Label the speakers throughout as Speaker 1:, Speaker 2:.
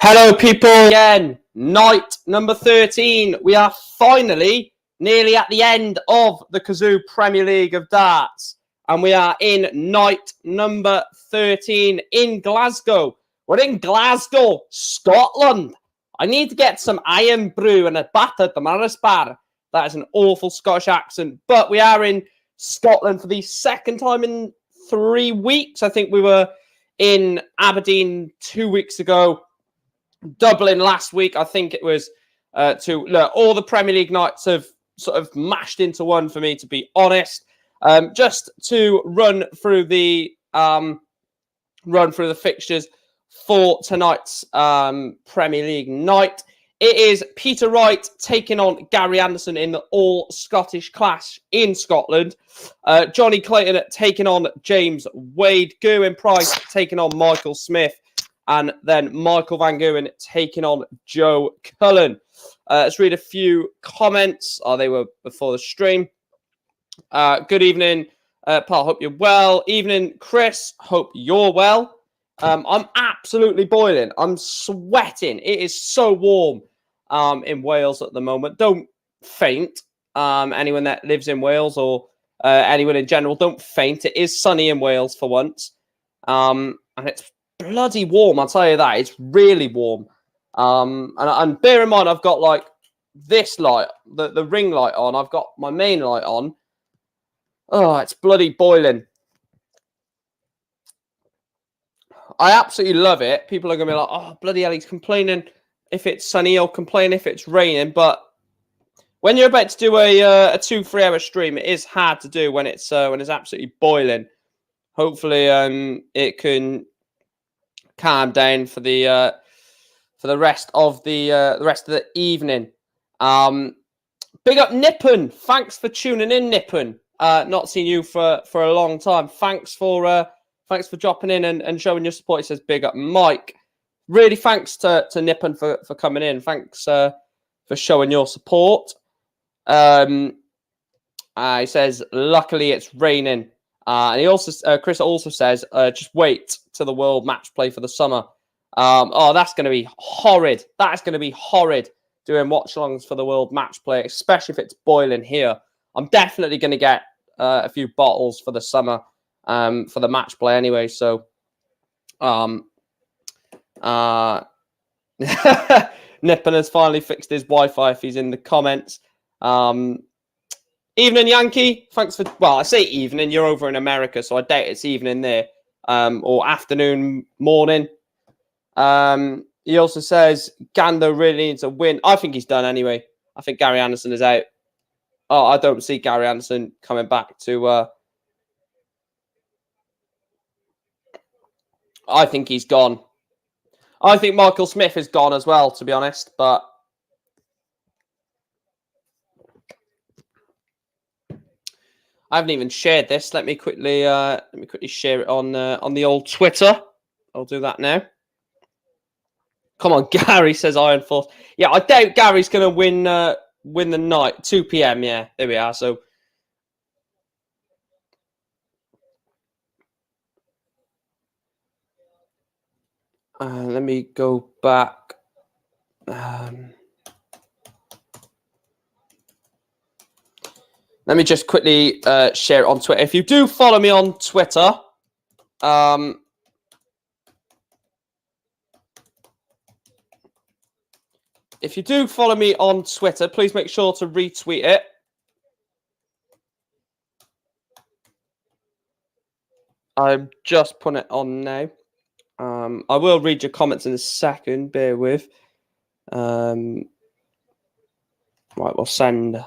Speaker 1: Hello, people. Again, night number 13. We are finally nearly at the end of the Cazoo Premier League of Darts. And we are in night number 13 in Glasgow. We're in Glasgow, Scotland. I need to get some iron brew and a batter at the Maris bar. That is an awful Scottish accent. But we are in Scotland for the second time in 3 weeks. I think we were in Aberdeen 2 weeks ago. Dublin last week. I think it was all the Premier League nights have sort of mashed into one for me, to be honest. Just to run through the fixtures for tonight's Premier League night. It is Peter Wright taking on Gary Anderson in the all-Scottish clash in Scotland. Johnny Clayton taking on James Wade. Gerwyn Price taking on Michael Smith. And then Michael Van Goghen taking on Joe Cullen. Let's read a few comments. They were before the stream. Good evening, Paul. Hope you're well. Evening, Chris. Hope you're well. I'm absolutely boiling. I'm sweating. It is so warm in Wales at the moment. Don't faint. Anyone that lives in Wales or anyone in general, don't faint. It is sunny in Wales for once. And it's bloody warm, I'll tell you that. It's really warm. And bear in mind, I've got like this light, the ring light on. I've got my main light on. Oh, it's bloody boiling. I absolutely love it. People are going to be like, oh, bloody hell, he's complaining if it's sunny or complain if it's raining. But when you're about to do a 2-3 hour stream, it is hard to do when it's absolutely boiling. Hopefully, it can calm down for the rest of the evening. Big up Nippon. Thanks for tuning in, Nippon. Not seen you for a long time. Thanks for dropping in and showing your support. He says big up Mike. Really thanks to Nippon for coming in. Thanks for showing your support. He says luckily it's raining. And he also, Chris also says, just wait till the World Match Play for the summer. That's going to be horrid. That's going to be horrid doing watch-alongs for the World Match Play, especially if it's boiling here. I'm definitely going to get a few bottles for the summer for the match play anyway. So, Nippon has finally fixed his Wi-Fi if he's in the comments. Evening, Yankee. Thanks for... Well, I say evening. You're over in America, so I doubt it's evening there. Or afternoon, morning. He also says, Gando really needs a win. I think he's done anyway. I think Gary Anderson is out. Oh, I don't see Gary Anderson coming back to... I think he's gone. I think Michael Smith is gone as well, to be honest. But... I haven't even shared this. Let me quickly share it on the old Twitter. I'll do that now. Come on, Gary says Iron Force. Yeah, I doubt Gary's going to win the night. 2 p.m. Yeah, there we are. So let me go back. Let me just quickly share it on Twitter. If you do follow me on Twitter, please make sure to retweet it. I'm just putting it on now. I will read your comments in a second. Bear with. Right, we'll send...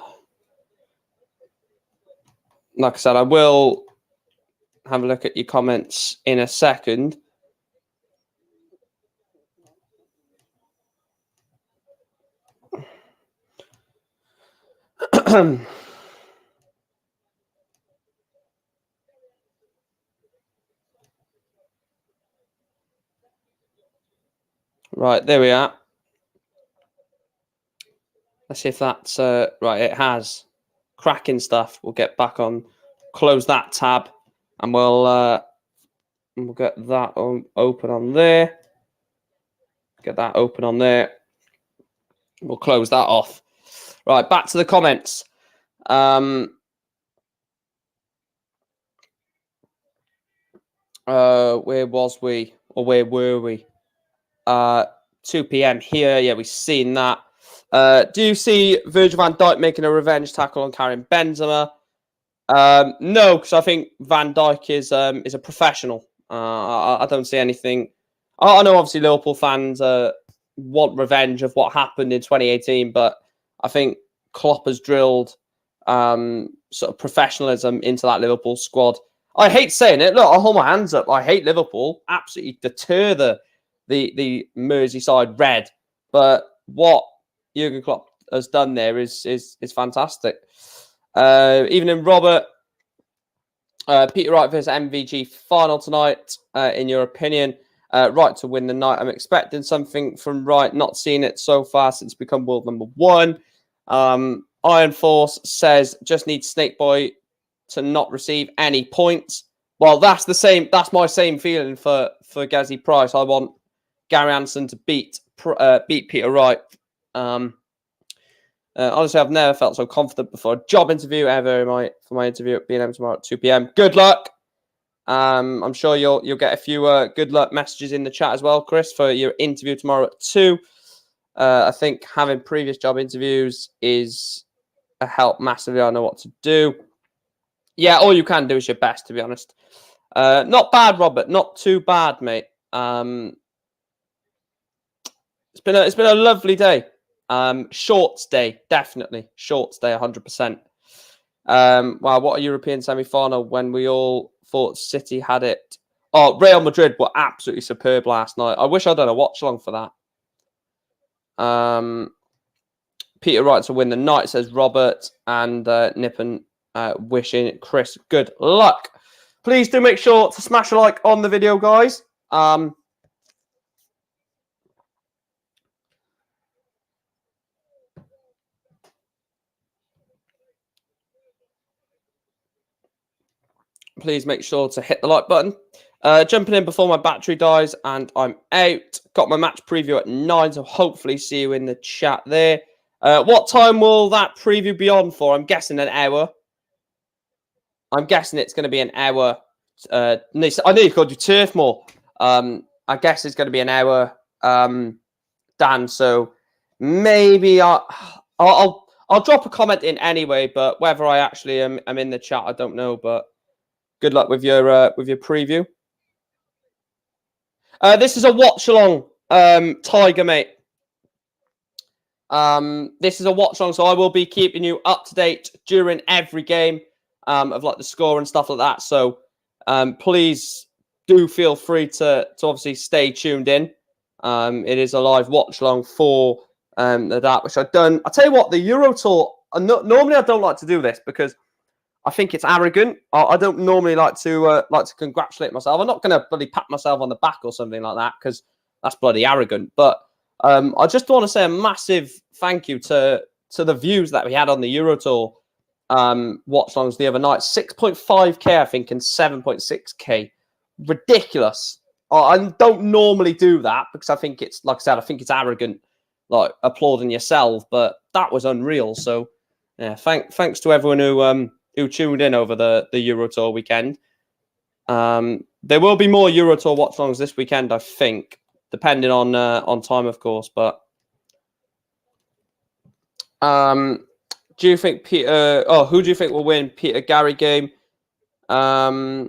Speaker 1: Like I said, I will have a look at your comments in a second. Right, there we are. Let's see if that's... right, it has. Cracking stuff. We'll get back on, close that tab, and we'll get that open on there. Get that open on there. We'll close that off. Right, back to the comments. Where was we? Or where were we? 2 p.m. here. Yeah, we've seen that. Do you see Virgil van Dijk making a revenge tackle on Karim Benzema? No, because I think Van Dijk is a professional. I don't see anything. I know obviously Liverpool fans want revenge of what happened in 2018, but I think Klopp has drilled sort of professionalism into that Liverpool squad. I hate saying it. Look, I'll hold my hands up. I hate Liverpool. Absolutely deter the Merseyside red. But what Jurgen Klopp has done there is fantastic. Evening, Robert. Peter Wright versus MVG final tonight. In your opinion, Wright to win the night. I'm expecting something from Wright. Not seen it so far since become world number 1. Iron Force says just need Snake Boy to not receive any points. Well, that's my same feeling for Gazzy Price. I want Gary Anderson to beat Peter Wright. Honestly, I've never felt so confident before a job interview ever for my interview at B&M tomorrow at 2 p.m. Good luck. I'm sure you'll get a few good luck messages in the chat as well, Chris, for your interview tomorrow at 2. I think having previous job interviews is a help massively. I know what to do. Yeah, all you can do is your best, to be honest. Not bad, Robert. Not too bad, mate. It's been a lovely day. Shorts day, definitely. Shorts day, 100%. Wow, what a European semi-final when we all thought City had it. Oh, Real Madrid were absolutely superb last night. I wish I'd done a watch-along for that. Peter Wright to win the night, says Robert. And Nippon wishing Chris good luck. Please do make sure to smash a like on the video, guys. Please make sure to hit the like button. Jumping in before my battery dies and I'm out. Got my match preview at 9, so hopefully see you in the chat there. What time will that preview be on for? I'm guessing an hour. I'm guessing it's going to be an hour. I know you've called you Turfmore. I guess it's going to be an hour, Dan. So maybe I'll drop a comment in anyway. But whether I actually am in the chat, I don't know. But good luck with your preview. This is a watch along, Tiger, mate. This is a watch along, so I will be keeping you up to date during every game of like the score and stuff like that. So please do feel free to obviously stay tuned in. It is a live watch along for that, which I've done. I'll tell you what, the Euro Tour. Normally, I don't like to do this because I think it's arrogant. I don't normally like to congratulate myself. I'm not going to bloody pat myself on the back or something like that because that's bloody arrogant. But I just want to say a massive thank you to the views that we had on the Euro Tour watch-alongs the other night. 6.5k, I think, and 7.6k. Ridiculous. I don't normally do that because I think it's, like I said, I think it's arrogant, like applauding yourself. But that was unreal. So yeah, thanks to everyone who tuned in over the Euro Tour weekend. There will be more Euro Tour watch-alongs this weekend, I think, depending on time, of course. But do you think Peter? Oh, who do you think will win Peter Gary game? I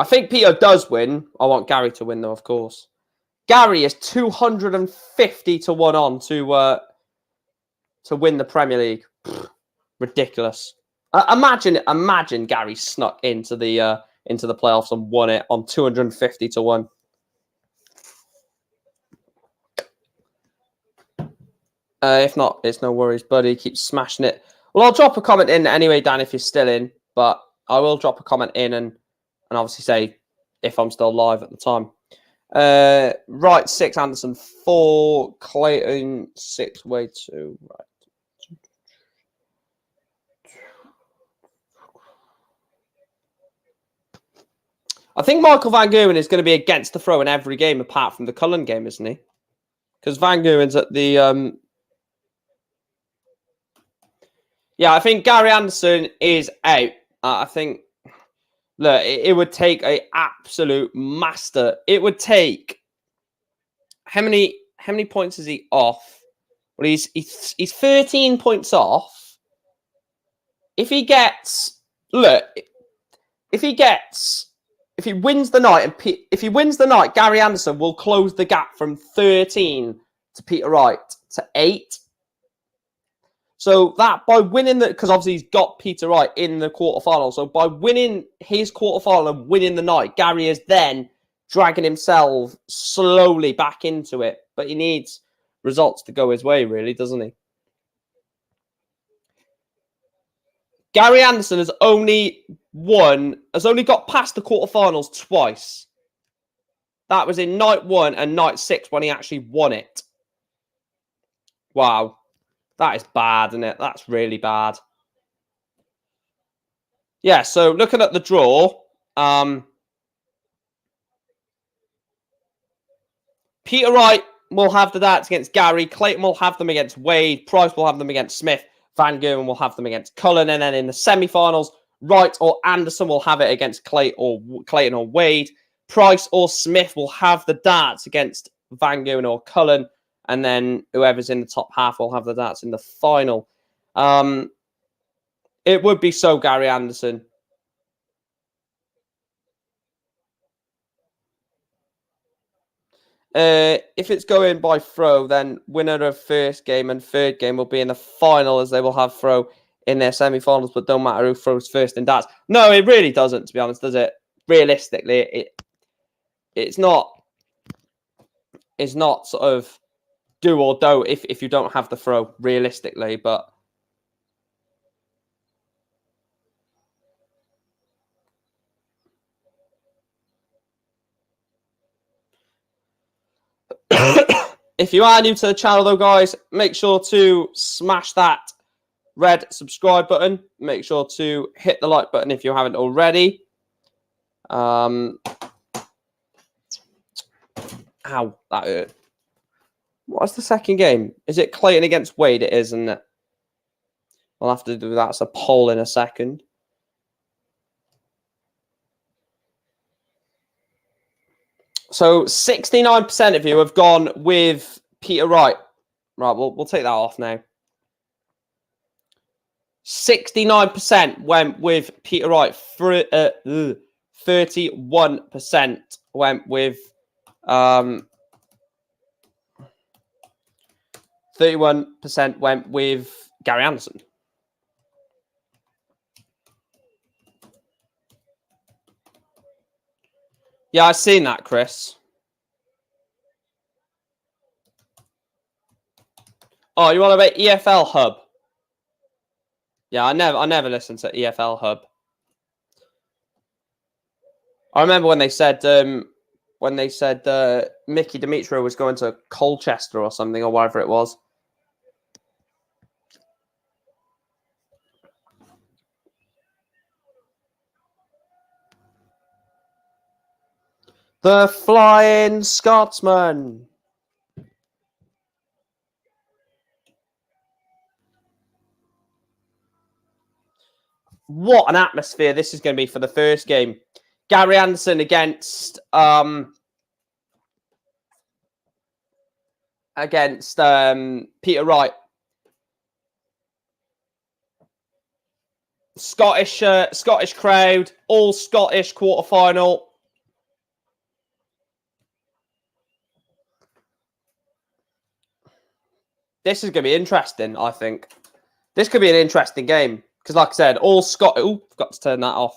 Speaker 1: think Peter does win. I want Gary to win, though, of course. Gary is 250 to 1 on to win the Premier League. Ridiculous. Imagine Gary snuck into the playoffs and won it on 250 to 1. If not, it's no worries, buddy. Keep smashing it. Well, I'll drop a comment in anyway, Dan, if you're still in. But I will drop a comment in and obviously say if I'm still live at the time. Right, 6, Anderson 4, Clayton 6, way 2. Right. I think Michael Van Gerwen is going to be against the throw in every game apart from the Cullen game, isn't he? Because Van Gerwen's at the... Yeah, I think Gary Anderson is out. I think... Look, it would take an absolute master. It would take... How many points is he off? Well, he's 13 points off. If he gets... Look, if he wins the night, Gary Anderson will close the gap from 13 to Peter Wright to 8. So that by winning because obviously he's got Peter Wright in the quarterfinal. So by winning his quarterfinal and winning the night, Gary is then dragging himself slowly back into it. But he needs results to go his way, really, doesn't he? Gary Anderson has only got past the quarterfinals twice. That was in night 1 and night 6 when he actually won it. Wow. That is bad, isn't it? That's really bad. Yeah, so looking at the draw, Peter Wright will have the darts against Gary. Clayton will have them against Wade. Price will have them against Smith. Van Gerwen will have them against Cullen. And then in the semi-finals, Wright or Anderson will have it against Clayton or Wade. Price or Smith will have the darts against Van Gerwen or Cullen. And then whoever's in the top half will have the darts in the final. It would be so Gary Anderson. If it's going by throw, then winner of first game and third game will be in the final, as they will have throw in their semi-finals, but don't matter who throws first in darts. No, it really doesn't, to be honest, does it? Realistically, it's not sort of do or don't if you don't have the throw, realistically, but if you are new to the channel, though, guys, make sure to smash that red subscribe button. Make sure to hit the like button if you haven't already. Ow, that hurt. What's the second game? Is it Clayton against Wade? It is, isn't it? I'll have to do that as a poll in a second. So 69% of you have gone with Peter Wright. Right, we'll take that off now. 69% went with Peter Wright. 31% went with 31% went with Gary Anderson. Yeah, I've seen that, Chris. Oh, you want about EFL Hub? Yeah, I never listened to EFL Hub. I remember when they said Mickey Demetrio was going to Colchester or something, or whatever it was. The Flying Scotsman. What an atmosphere this is going to be for the first game. Gary Anderson against Peter Wright. Scottish crowd, all Scottish quarterfinal. This is going to be interesting, I think. This could be an interesting game. Because like I said, all Scottish... Oh, forgot to turn that off.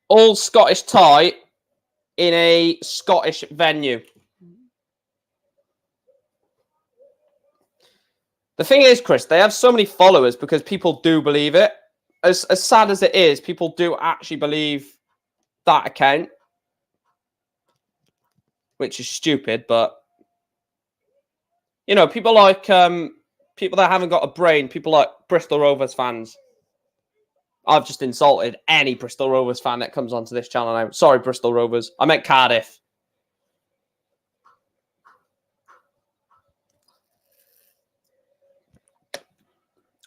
Speaker 1: All Scottish tie in a Scottish venue. The thing is, Chris, they have so many followers because people do believe it. As sad as it is, people do actually believe that account. Which is stupid, but... You know, people like... people that haven't got a brain, people like Bristol Rovers fans. I've just insulted any Bristol Rovers fan that comes onto this channel now. Sorry, Bristol Rovers. I meant Cardiff.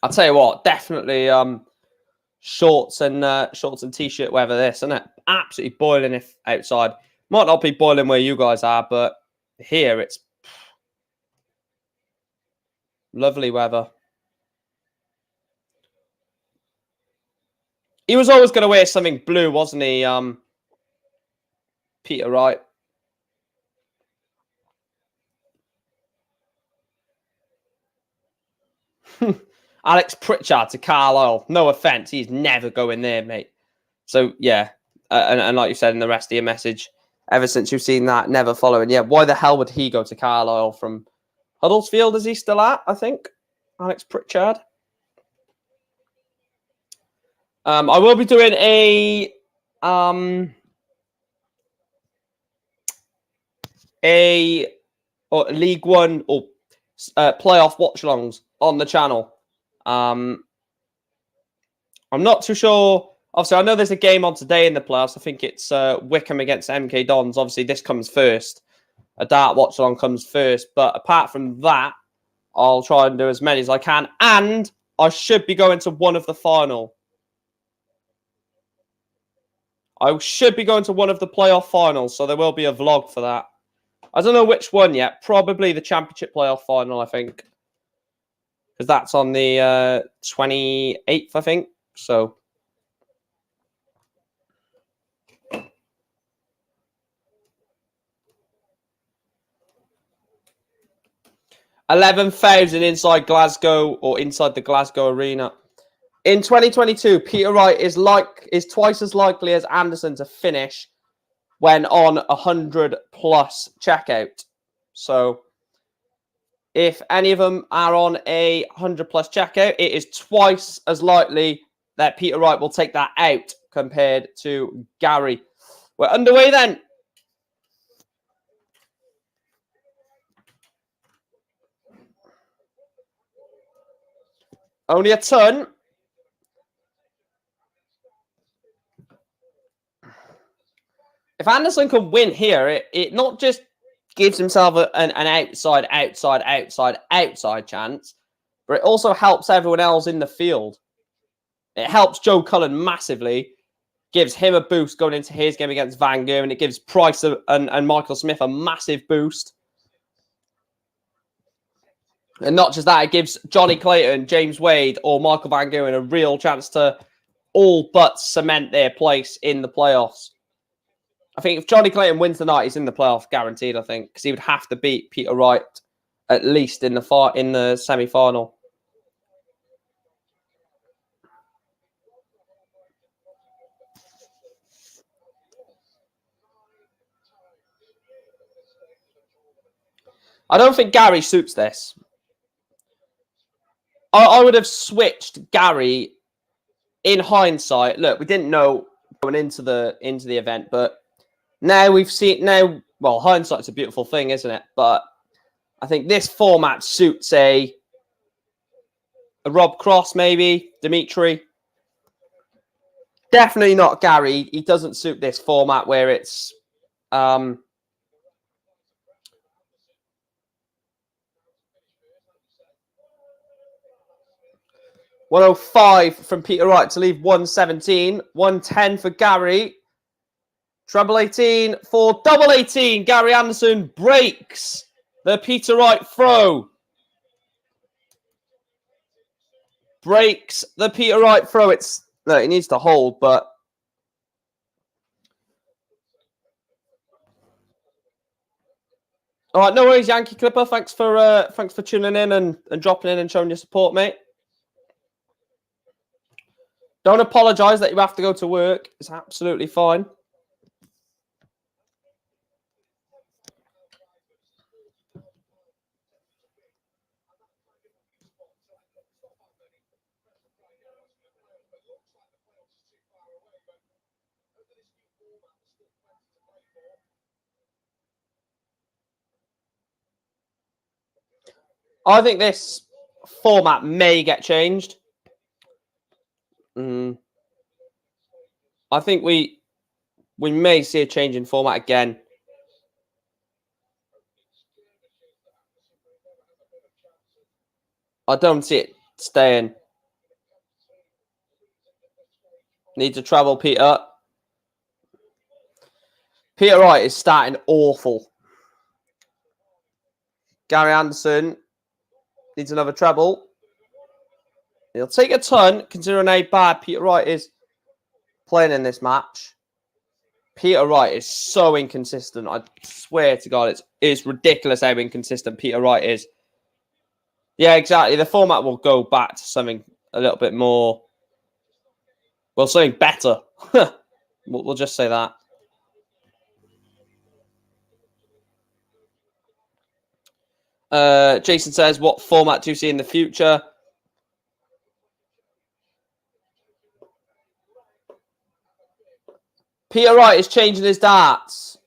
Speaker 1: I'll tell you what, definitely shorts and t-shirt weather this, isn't it? Absolutely boiling if outside. Might not be boiling where you guys are, but here it's lovely weather. He was always going to wear something blue, wasn't he, Peter Wright? Alex Pritchard to Carlisle. No offence, he's never going there, mate. So, yeah. And like you said in the rest of your message, ever since you've seen that, never following. Yeah, why the hell would he go to Carlisle from Huddersfield? Is he still at, I think? Alex Pritchard. I will be doing a League One or playoff watch-alongs on the channel. I'm not too sure. Obviously, I know there's a game on today in the playoffs. I think it's Wickham against MK Dons. Obviously, this comes first. A dart watch-along comes first. But apart from that, I'll try and do as many as I can. And I should be going to one of the final. I should be going to one of the playoff finals, so there will be a vlog for that. I don't know which one yet. Probably the Championship playoff final, I think. Because that's on the 28th, I think. So 11,000 inside Glasgow or inside the Glasgow arena. In 2022, Peter Wright is twice as likely as Anderson to finish when on 100 plus checkout. So if any of them are on a 100 plus checkout, it is twice as likely that Peter Wright will take that out compared to Gary. We're underway then. Only a ton. If Anderson can win here, it not just gives himself an outside chance, but it also helps everyone else in the field. It helps Joe Cullen massively, gives him a boost going into his game against Van Gogh, and it gives Price and Michael Smith a massive boost. And not just that, it gives Johnny Clayton, James Wade, or Michael Van Gogh a real chance to all but cement their place in the playoffs. I think if Johnny Clayton wins tonight, he's in the playoff guaranteed, I think, because he would have to beat Peter Wright at least in the semi-final. I don't think Gary suits this. I would have switched Gary in hindsight. Look, we didn't know going into the event, but now we've seen well, hindsight's a beautiful thing, isn't it? But I think this format suits a Rob Cross, maybe, Dimitri. Definitely not Gary. He doesn't suit this format where it's 105 from Peter Wright to leave 117. 110 for Gary. Treble 18 for double 18. Gary Anderson breaks the Peter Wright throw. Breaks the Peter Wright throw. No, he needs to hold, but all right, no worries, Yankee Clipper. Thanks for tuning in and dropping in and showing your support, mate. Don't apologise that you have to go to work. It's absolutely fine. I think this format may get changed. I think we may see a change in format again. I don't see it staying. Need to travel, Peter. Peter Wright is starting awful. Gary Anderson needs another treble. He'll take a ton, considering how bad Peter Wright is playing in this match. Peter Wright is so inconsistent. I swear to God, it's ridiculous how inconsistent Peter Wright is. Yeah, exactly. The format will go back to something a little bit more... Well, something better. We'll just say that. Jason says, what format do you see in the future? Peter Wright is changing his darts.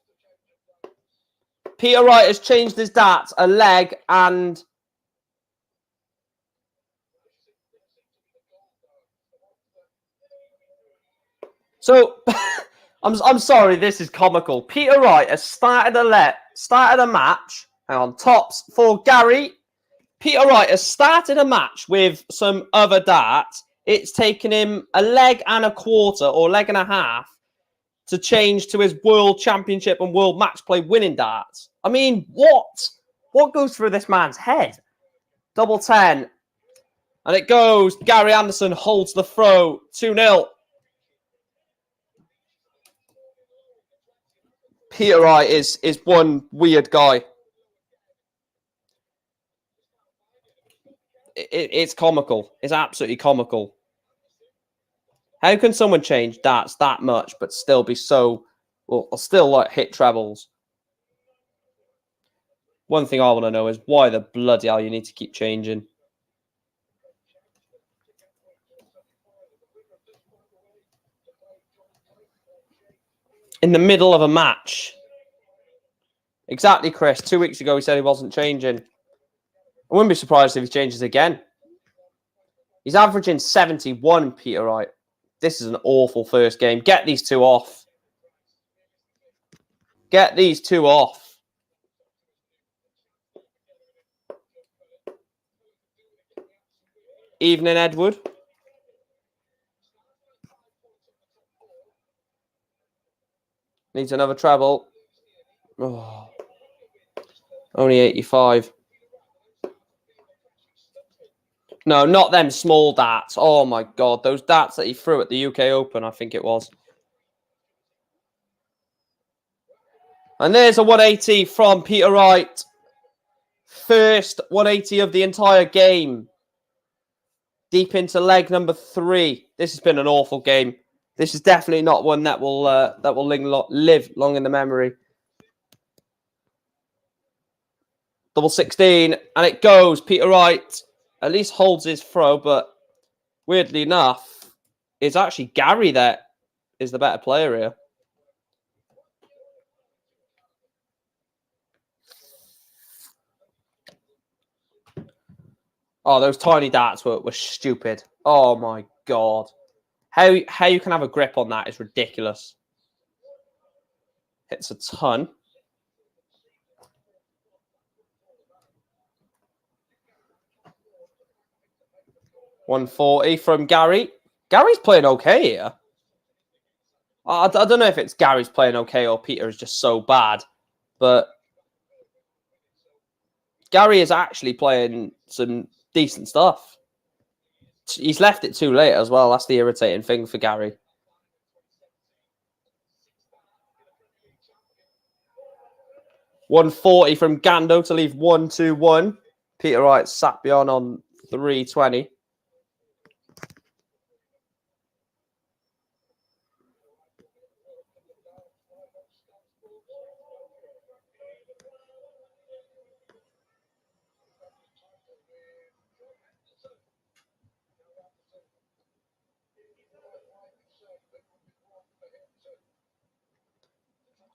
Speaker 1: Peter Wright has changed his darts, a leg, and... So, I'm sorry, this is comical. Peter Wright has started a match. Hang on, tops for Gary. Peter Wright has started a match with some other darts. It's taken him a leg and a quarter, or leg and a half, to change to his World Championship and World Match Play winning darts. I mean, what? What goes through this man's head? Double 10. And it goes. Gary Anderson holds the throw. 2-0. Peter Wright is one weird guy. It's comical. It's absolutely comical. How can someone change darts that much but still be so... Well, still like hit trebles? One thing I want to know is why the bloody hell you need to keep changing. In the middle of a match. Exactly, Chris. 2 weeks ago, he said he wasn't changing. I wouldn't be surprised if he changes again. He's averaging 71, Peter Wright. This is an awful first game. Get these two off. Get these two off. Evening, Edward. Needs another treble. Oh. Only 85. No, not them small darts. Oh, my God. Those darts that he threw at the UK Open, I think it was. And there's a 180 from Peter Wright. First 180 of the entire game. Deep into leg number 3. This has been an awful game. This is definitely not one that will live long in the memory. Double 16, and it goes. Peter Wright at least holds his throw, but weirdly enough, it's actually Gary that is the better player here. Oh, those tiny darts were stupid. Oh my God. How you can have a grip on that is ridiculous. Hits a ton. $140 from Gary. Gary's playing okay here. I don't know if it's Gary's playing okay or Peter is just so bad, but Gary is actually playing some decent stuff. He's left it too late as well. That's the irritating thing for Gary. $140 from Gando to leave 1-2-1. Peter Wright sat beyond on 320.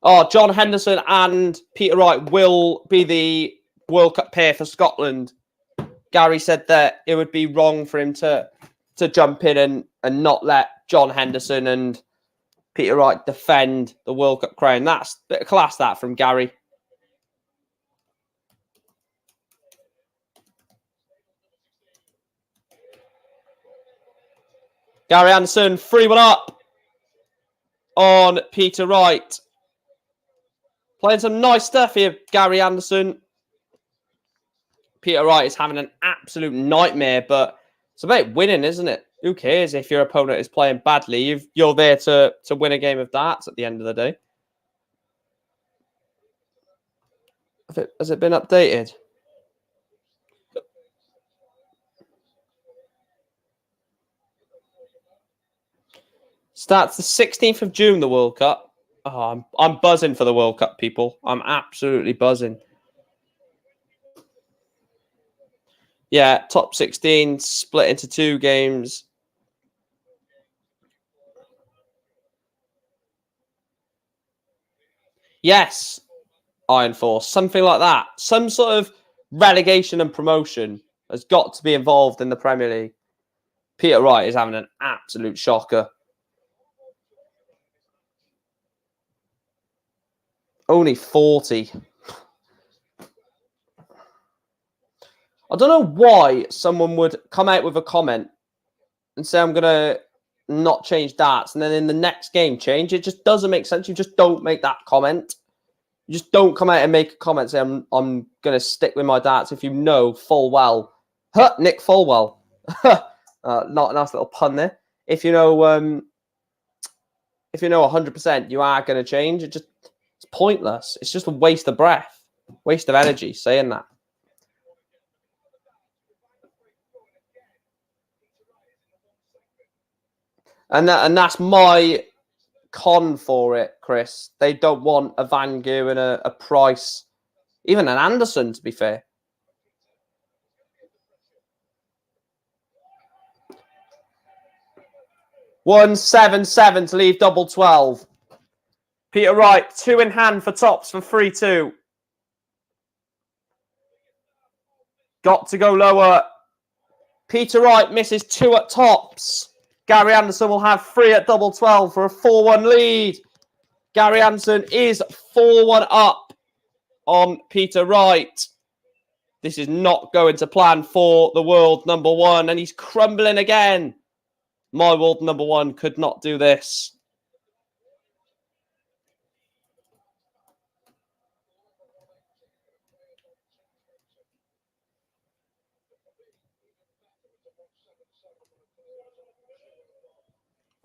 Speaker 1: Oh, John Henderson and Peter Wright will be the World Cup pair for Scotland. Gary said that it would be wrong for him to jump in and not let John Henderson and Peter Wright defend the World Cup crown. That's a bit of class, that, from Gary. Gary Anderson, 3-1 up on Peter Wright. Playing some nice stuff here, Gary Anderson. Peter Wright is having an absolute nightmare, but it's about winning, isn't it? Who cares if your opponent is playing badly? You're there to win a game of darts at the end of the day. Has it been updated? Starts the 16th of June, the World Cup. Oh, I'm buzzing for the World Cup, people. I'm absolutely buzzing. Yeah, top 16 split into 2 games. Yes, Iron Force, something like that. Some sort of relegation and promotion has got to be involved in the Premier League. Peter Wright is having an absolute shocker. Only 40. I don't know why someone would come out with a comment and say, I'm going to not change darts, and then in the next game change. It just doesn't make sense. You just don't make that comment. You just don't come out and make a comment saying, I'm going to stick with my darts if you know full well. Nick Fulwell. Not a nice little pun there. If you know 100% you are going to change, it's pointless. It's just a waste of breath, waste of energy saying that. And that's my con for it, Chris. They don't want a Van Gogh and a Price, even an Anderson, to be fair. $177 to leave double 12. Peter Wright, 2 in hand for tops for 3-2. Got to go lower. Peter Wright misses 2 at tops. Gary Anderson will have 3 at double 12 for a 4-1 lead. Gary Anderson is 4-1 up on Peter Wright. This is not going to plan for the world number 1, and he's crumbling again. My world number 1 could not do this.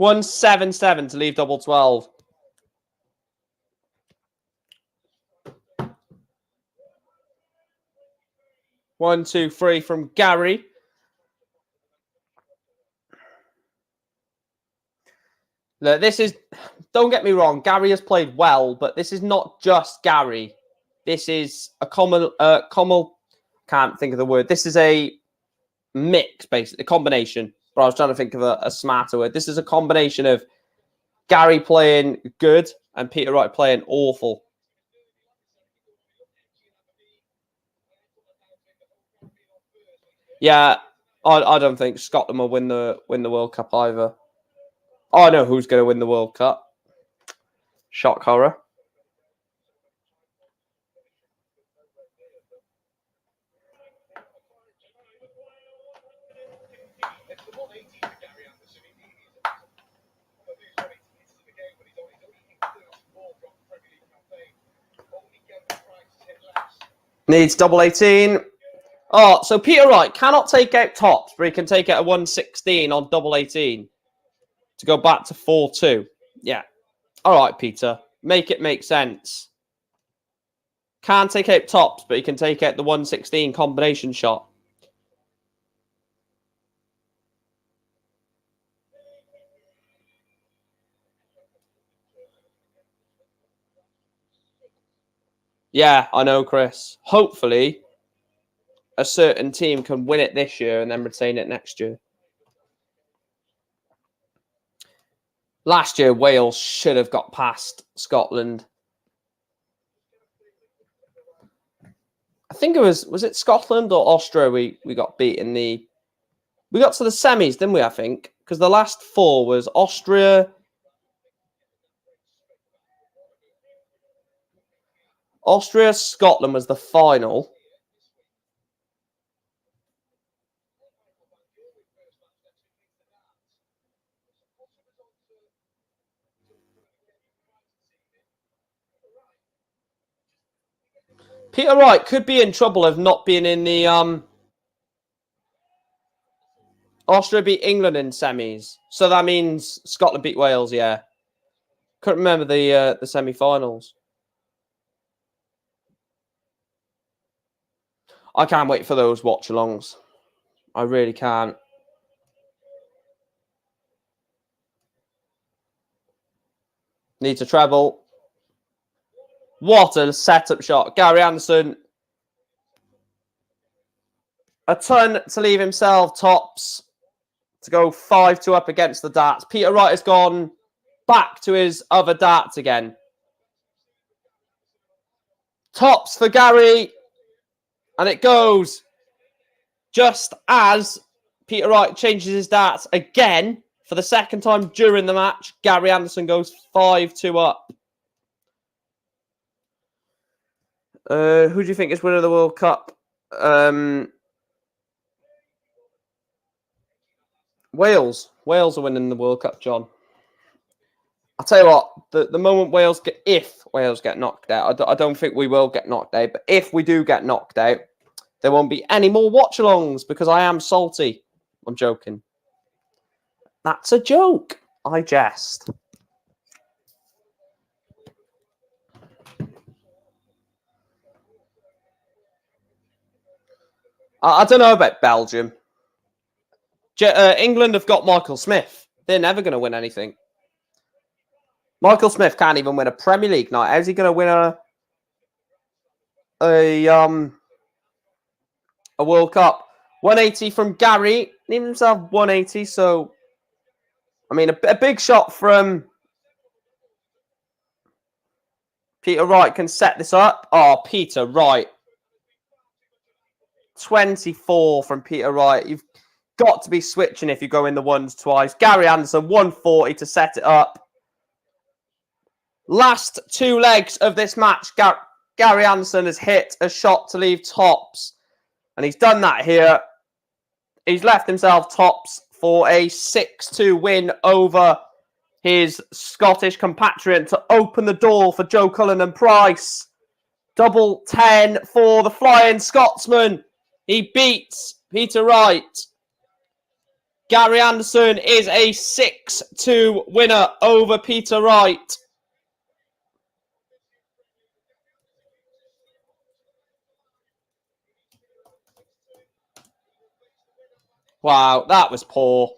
Speaker 1: $177 to leave double 12. One, two, three from Gary. Look, this is, don't get me wrong, Gary has played well, but this is not just Gary. This is a can't think of the word. This is a mix, basically, a combination. But I was trying to think of a smarter word. This is a combination of Gary playing good and Peter Wright playing awful. Yeah, I don't think Scotland will win the World Cup either. I know who's going to win the World Cup. Shock horror. Needs double 18. Oh, so Peter Wright cannot take out tops, but he can take out a 116 on double 18 to go back to 4-2. Yeah. All right, Peter. Make it make sense. Can't take out tops, but he can take out the 116 combination shot. Yeah, I know, Chris. Hopefully, a certain team can win it this year and then retain it next year. Last year, Wales should have got past Scotland. I think it was it Scotland or Austria we got beat in the... We got to the semis, didn't we, I think? Because the last 4 was Austria, Austria-Scotland was the final. Peter Wright could be in trouble of not being in the Austria beat England in semis, so that means Scotland beat Wales. Yeah, couldn't remember the semi-finals. I can't wait for those watch-alongs. I really can't. Need to treble. What a setup shot. Gary Anderson. A ton to leave himself. Tops to go 5-2 up against the darts. Peter Wright has gone back to his other darts again. Tops for Gary. And it goes just as Peter Wright changes his darts again for the second time during the match. Gary Anderson goes 5-2 up. Who do you think is winner of the World Cup? Wales. Wales are winning the World Cup, John. I'll tell you what, the moment if Wales get knocked out, I don't think we will get knocked out, but if we do get knocked out, there won't be any more watch-alongs because I am salty. I'm joking. That's a joke. I jest. I don't know about Belgium. England have got Michael Smith. They're never going to win anything. Michael Smith can't even win a Premier League night. How's he going to win a World Cup? 180 from Gary. Named himself 180. So, I mean, a big shot from Peter Wright can set this up. Oh, Peter Wright. 24 from Peter Wright. You've got to be switching if you go in the ones twice. Gary Anderson, 140 to set it up. Last two legs of this match, Gary Anderson has hit a shot to leave tops. And he's done that here. He's left himself tops for a 6-2 win over his Scottish compatriot to open the door for Joe Cullen and Price. Double 10 for the Flying Scotsman. He beats Peter Wright. Gary Anderson is a 6-2 winner over Peter Wright. Wow, that was poor.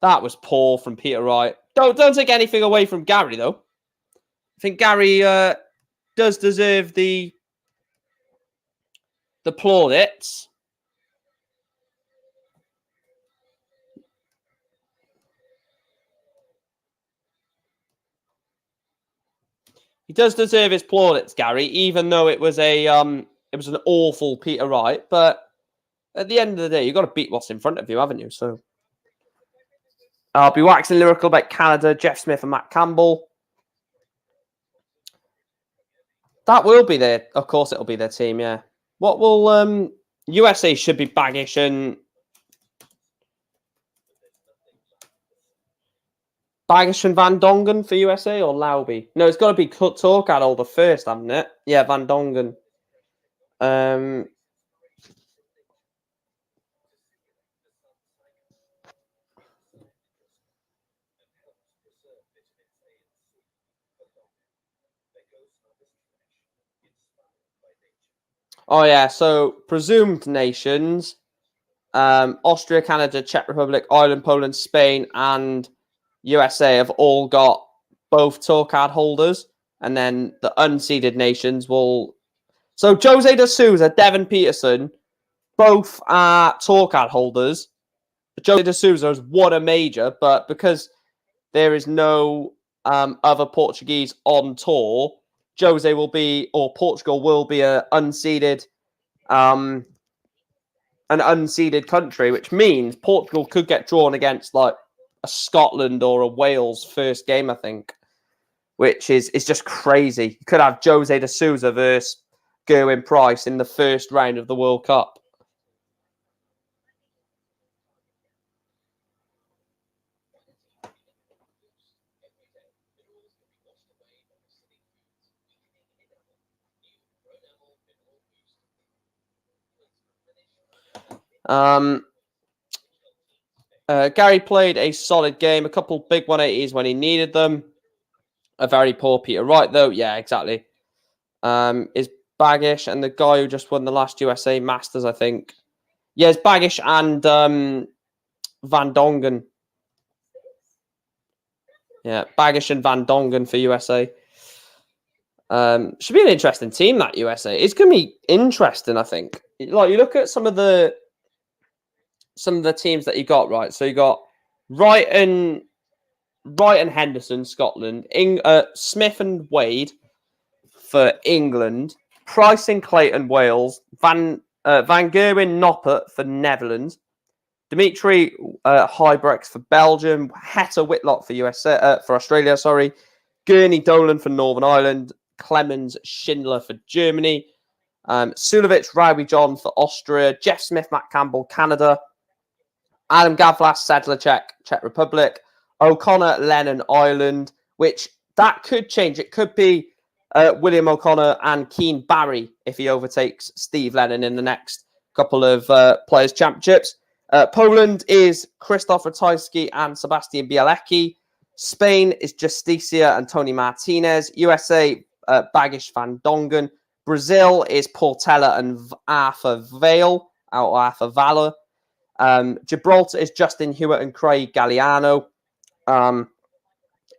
Speaker 1: That was poor from Peter Wright. Don't take anything away from Gary, though. I think Gary does deserve the plaudits. He does deserve his plaudits, Gary, even though it was an awful Peter Wright. But at the end of the day, you've got to beat what's in front of you, haven't you? So I'll be waxing lyrical about Canada, Jeff Smith and Matt Campbell. That will be their, of course, it'll be their team, yeah. What will USA should be Baggish and Van Dongen for USA or Lauby? No, it's got to be Torkadholder first, hasn't it? Yeah, Van Dongen. Oh, yeah. So, presumed nations. Austria, Canada, Czech Republic, Ireland, Poland, Spain, and USA have all got both tour card holders. And then the unseeded nations will... So, Jose de Souza, Devin Peterson, both are tour card holders. Jose de Souza has won a major, but because there is no other Portuguese on tour, Portugal will be an unseeded country, which means Portugal could get drawn against like a Scotland or a Wales first game, I think. which is just crazy. You could have Jose de Souza versus Gerwin Price in the first round of the World Cup. Gary played a solid game, a couple big 180s when he needed them. A very poor Peter Wright, though. Yeah, exactly. Is Baggish and the guy who just won the last USA Masters, I think. Yeah, it's Baggish and Van Dongen. Yeah, Baggish and Van Dongen for USA. Should be an interesting team, that USA. It's going to be interesting, I think. Like, you look at some of the teams that you got, right? So you got Wright and Henderson, Scotland. Smith and Wade for England. Price and Clayton, Wales. Van Gerwen Noppert for Netherlands. Dimitri Hybrex for Belgium. Heta Whitlock for for Australia. Sorry. Gurney Dolan for Northern Ireland. Clemens Schindler for Germany. Sulovic Rowie John for Austria. Jeff Smith, Matt Campbell, Canada. Adam Gavlas, Sedlacek, Czech Republic. O'Connor, Lennon, Ireland, which that could change. It could be William O'Connor and Keane Barry if he overtakes Steve Lennon in the next couple of Players' Championships. Poland is Krzysztof Ratajski and Sebastian Bielecki. Spain is Justicia and Tony Martinez. USA, Baggish Van Dongen. Brazil is Portela and Arthur Vale, or Arthur Valor. Gibraltar is Justin Hewitt and Craig Galliano.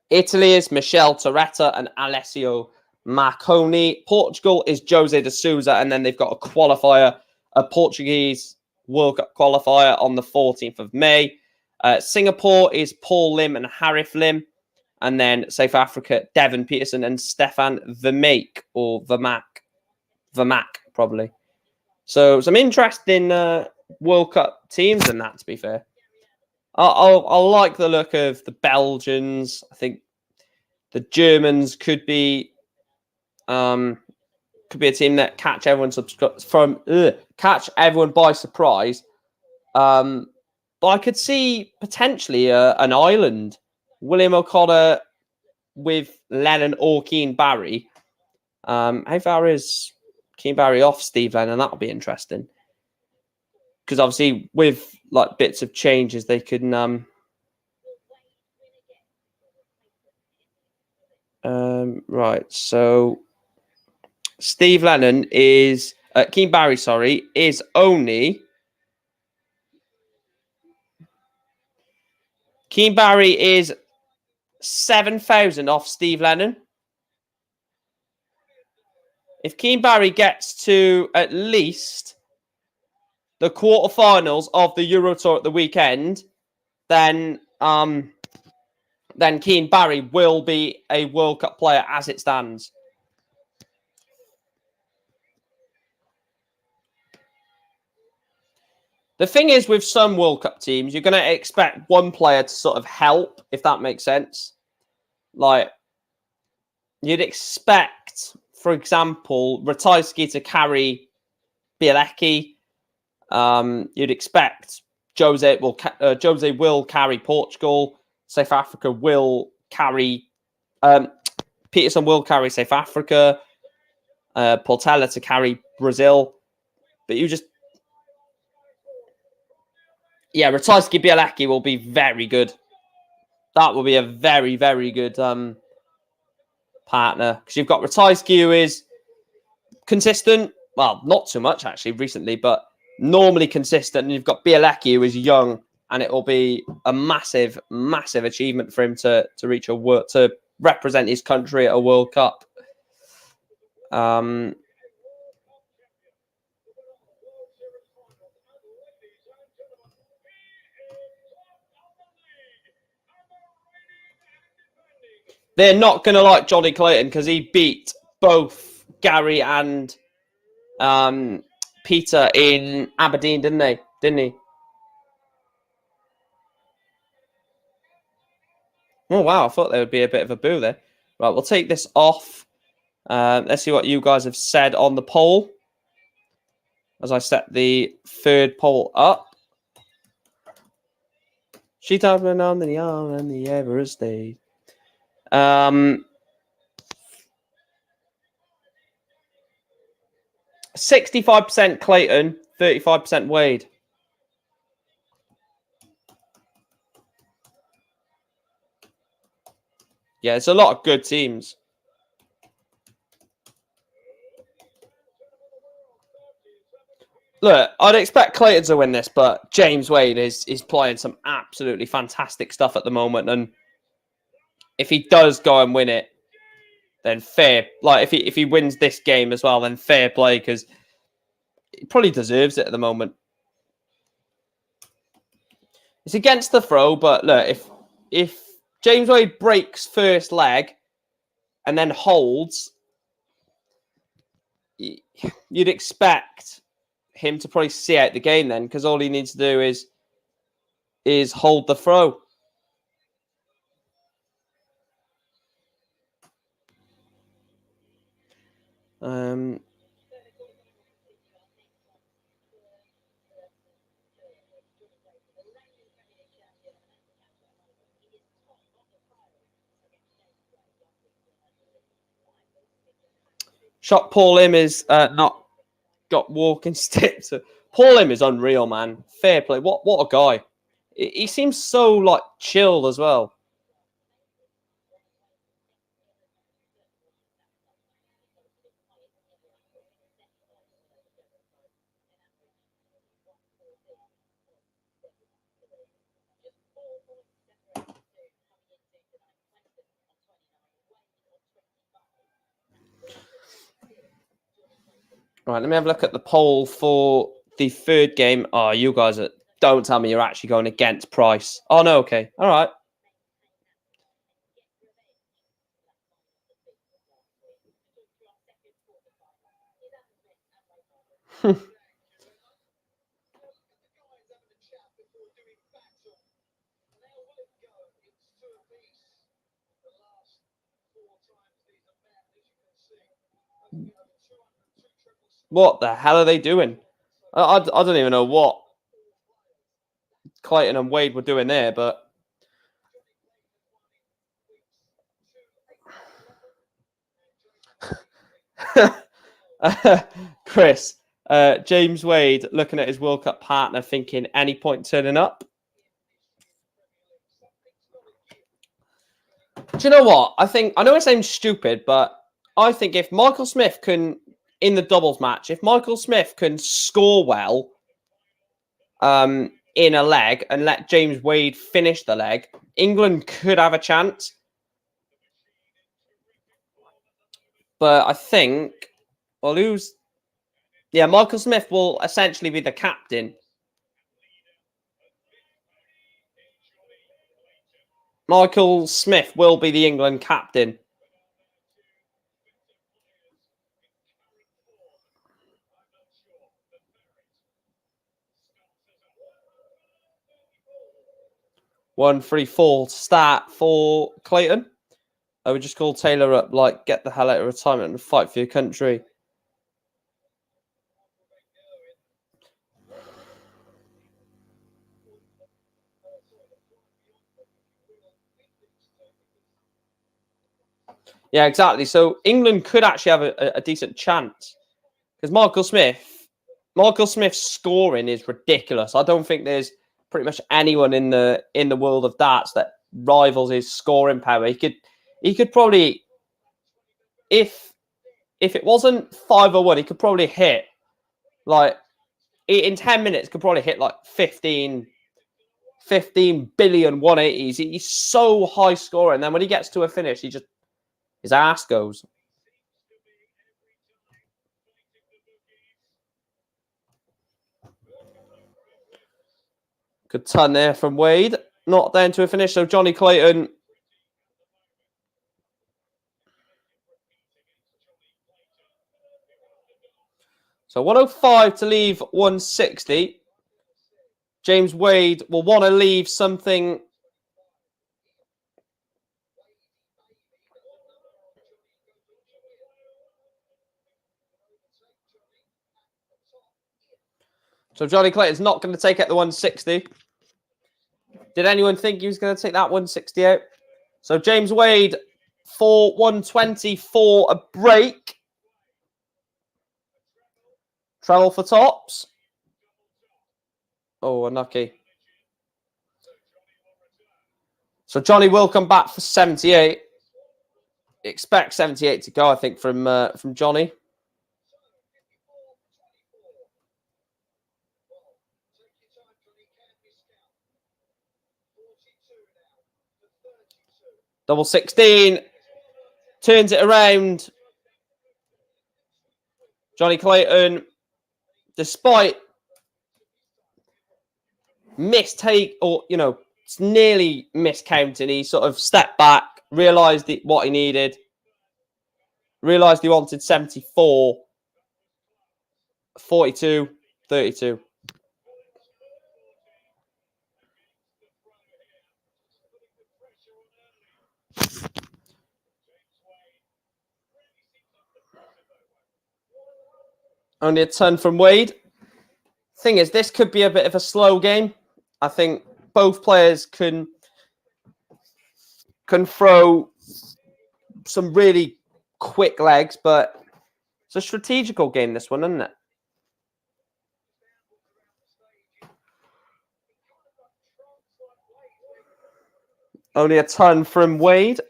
Speaker 1: Italy is Michel Torretta and Alessio Marconi. Portugal is Jose de Souza, and then they've got a qualifier, a Portuguese World Cup qualifier on the 14th of May. Singapore is Paul Lim and Harith Lim. And then South Africa, Devon Peterson and Stefan Vermaak, or Vermaak, probably. So some interesting World Cup teams in that, to be fair. I like the look of the Belgians. I think the Germans could be a team that catch everyone by surprise. But I could see potentially an Ireland, William O'Connor with Lennon or Keane Barry. How far is Keane Barry off Steve Lennon? That'll be interesting. Because obviously, with like bits of changes, they can right. So Steve Lennon is Keane Barry. Sorry, is only Keane Barry is 7,000 off Steve Lennon. If Keane Barry gets to at least the quarterfinals of the Euro Tour at the weekend, then Keane Barry will be a World Cup player as it stands. The thing is, with some World Cup teams, you're going to expect one player to sort of help, if that makes sense. Like, you'd expect, for example, Ratajski to carry Bielecki. You'd expect Jose will carry Portugal. South Africa will carry... Peterson will carry South Africa. Portela to carry Brazil. But you just... Yeah, Ratajski Bielecki will be very good. That will be a very, very good partner. Because you've got Ratajski, who is consistent. Well, not too much, actually, recently, but normally consistent. And you've got Bielecki, who is young. And it will be a massive, massive achievement for him to reach to represent his country at a World Cup. They're not going to like Johnny Clayton because he beat both Gary and Peter in Aberdeen, didn't he? Oh, wow. I thought there would be a bit of a boo there. Right, we'll take this off. Let's see what you guys have said on the poll as I set the third poll up. She talking on the arm and the Everest Day. 65% Clayton, 35% Wade. Yeah, it's a lot of good teams. Look, I'd expect Clayton to win this, but James Wade is playing some absolutely fantastic stuff at the moment, and if he does go and win it, then fair. Like if he wins this game as well, then fair play, because he probably deserves it at the moment. It's against the throw, but look, if James Wade breaks first leg and then holds, you'd expect him to probably see out the game then, because all he needs to do is hold the throw. Shot Paul Lim is not got walking sticks. Paul Lim is unreal, man. Fair play. What a guy. He seems so like chilled as well. Right, let me have a look at the poll for the third game. Oh, you guys don't tell me you're actually going against Price. Oh no, okay. All right. What the hell are they doing? I don't even know what Clayton and Wade were doing there, but Chris, James Wade looking at his World Cup partner thinking any point turning up. Do you know what? I know it sounds stupid, but I think if Michael Smith can, in the doubles match, if Michael Smith can score well in a leg and let James Wade finish the leg, England could have a chance. But I think, well, Michael Smith will essentially be the captain. Michael Smith will be the England captain. One, three, four start for Clayton. I would just call Taylor up, like, get the hell out of retirement and fight for your country. Yeah, exactly. So England could actually have a decent chance because Michael Smith's scoring is ridiculous. I don't think there's pretty much anyone in the world of darts that rivals his scoring power. He could probably, if it wasn't 501, he could probably hit like in 10 minutes could probably hit like 15 billion 180s. He's so high scoring. Then when he gets to a finish, his ass goes. Good ton there from Wade. Not down to a finish. So Johnny Clayton. So 105 to leave 160. James Wade will want to leave something. So Johnny Clayton's not going to take out the 160. Did anyone think he was going to take that 160 out? So James Wade for 120 for a break. Treble for tops. Oh, unlucky. So Johnny will come back for 78. Expect 78 to go, I think, from Johnny. Double 16. Turns it around. Johnny Clayton, despite mistake or, it's nearly miscounting, he sort of stepped back, realised what he needed, realised he wanted 74, 42, 32. Only a ton from Wade. Thing is, this could be a bit of a slow game. I think both players can throw some really quick legs, but it's a strategical game, this one, isn't it? Only a ton from Wade.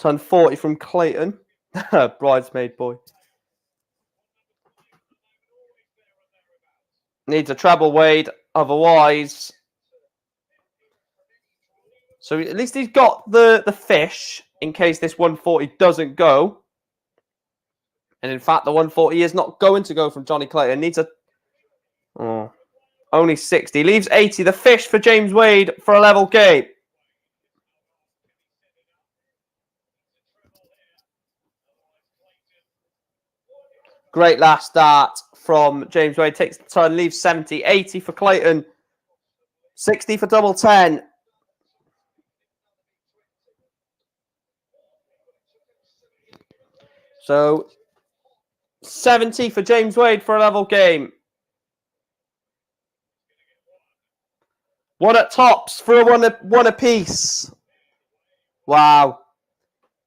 Speaker 1: Ton 40 from Clayton. Bridesmaid boy. Needs a treble Wade, otherwise. So at least he's got the fish in case this 140 doesn't go. And in fact, the 140 is not going to go from Johnny Clayton. Needs a... Oh, only 60. Leaves 80. The fish for James Wade for a level game. Great last start from James Wade. Takes the turn, leaves 70. 80 for Clayton. 60 for double 10. So 70 for James Wade for a level game. One at tops for a one apiece. Wow.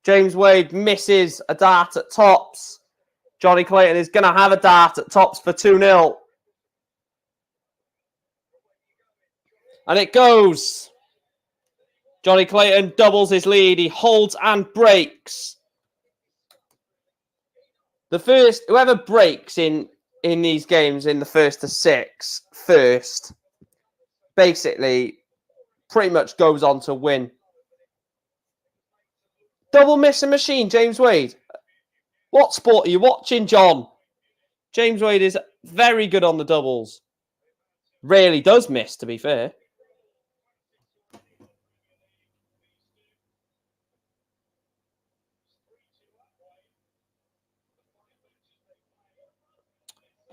Speaker 1: James Wade misses a dart at tops. Johnny Clayton is going to have a dart at tops for 2-0. And it goes. Johnny Clayton doubles his lead. He holds and breaks. Whoever breaks in these games in the first to 6 first, basically pretty much goes on to win. Double missing machine, James Wade. What sport are you watching, John? James Wade is very good on the doubles. Rarely does miss, to be fair.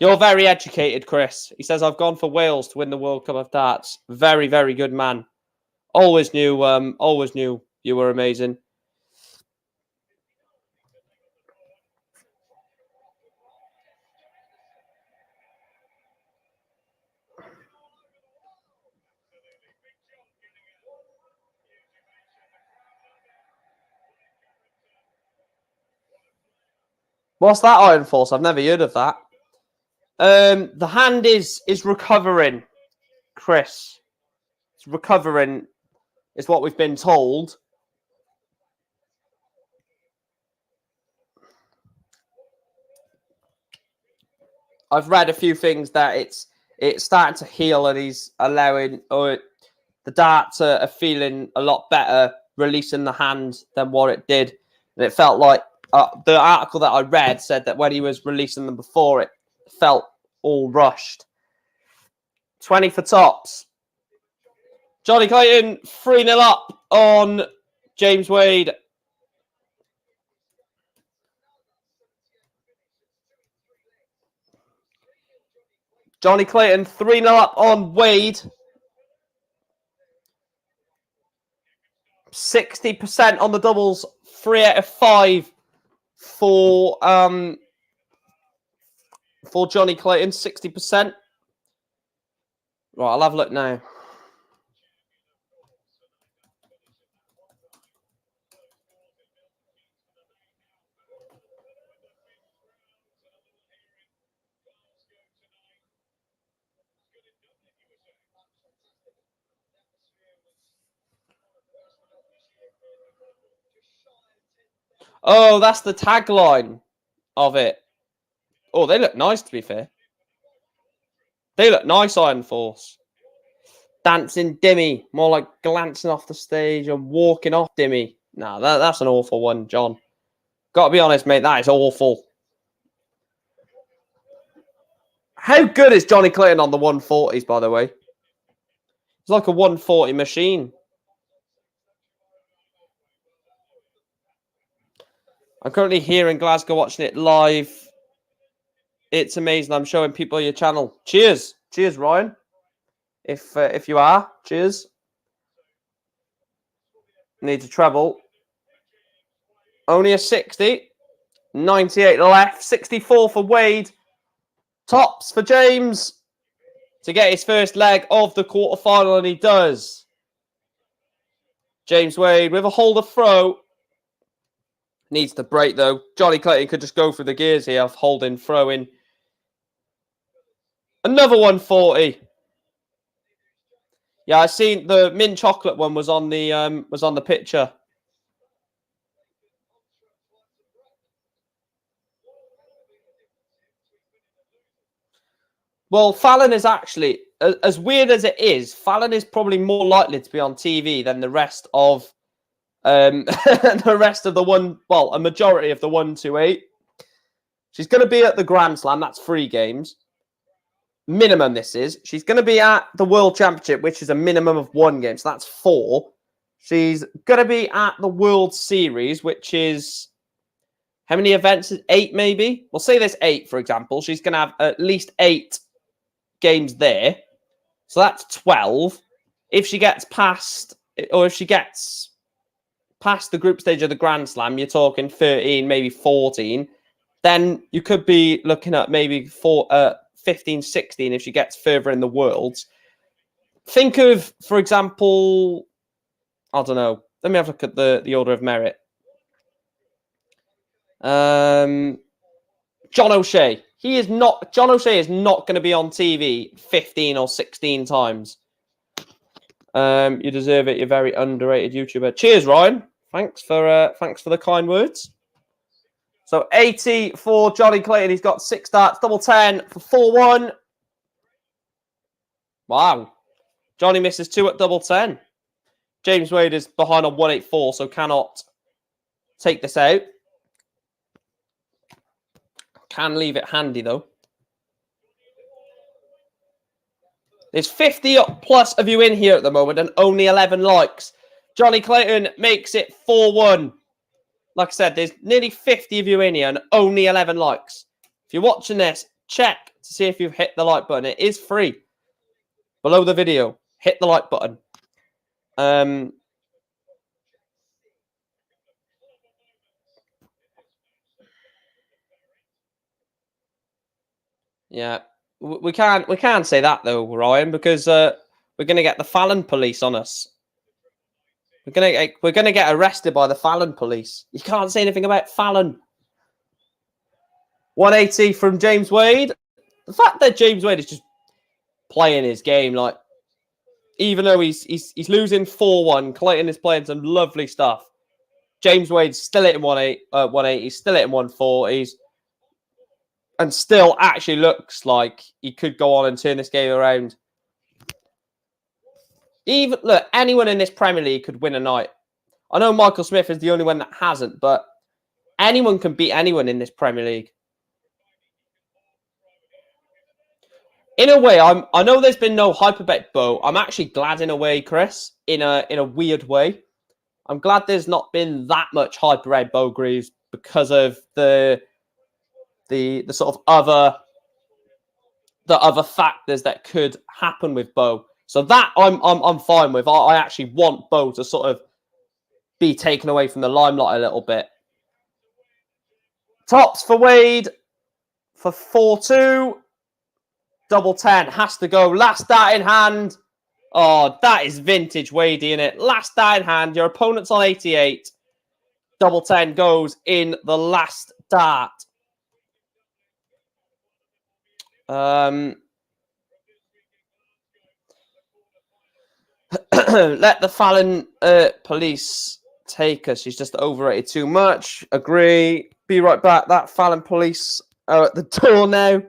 Speaker 1: You're very educated, Chris. He says, I've gone for Wales to win the World Cup of Darts. Very, very good man. Always knew you were amazing. What's that, Iron Force? I've never heard of that. The hand is recovering, Chris. It's recovering, is what we've been told. I've read a few things that it's starting to heal, and he's allowing the darts are feeling a lot better, releasing the hand than what it did. And it felt like the article that I read said that when he was releasing them before, it felt all rushed. 20 for tops. Johnny Clayton 3-0 up on James Wade. Johnny Clayton 3-0 up on Wade. 60% on the doubles. 3 out of 5 for Johnny Clayton. 60%. Right, I'll have a look now. Oh, that's the tagline of it. Oh, they look nice, to be fair. They look nice, Iron Force. Dancing Dimmy. More like glancing off the stage and walking off Dimmy. Nah, that's an awful one, John. Got to be honest, mate. That is awful. How good is Johnny Clayton on the 140s, by the way? It's like a 140 machine. I'm currently here in Glasgow watching it live. It's amazing. I'm showing people your channel. Cheers. Cheers, Ryan. If you are. Cheers. Need to treble. Only a 60. 98 left. 64 for Wade. Tops for James to get his first leg of the quarterfinal, and he does. James Wade with a holder throw. Needs to break, though. Johnny Clayton could just go through the gears here of holding, throwing. Another 140. Yeah, I seen the mint chocolate one was on the picture. Well, Fallon is actually, as weird as it is, Fallon is probably more likely to be on TV than the rest of the rest of the one. Well, a majority of the 128. She's going to be at the Grand Slam. That's 3 games. Minimum this is. She's going to be at the World Championship, which is a minimum of 1 game. So that's 4. She's going to be at the World Series, which is... How many events? 8, maybe? We'll say there's 8, for example. She's going to have at least 8 games there. So that's 12. If she gets past... Or if she gets past the group stage of the Grand Slam, you're talking 13, maybe 14. Then you could be looking at maybe 15, 16 if she gets further in the Worlds. Think of, for example... I don't know. Let me have a look at the order of merit. John O'Shea. John O'Shea is not going to be on TV 15 or 16 times. You deserve it. You're a very underrated YouTuber. Cheers, Ryan. Thanks for the kind words. So 80 for Johnny Clayton. He's got 6 starts, double 10 for 4-1. Wow. Johnny misses 2 at double 10. James Wade is behind on 184, so cannot take this out. Can leave it handy, though. There's 50 plus of you in here at the moment and only 11 likes. Johnny Clayton makes it 4-1. Like I said, there's nearly 50 of you in here and only 11 likes. If you're watching this, check to see if you've hit the like button. It is free. Below the video, hit the like button. Yeah, we can't say that though, Ryan, because we're gonna get the Fallon police on us. We're gonna get arrested by the Fallon police. You can't say anything about Fallon. 180 from James Wade. The fact that James Wade is just playing his game, like, even though he's losing 4-1, Clayton is playing some lovely stuff. James Wade's still hitting 180, still hitting 140s, and still actually looks like he could go on and turn this game around. Even look, anyone in this Premier League could win a night. I know Michael Smith is the only one that hasn't, but anyone can beat anyone in this Premier League. In a way, I know there's been no hyperbet bow. I'm actually glad in a way, Chris, in a weird way. I'm glad there's not been that much hyperbet bow greaves because of the sort of other factors that could happen with Bo. So that I'm fine with. I actually want Bo to sort of be taken away from the limelight a little bit. Tops for Wade for 4-2. Double 10 has to go. Last dart in hand. Oh, that is vintage Wade in it. Last dart in hand. Your opponent's on 88. Double 10 goes in the last dart. Let the Fallon police take her. She's just overrated too much. Agree. Be right back. That Fallon police are at the door now.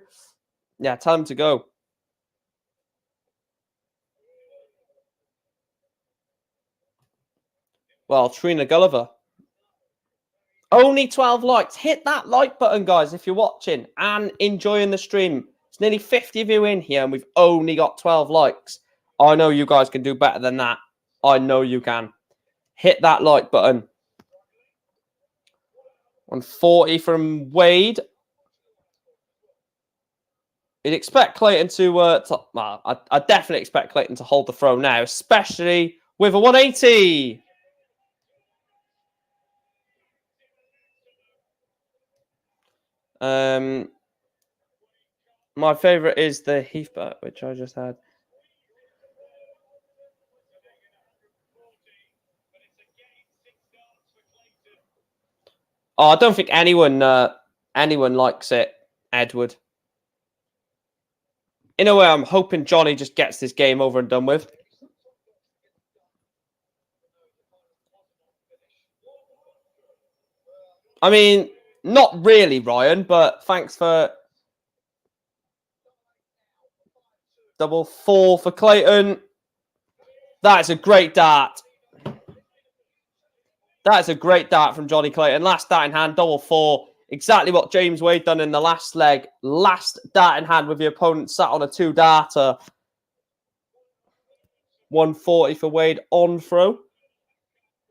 Speaker 1: Yeah, tell them to go. Well, Trina Gulliver. Only 12 likes. Hit that like button, guys, if you're watching and enjoying the stream. It's nearly 50 of you in here, and we've only got 12 likes. I know you guys can do better than that. I know you can. Hit that like button. 140 from Wade. You'd expect Clayton to... well, I definitely expect Clayton to hold the throw now, especially with a 180. My favourite is the Heathbutt, which I just had. Oh, I don't think anyone likes it, Edward. In a way, I'm hoping Johnny just gets this game over and done with. I mean, not really, Ryan, but thanks for... Double 4 for Clayton. That is a great dart. That is a great dart from Johnny Clayton. Last dart in hand, double 4. Exactly what James Wade done in the last leg. Last dart in hand with your opponent sat on a 2-darter. 140 for Wade on throw.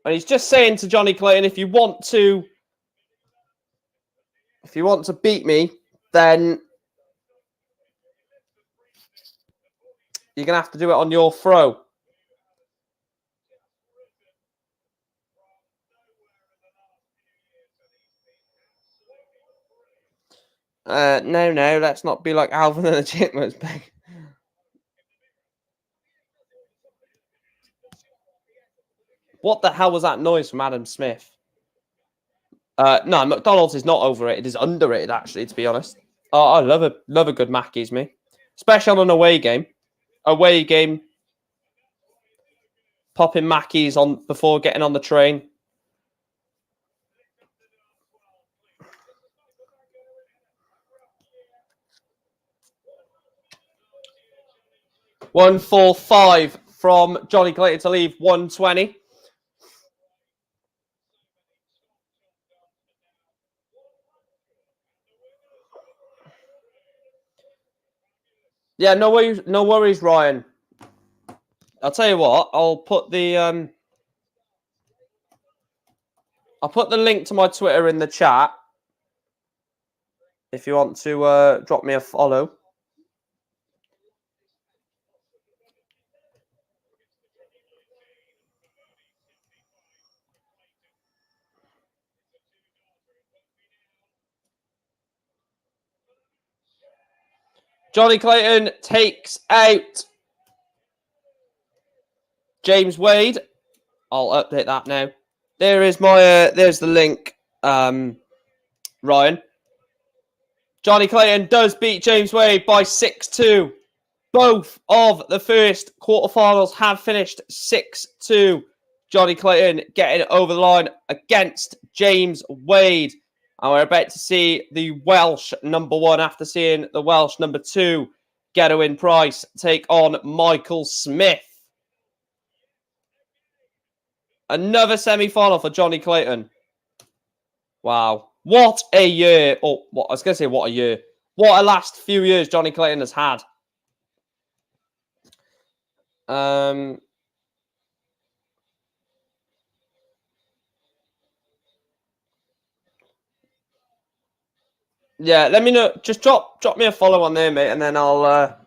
Speaker 1: And he's just saying to Johnny Clayton, if you want to beat me, then you're going to have to do it on your throw. No, let's not be like Alvin and the Chipmunks. What the hell was that noise from Adam Smith? No, McDonald's is not overrated. It's underrated, actually, to be honest. Oh, I love a good Mackey's, me. Especially on an away game. Away game. Popping Mackey's on before getting on the train. $145 from Johnny Clayton to leave 120. Yeah, no worries, Ryan. I'll tell you what. I'll put the link to my Twitter in the chat if you want to drop me a follow. Johnny Clayton takes out James Wade. I'll update that now. There is my there's the link, Ryan. Johnny Clayton does beat James Wade by 6-2. Both of the first quarterfinals have finished 6-2. Johnny Clayton getting over the line against James Wade. And we're about to see the Welsh number 1 after seeing the Welsh number 2, Ghetto in Price, take on Michael Smith. Another semi-final for Johnny Clayton. Wow. What a year. Oh, what I was going to say, what a year. What a last few years Johnny Clayton has had. Yeah, let me know. Just drop me a follow on there, mate, and then I'll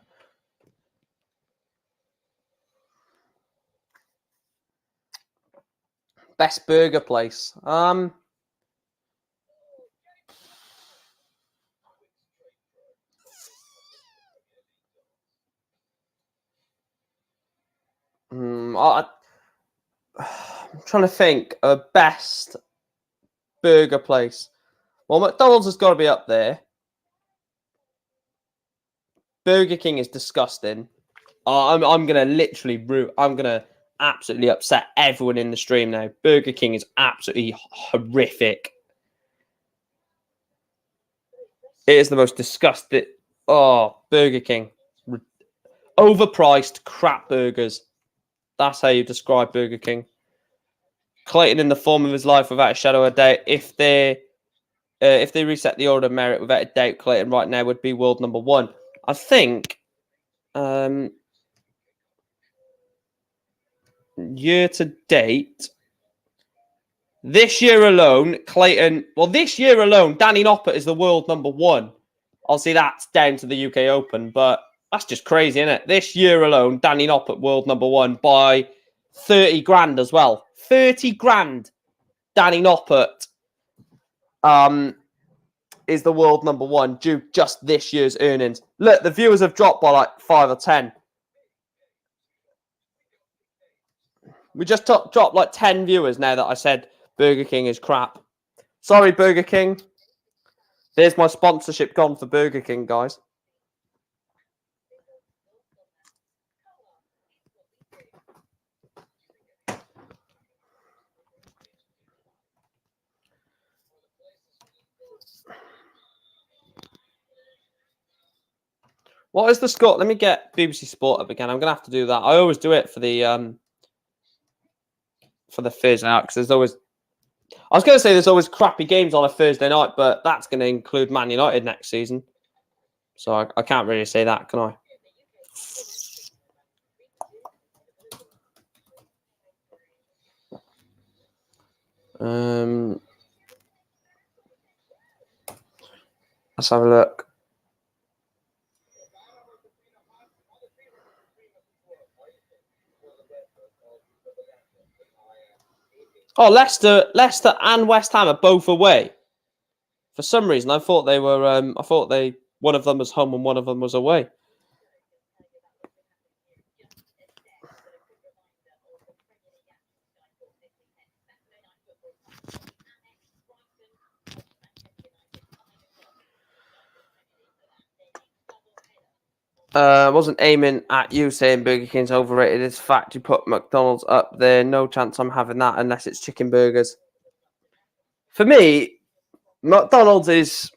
Speaker 1: Best burger place. I'm trying to think a best burger place. Well, McDonald's has got to be up there. Burger King is disgusting. I'm gonna literally I'm gonna absolutely upset everyone in the stream now. Burger King is absolutely horrific. It is the most disgusting. Oh, Burger King. Overpriced crap burgers. That's how you describe Burger King. Clayton in the form of his life without a shadow of a doubt. If they reset the order of merit without a doubt, Clayton right now would be world number 1. I think year to date, this year alone, Clayton. Well, this year alone, Danny Noppert is the world number 1. Obviously, that's down to the UK Open, but that's just crazy, isn't it? This year alone, Danny Noppert world number 1 by 30 grand as well. 30 grand. Danny Noppert is the world number 1 due just this year's earnings. Look, the viewers have dropped by like 5 or 10. We just dropped like 10 viewers now that I said Burger King is crap. Sorry, Burger King. There's my sponsorship gone for Burger King, guys. What is the score? Let me get BBC Sport up again. I'm going to have to do that. I always do it for the Thursday night because there's always... I was going to say there's always crappy games on a Thursday night, but that's going to include Man United next season. So I can't really say that, can I? Let's have a look. Oh, Leicester and West Ham are both away. For some reason, I thought they were. One of them was home and one of them was away. Wasn't aiming at you saying Burger King's overrated. It's fact you put McDonald's up there. No chance I'm having that unless it's chicken burgers. For me, McDonald's is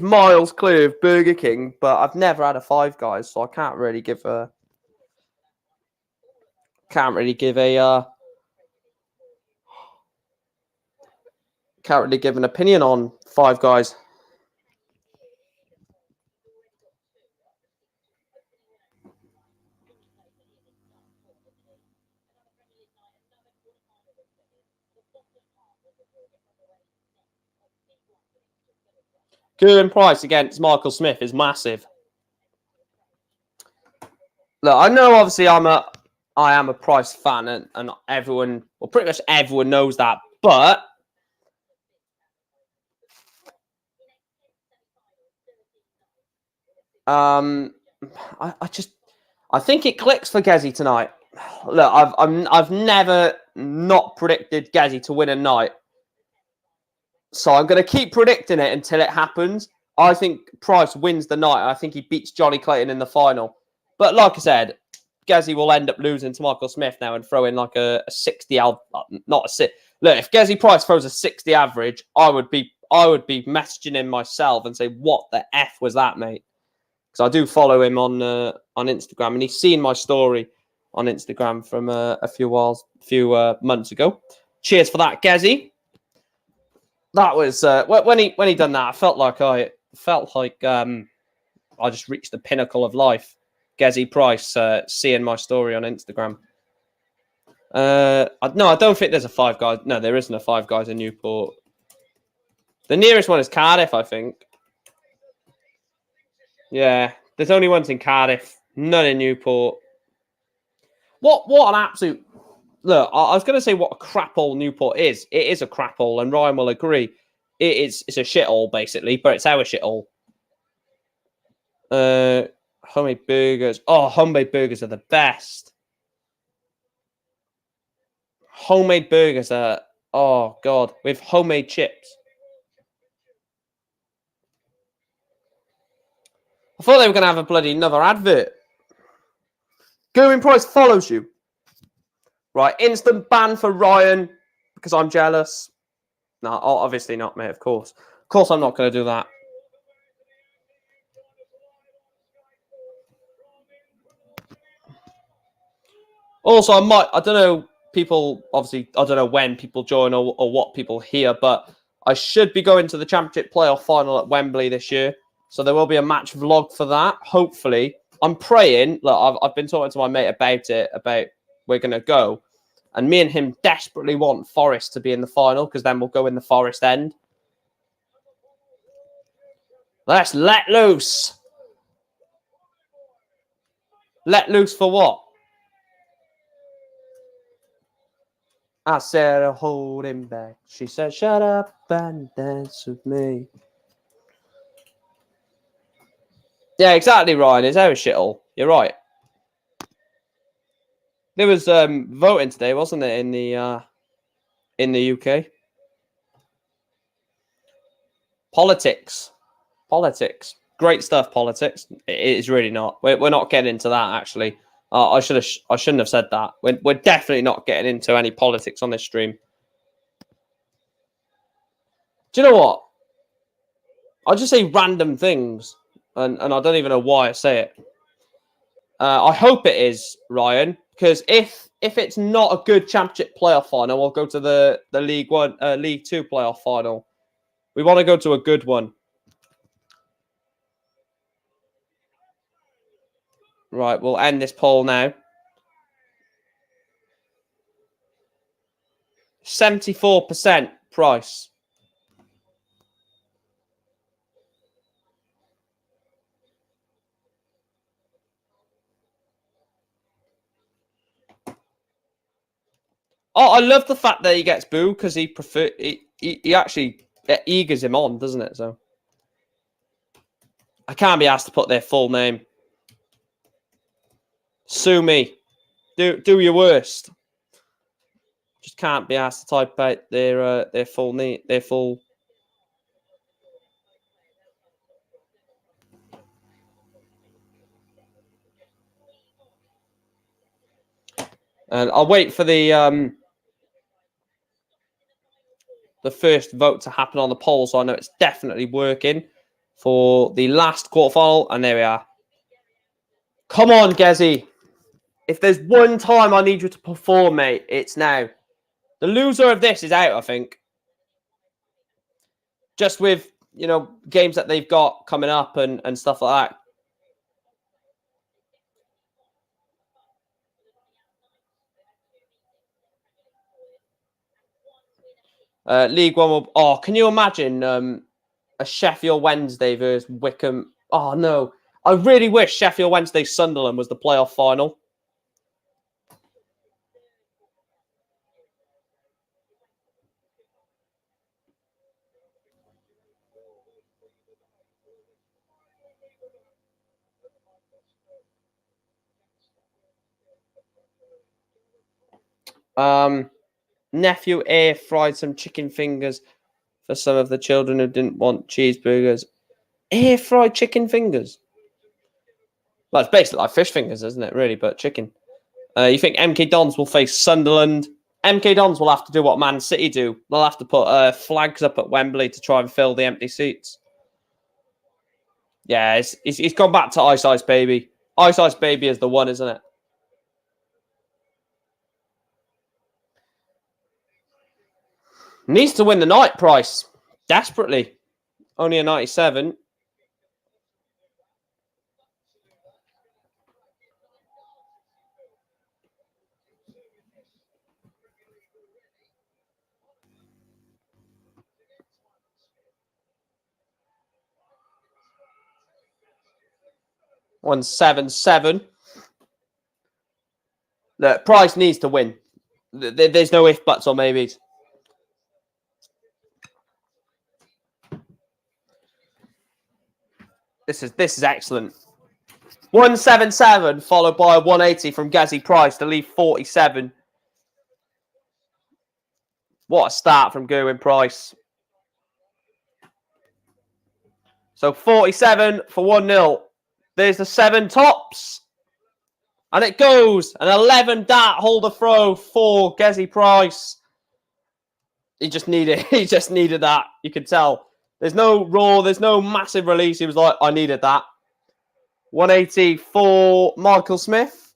Speaker 1: miles clear of Burger King, but I've never had a Five Guys, so I can't really give an opinion on Five Guys. Current price against Michael Smith is massive. Look, I know obviously I am a Price fan, and everyone, well, pretty much everyone knows that, but I think it clicks for Gezi tonight. Look, I've never not predicted Gezi to win a night, so I'm going to keep predicting it until it happens. I think Price wins the night. I think he beats Johnny Clayton in the final. But like I said, Gezi will end up losing to Michael Smith now and throw in like a 60 out, not a 6. Look, if Gezi Price throws a 60 average, I would be messaging him myself and say, "What the F was that, mate?" Because I do follow him on Instagram, and he's seen my story on Instagram from a few months ago. Cheers for that, Gezi. That was when he done that. I felt like I just reached the pinnacle of life. Gezi Price seeing my story on Instagram. No, I don't think there's a Five Guys. No, there isn't a Five Guys in Newport. The nearest one is Cardiff, I think. Yeah, there's only ones in Cardiff, none in Newport. What an absolute look, I was going to say what a crap hole Newport is. It is a crap hole, and Ryan will agree. It's a shithole, basically, but it's our shithole. Homemade burgers. Oh, homemade burgers are the best. Homemade burgers are, oh, God, with homemade chips. I thought they were going to have a bloody another advert. Going Price follows you. Right, instant ban for Ryan because I'm jealous. No, obviously not, mate, of course. Of course I'm not going to do that. Also, I don't know, people, obviously, I don't know when people join or what people hear, but I should be going to the Championship playoff final at Wembley this year. So there will be a match vlog for that, hopefully. I'm praying, look, I've been talking to my mate about it, about we're going to go. And me and him desperately want Forest to be in the final because then we'll go in the Forest end. Let's let loose. Let loose for what? I said, I'll hold him back. She said, shut up and dance with me. Yeah, exactly, Ryan. It's our shithole. You're right. There was voting today, wasn't it, in the UK? Politics. Great stuff, politics. It is really not. We're not getting into that, actually. I shouldn't have said that. We're definitely not getting into any politics on this stream. Do you know what? I just say random things, and I don't even know why I say it. I hope it is, Ryan, because if it's not a good Championship playoff final, we'll go to the League Two playoff final. We want to go to a good one. Right, we'll end this poll now. 74% Price. Oh, I love the fact that he gets booed because he actually eagers him on, doesn't it? So I can't be asked to put their full name. Sue me. Do your worst. Just can't be asked to type out their full name, their full. And I'll wait for the first vote to happen on the poll, so I know it's definitely working for the last quarterfinal. And there we are. Come on, Gezi. If there's one time I need you to perform, mate, it's now. The loser of this is out, I think. Just with, games that they've got coming up and stuff like that. League One will... Oh, can you imagine a Sheffield Wednesday versus Wickham? Oh, no. I really wish Sheffield Wednesday Sunderland was the playoff final. Nephew air fried some chicken fingers for some of the children who didn't want cheeseburgers. Air fried chicken fingers. Well, it's basically like fish fingers, isn't it? Really, but chicken. You think MK Dons will face Sunderland? MK Dons will have to do what Man City do. They'll have to put flags up at Wembley to try and fill the empty seats. Yeah, he's gone back to Ice Ice Baby. Ice Ice Baby is the one, isn't it? Needs to win the night, Price. Desperately. Only a 97. $177. Look, Price needs to win. There's no if, buts, or maybes. This is excellent. 177 followed by a 180 from Gazzy Price to leave 47. What a start from Gerwin Price. So 47 for 1-0. There's the 7 tops. And it goes. An 11 dart holder throw for Gazzy Price. He just needed that. You could tell. There's no raw, there's no massive release. He was like, I needed that. 180 for Michael Smith.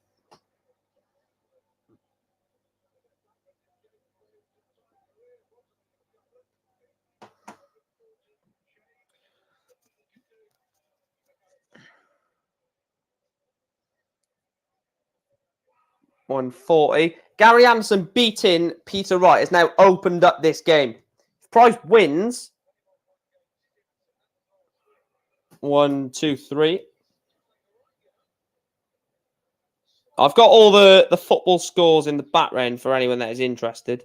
Speaker 1: $140. Gary Anderson beating Peter Wright has now opened up this game. If Price wins, 1, 2, 3. I've got all the football scores in the background for anyone that is interested.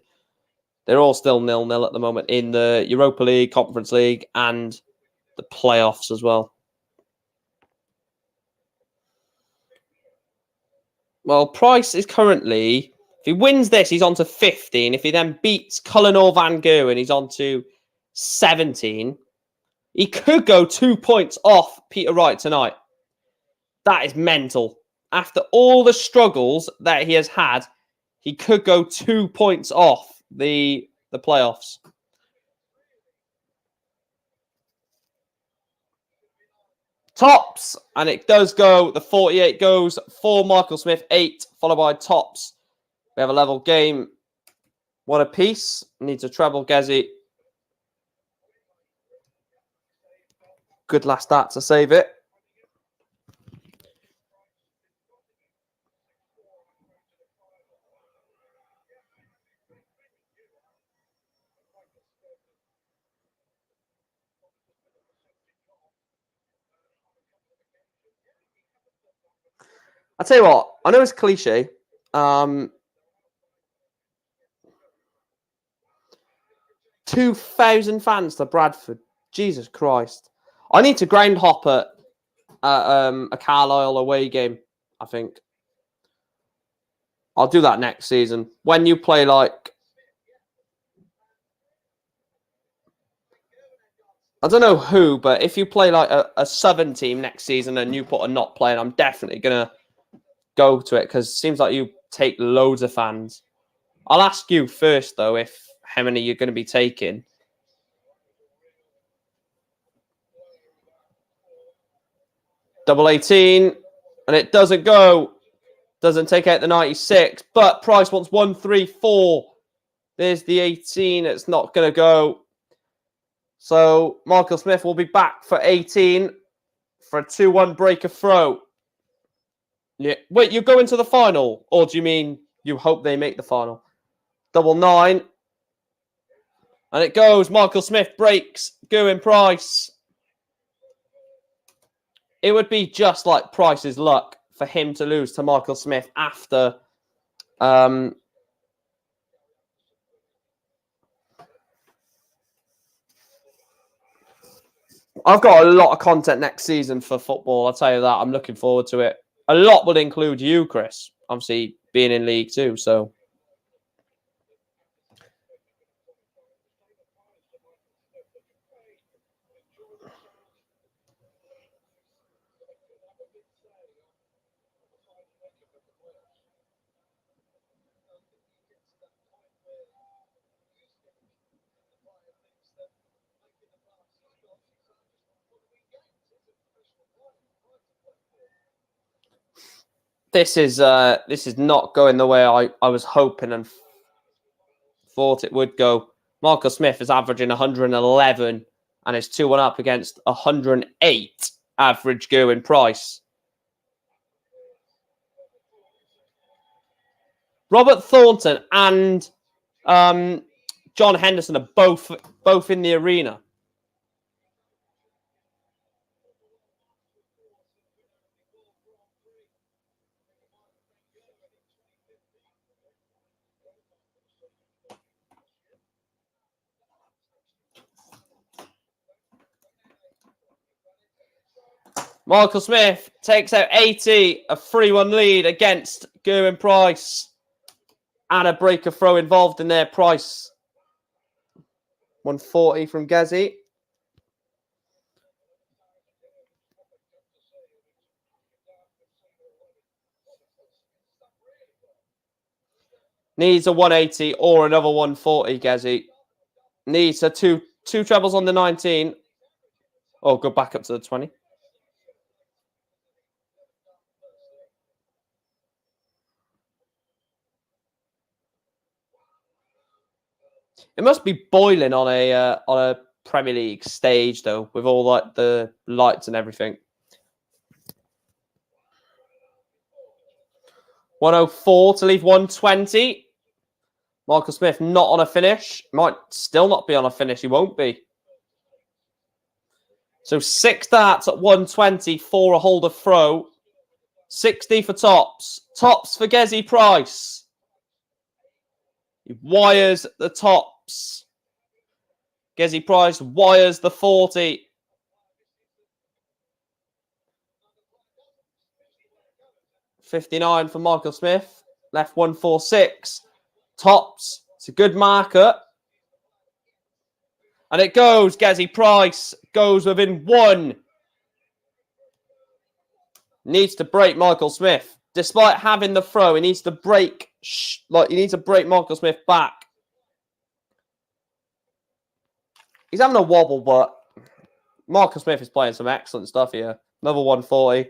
Speaker 1: They're all still 0-0 at the moment in the Europa League, Conference League, and the playoffs as well. Well, Price is currently, if he wins this, he's on to 15. If he then beats Cullen or Van Gerwen, he's on to 17. He could go 2 points off Peter Wright tonight. That is mental. After all the struggles that he has had, he could go 2 points off the playoffs. Tops, and it does go. The 48 goes for Michael Smith, 8, followed by tops. We have a level game. 1 apiece. Needs a treble, Gazzy. Good last start to save it. I'll tell you what, I know it's cliche. 2,000 fans to Bradford. Jesus Christ. I need to ground hop at a Carlisle away game, I think. I'll do that next season. When you play like... I don't know who, but if you play like a Southern team next season and Newport are not playing, I'm definitely going to go to it because it seems like you take loads of fans. I'll ask you first, though, if how many you're going to be taking. Double 18, and it doesn't go. Doesn't take out the 96, but Price wants 134. There's the 18. It's not going to go. So Michael Smith will be back for 18 for a 2-1 breaker throw. Yeah. Wait, you go into the final? Or do you mean you hope they make the final? Double 9. And it goes. Michael Smith breaks. Gerwin Price. It would be just like Price's luck for him to lose to Michael Smith after... I've got a lot of content next season for football. I'll tell you that. I'm looking forward to it. A lot would include you, Chris. Obviously, being in League 2, so... This is not going the way I was hoping and thought it would go. Michael Smith is averaging 111 and is 2-1 up against 108 average Gerwin Price. Robert Thornton and John Henderson are both in the arena. Michael Smith takes out 80, a 3-1 lead against Gerwin Price. And a breaker throw involved in there. Price. 140 from Gezi. Needs a 180 or another 140, Gezi. Needs a two trebles on the 19. Oh, go back up to the 20. It must be boiling on a Premier League stage though, with all like the lights and everything. 104 to leave 120. Michael Smith not on a finish. Might still not be on a finish. He won't be. So 6 darts at 120 for a holder throw. 60 for tops. Tops for Gezi Price. He wires the tops. Gezi Price wires the 40. $59 for Michael Smith. Left 146. Tops. It's a good marker. And it goes. Gezi Price goes within 1. Needs to break Michael Smith. Despite having the throw, he needs to break. He needs to break Michael Smith back. He's having a wobble, but Michael Smith is playing some excellent stuff here. Another 140.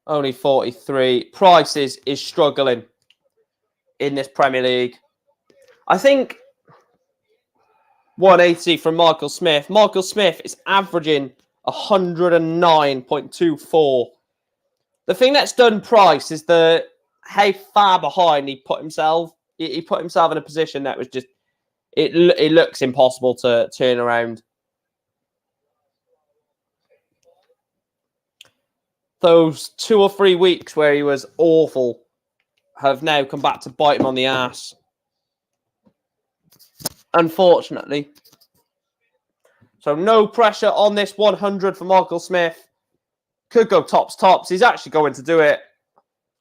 Speaker 1: Only 43. Price is struggling in this Premier League. I think 180 from Michael Smith. Michael Smith is averaging 109.24. The thing that's done Price is how far behind he put himself. He put himself in a position that was just, it looks impossible to turn around. Those 2 or 3 weeks where he was awful have now come back to bite him on the ass. Unfortunately. So no pressure on this 100 for Michael Smith. Could go tops. He's actually going to do it.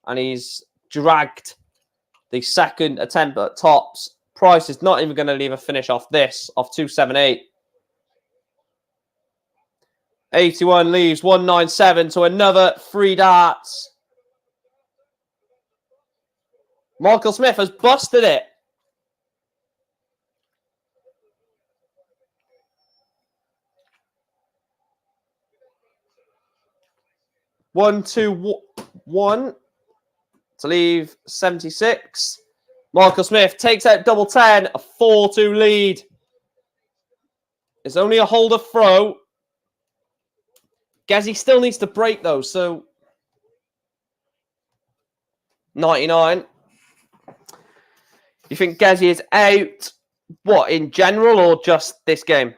Speaker 1: And he's dragged the second attempt at tops. Price is not even going to leave a finish off this, off 278. 81 leaves 197 to another 3 darts. Michael Smith has busted it. One, 2, 1 to leave 76. Michael Smith takes out double 10, a 4-2 lead. It's only a holder throw. Gezi still needs to break though, so 99. You think Gezi is out, what, in general or just this game?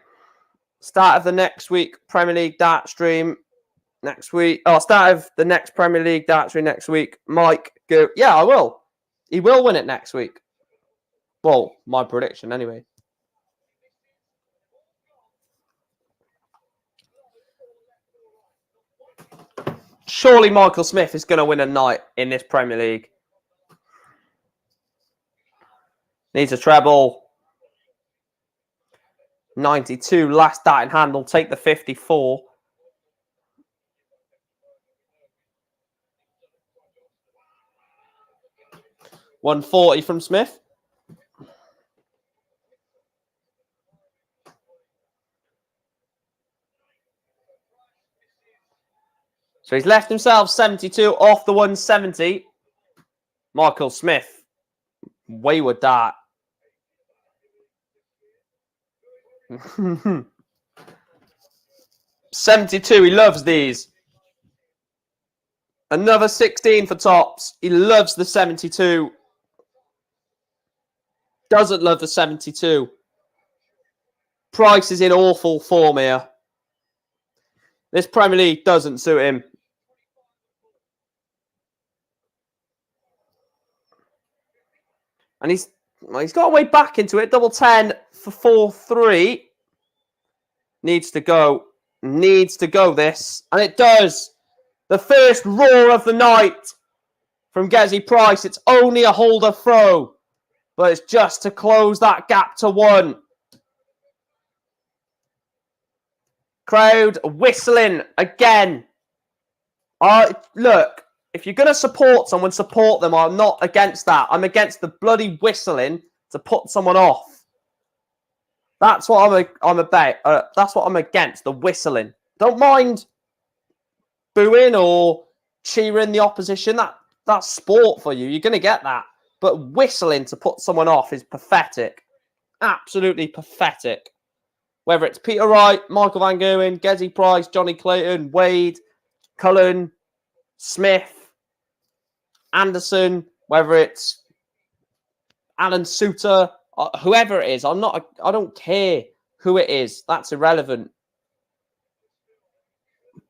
Speaker 1: Start of the next week, Premier League dart stream next week. Oh, start of the next Premier League dart stream next week. Mike, go. Yeah, I will. He will win it next week. Well, my prediction anyway. Surely Michael Smith is going to win a night in this Premier League. Needs a treble. 92. Last dart in hand will take the 54. $140 from Smith. So he's left himself 72 off the 170. Michael Smith. Wayward dart. 72. He loves these. Another 16 for tops. He loves the 72. Doesn't love the 72. Price is in awful form here. This Premier League doesn't suit him. And he's Well, he's got a way back into it. Double 10 for 4-3. Needs to go. Needs to go, this. And it does. The first roar of the night from Gezi Price. It's only a holder throw, but it's just to close that gap to 1. Crowd whistling again. Look, if you're going to support someone, support them. I'm not against that. I'm against the bloody whistling to put someone off. That's what I'm about. That's what I'm against, the whistling. Don't mind booing or cheering the opposition. That's sport for you. You're going to get that. But whistling to put someone off is pathetic. Absolutely pathetic. Whether it's Peter Wright, Michael Van Gerwen, Gezi Price, Johnny Clayton, Wade, Cullen, Smith, Anderson, whether it's Alan Suter, whoever it is, I don't care who it is. That's irrelevant.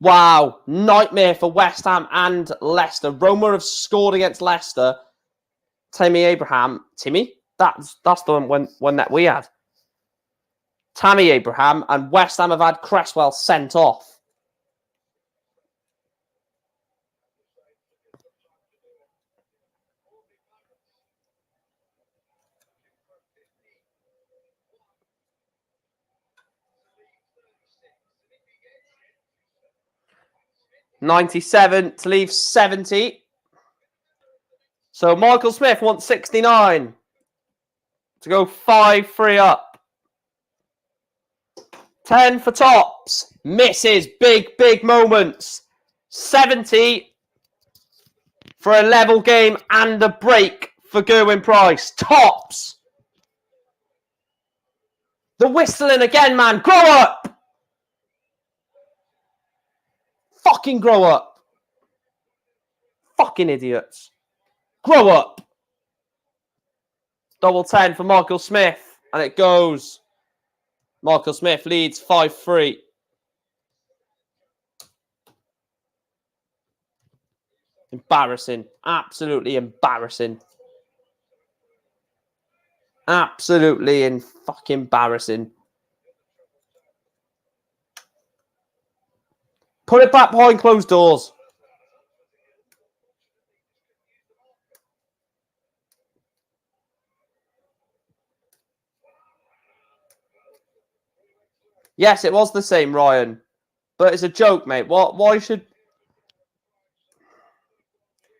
Speaker 1: Wow, nightmare for West Ham and Leicester. Roma have scored against Leicester. Tammy Abraham, Timmy? That's the one that we had. Tammy Abraham and West Ham have had Cresswell sent off. $97 to leave 70. So Michael Smith wants 69 to go 5-3 up. 10 for Tops. Misses. Big moments. 70 for a level game and a break for Gerwin Price. Tops. The whistling again, man. Grow up. Fucking grow up. Fucking idiots. Grow up. Double 10 for Michael Smith. And it goes. Michael Smith leads 5-3. Embarrassing. Absolutely embarrassing. Absolutely fucking embarrassing. Put it back behind closed doors. Yes, it was the same, Ryan. But it's a joke, mate. Why should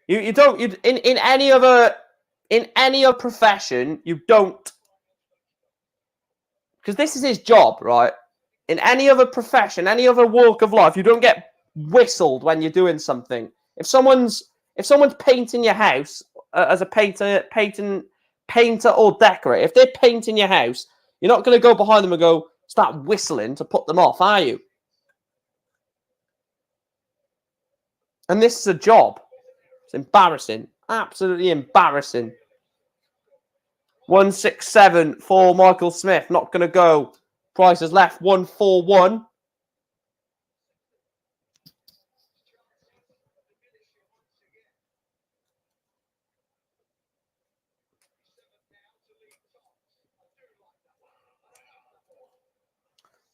Speaker 1: you don't in any other profession, you don't, because this is his job, right? In any other profession, any other walk of life, you don't get whistled when you're doing something. If someone's painting your house as a painter or decorator, if they're painting your house, you're not going to go behind them and go start whistling to put them off, are you? And this is a job. It's embarrassing. Absolutely embarrassing. 167 for Michael Smith. Not going to go. Price has left 141.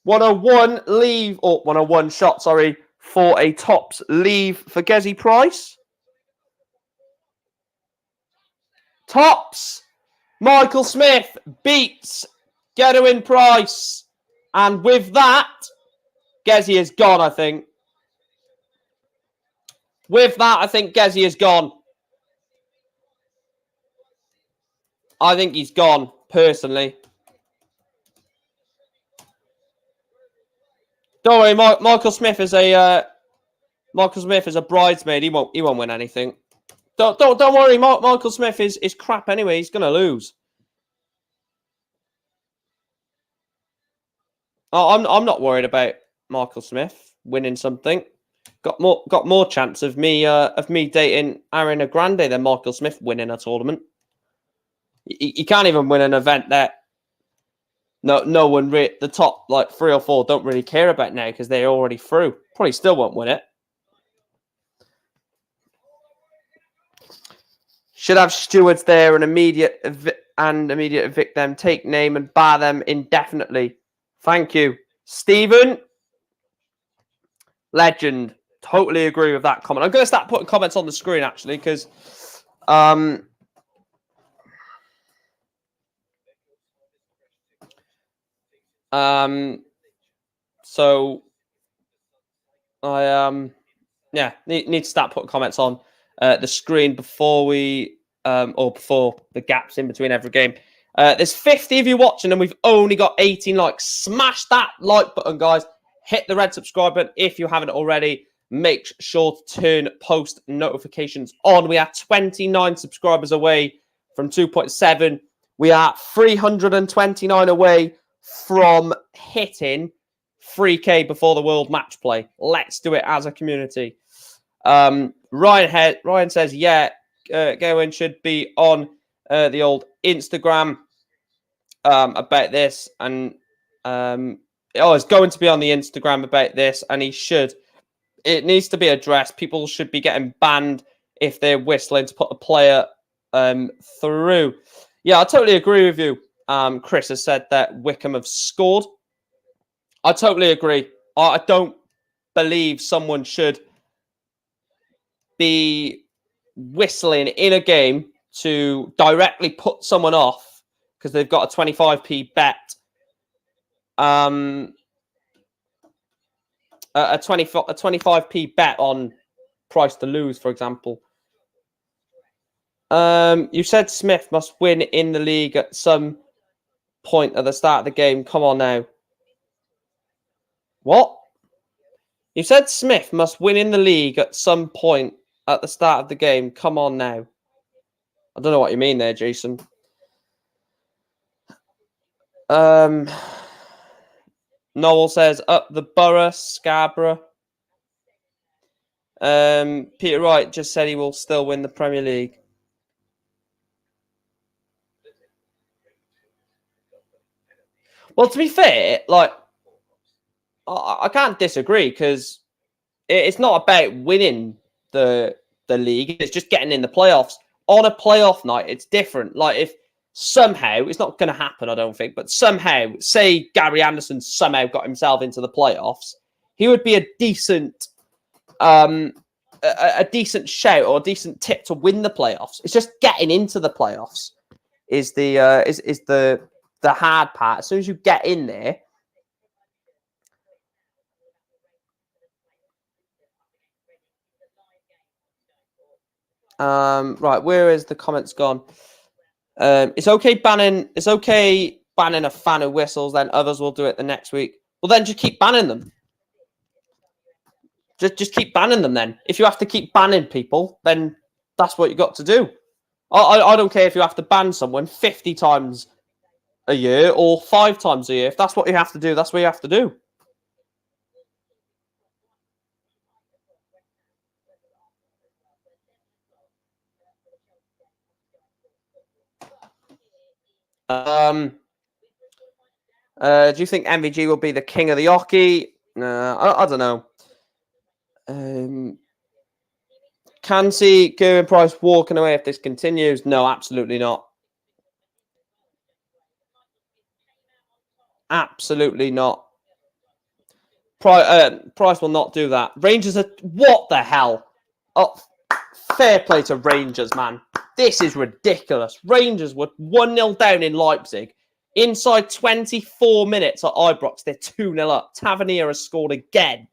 Speaker 1: $101 leave, or 101 shot, sorry, for a Tops leave for Gezi Price. Tops! Michael Smith beats Gerwin Price. And with that, Gezi is gone, I think. With that, I think Gezi is gone. I think he's gone, personally. Don't worry, Michael Smith is a bridesmaid. He won't win anything. Don't worry, Michael Smith is crap anyway. He's gonna lose. Oh, I'm not worried about Michael Smith winning something. Got more chance of me dating Ariana Grande than Michael Smith winning a tournament. You can't even win an event that no one the top like 3 or 4 don't really care about now because they're already through. Probably still won't win it. Should have stewards there and immediate and immediate evict them. Take name and bar them indefinitely. Thank you. Stephen, legend. Totally agree with that comment. I'm going to start putting comments on the screen, actually, because... So I need to start putting comments on the screen before we or before the gaps in between every game. There's 50 of you watching and we've only got 18 likes. Smash that like button, guys. Hit the red subscribe button if you haven't already. Make sure to turn post notifications on. We are 29 subscribers away from 2.7. We are 329 away from hitting 3K before the World Match Play. Let's do it as a community. Ryan says, yeah, Gawain should be on the old Instagram about this. And it's going to be on the Instagram about this. And he should. It needs to be addressed. People should be getting banned if they're whistling to put a player through. Yeah, I totally agree with you. Chris has said that Wickham have scored. I totally agree. I don't believe someone should be whistling in a game to directly put someone off because they've got a 25p bet. A 25p bet on price to lose, for example. You said Smith must win in the league at some point at the start of the game. Come on now. What? You said Smith must win in the league at some point at the start of the game. Come on now. I don't know what you mean there, Jason. Noel says up the Borough, Scarborough. Peter Wright just said he will still win the Premier League. Well, to be fair, like, I can't disagree because it's not about winning the league. It's just getting in the playoffs. On a playoff night, it's different. Like, if somehow, it's not going to happen, I don't think, but somehow, say Gary Anderson somehow got himself into the playoffs, he would be a decent a decent shout or a decent tip to win the playoffs. It's just getting into the playoffs is the hard part. As soon as you get in there, right, where is the comments gone? It's okay banning a fan who whistles, then others will do it the next week. Well, then just keep banning them. Just keep banning them then. If you have to keep banning people, then that's what you got to do. I don't care if you have to ban someone 50 times a year or 5 times a year. If that's what you have to do, that's what you have to do. Do you think MVG will be the king of the hockey? I don't know. Can see Gerwin Price walking away if this continues? No, absolutely not. Absolutely not. Price will not do that. Rangers are... What the hell? Oh, fair play to Rangers, man. This is ridiculous. Rangers were 1-0 down in Leipzig. Inside 24 minutes at Ibrox, they're 2-0 up. Tavernier has scored again.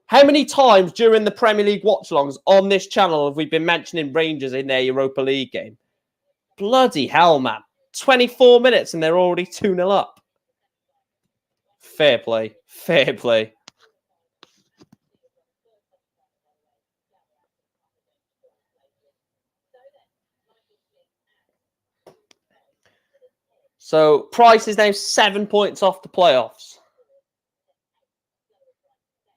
Speaker 1: How many times during the Premier League watch-alongs on this channel have we been mentioning Rangers in their Europa League game? Bloody hell, man. 24 minutes and they're already 2-0 up. Fair play. Fair play. So, Price is now 7 points off the playoffs.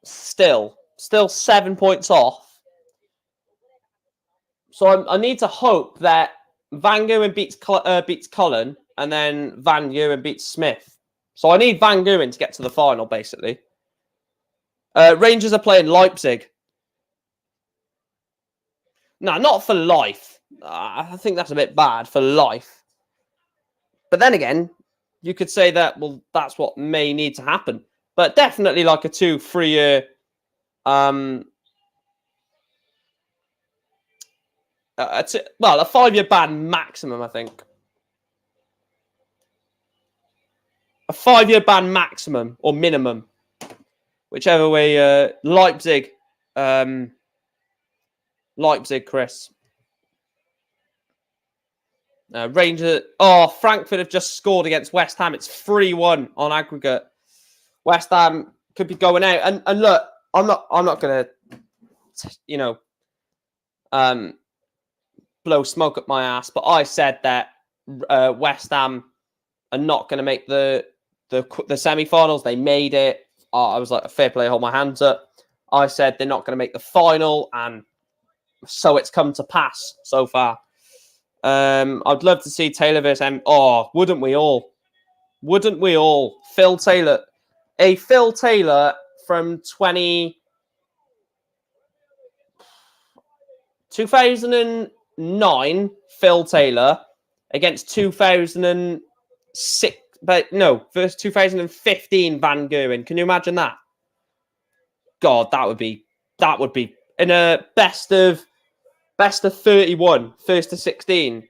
Speaker 1: Still 7 points off. So I need to hope that Van Goghen beats Cullen and then Van Goghen beats Smith. So I need Van Goghen to get to the final, basically. Rangers are playing Leipzig. No, not for life. I think that's a bit bad for life. But then again, you could say that, well, that's what may need to happen. But definitely like a 2-3 year, a 5-year ban maximum, I think. A 5-year ban maximum or minimum, whichever way. Leipzig, Chris. Rangers. Oh, Frankfurt have just scored against West Ham. It's 3-1 on aggregate. West Ham could be going out. And look, I'm not gonna, blow smoke up my ass, but I said that West Ham are not going to make the semi-finals. They made it. I was like, a fair play, hold my hands up. I said they're not going to make the final, and so it's come to pass so far. I'd love to see Taylor versus M. Oh, wouldn't we all? Wouldn't we all? Phil Taylor from 2009, Phil Taylor against 2006, but no, first 2015 Van Gerwen. Can you imagine that? God, that would be in a best of 31, first to 16.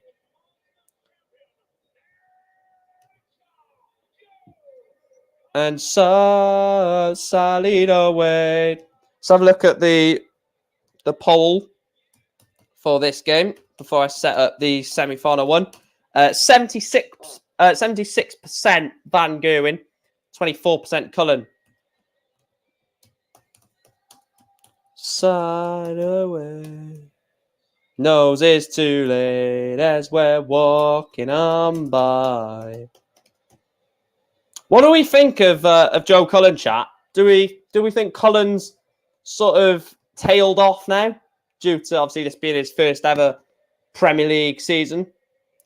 Speaker 1: And so solid away. Let's have a look at the poll for this game before I set up the semi-final one. 76% Van Gerwen, 24% Cullen. Side away. Nose is too late as we're walking on by. What do we think of Joe Cullen, chat? Do we think Cullen's sort of tailed off now due to obviously this being his first ever Premier League season,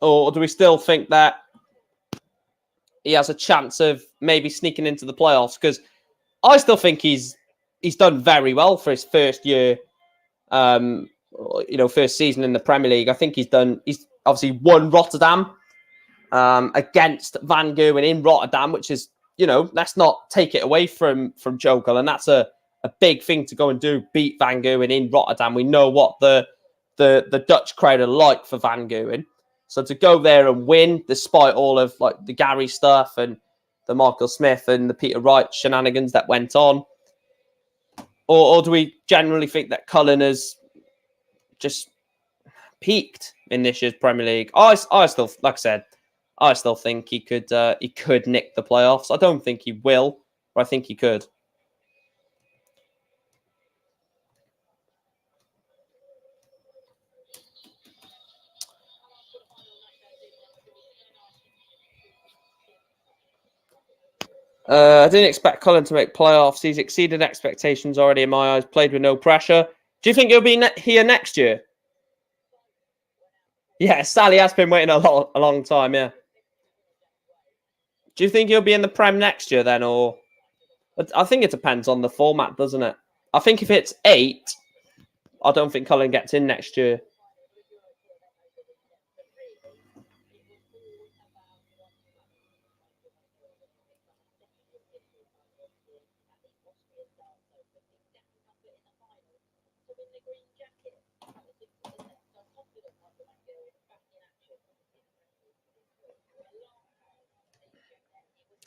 Speaker 1: or do we still think that he has a chance of maybe sneaking into the playoffs? Because I still think he's done very well for his first year, first season in the Premier League. I think he's obviously won Rotterdam against Van Gerwen in Rotterdam, which is, let's not take it away from Joe Cullen. That's a big thing to go and do, beat Van Gerwen in Rotterdam. We know what the Dutch crowd are like for Van Gerwen. So to go there and win, despite all of like the Gary stuff and the Michael Smith and the Peter Wright shenanigans that went on, or do we generally think that Cullen has just peaked in this year's Premier League? I still, like I said, I still think he could nick the playoffs. I don't think he will, but I think he could. I didn't expect Cullen to make playoffs. He's exceeded expectations already in my eyes. Played with no pressure. Do you think he'll be here next year? Yeah, Sally has been waiting a long time, yeah. Do you think he'll be in the Prem next year then, or? I think it depends on the format, doesn't it? I think if it's 8, I don't think Cullen gets in next year.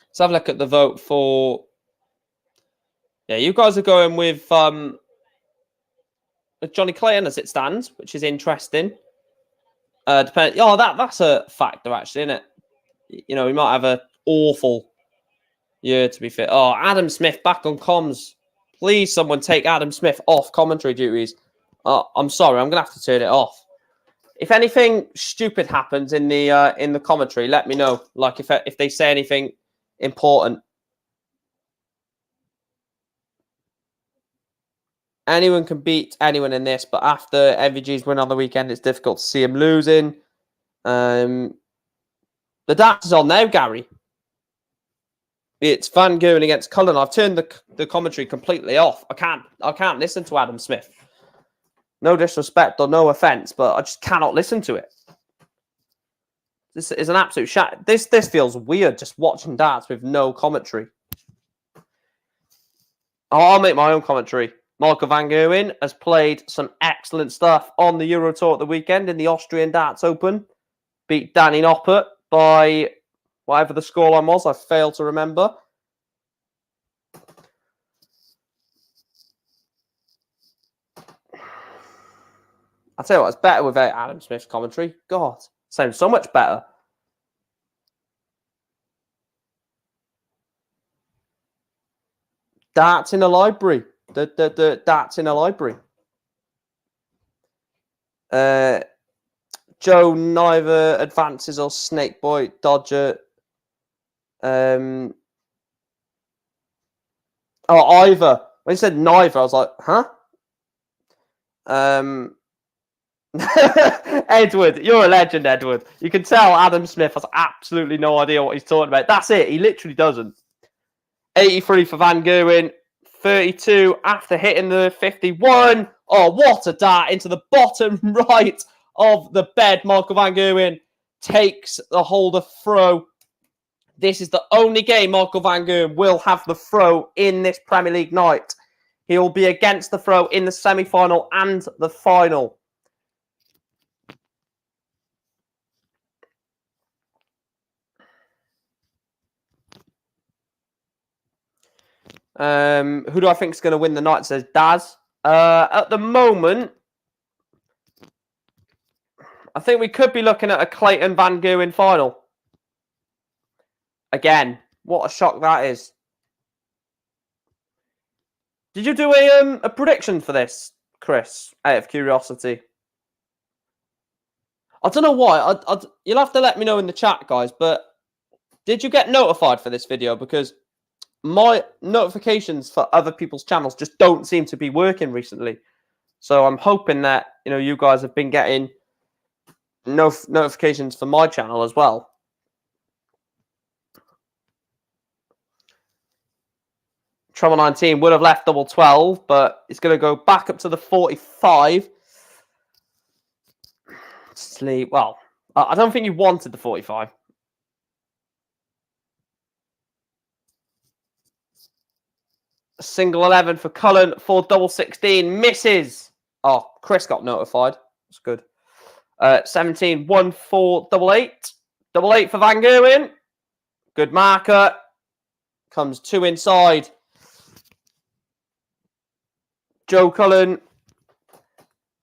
Speaker 1: Let's have a look at the vote for. Yeah, you guys are going with Johnny Clayton as it stands, which is interesting. That's a factor actually, isn't it? He might have an awful year to be fit. Oh, Adam Smith back on comms. Please, someone take Adam Smith off commentary duties. I'm sorry, I'm gonna have to turn it off. If anything stupid happens in the commentary, let me know. Like if they say anything important. Anyone can beat anyone in this, but after MVG's win on the weekend, it's difficult to see him losing. The dance is on now, Gary. It's Van Gerwen against Cullen. I've turned the commentary completely off. I can't listen to Adam Smith. No disrespect or no offense, but I just cannot listen to it. This is an absolute shot. This feels weird just watching darts with no commentary. I'll make my own commentary. Michael van Gerwen has played some excellent stuff on the Euro Tour at the weekend in the Austrian Darts Open. Beat Danny Noppert by whatever the scoreline was. I fail to remember. I'll tell you what, it's better without Adam Smith's commentary. God, sounds so much better. Darts in a library. The darts in a library. Joe neither advances or Snake Boy Dodger. Oh, either. When he said neither, I was like, huh? Edward, you're a legend, Edward. You can tell Adam Smith has absolutely no idea what he's talking about. That's it. He literally doesn't. 83 for Van Gerwen. 32 after hitting the 51. Oh, what a dart into the bottom right of the bed. Michael van Gerwen takes the holder throw. This is the only game Michael van Gerwen will have the throw in this Premier League night. He'll be against the throw in the semi-final and the final. Who do I think is going to win the night, says Daz. At the moment, I think we could be looking at a Clayton Van Gerwen final. Again, what a shock that is. Did you do a prediction for this, Chris, out of curiosity? I don't know why. You'll have to let me know in the chat, guys, but did you get notified for this video? Because my notifications for other people's channels just don't seem to be working recently. So I'm hoping that, you guys have been getting notifications for my channel as well. Treble 19 would have left double 12, but it's going to go back up to the 45. Sleep. Well, I don't think you wanted the 45. Single 11 for Cullen for double 16. Misses. Oh, Chris got notified. That's good. 17, 1 for double 8. Double 8 for Van Gerwen. Good marker. Comes 2 inside. Joe Cullen.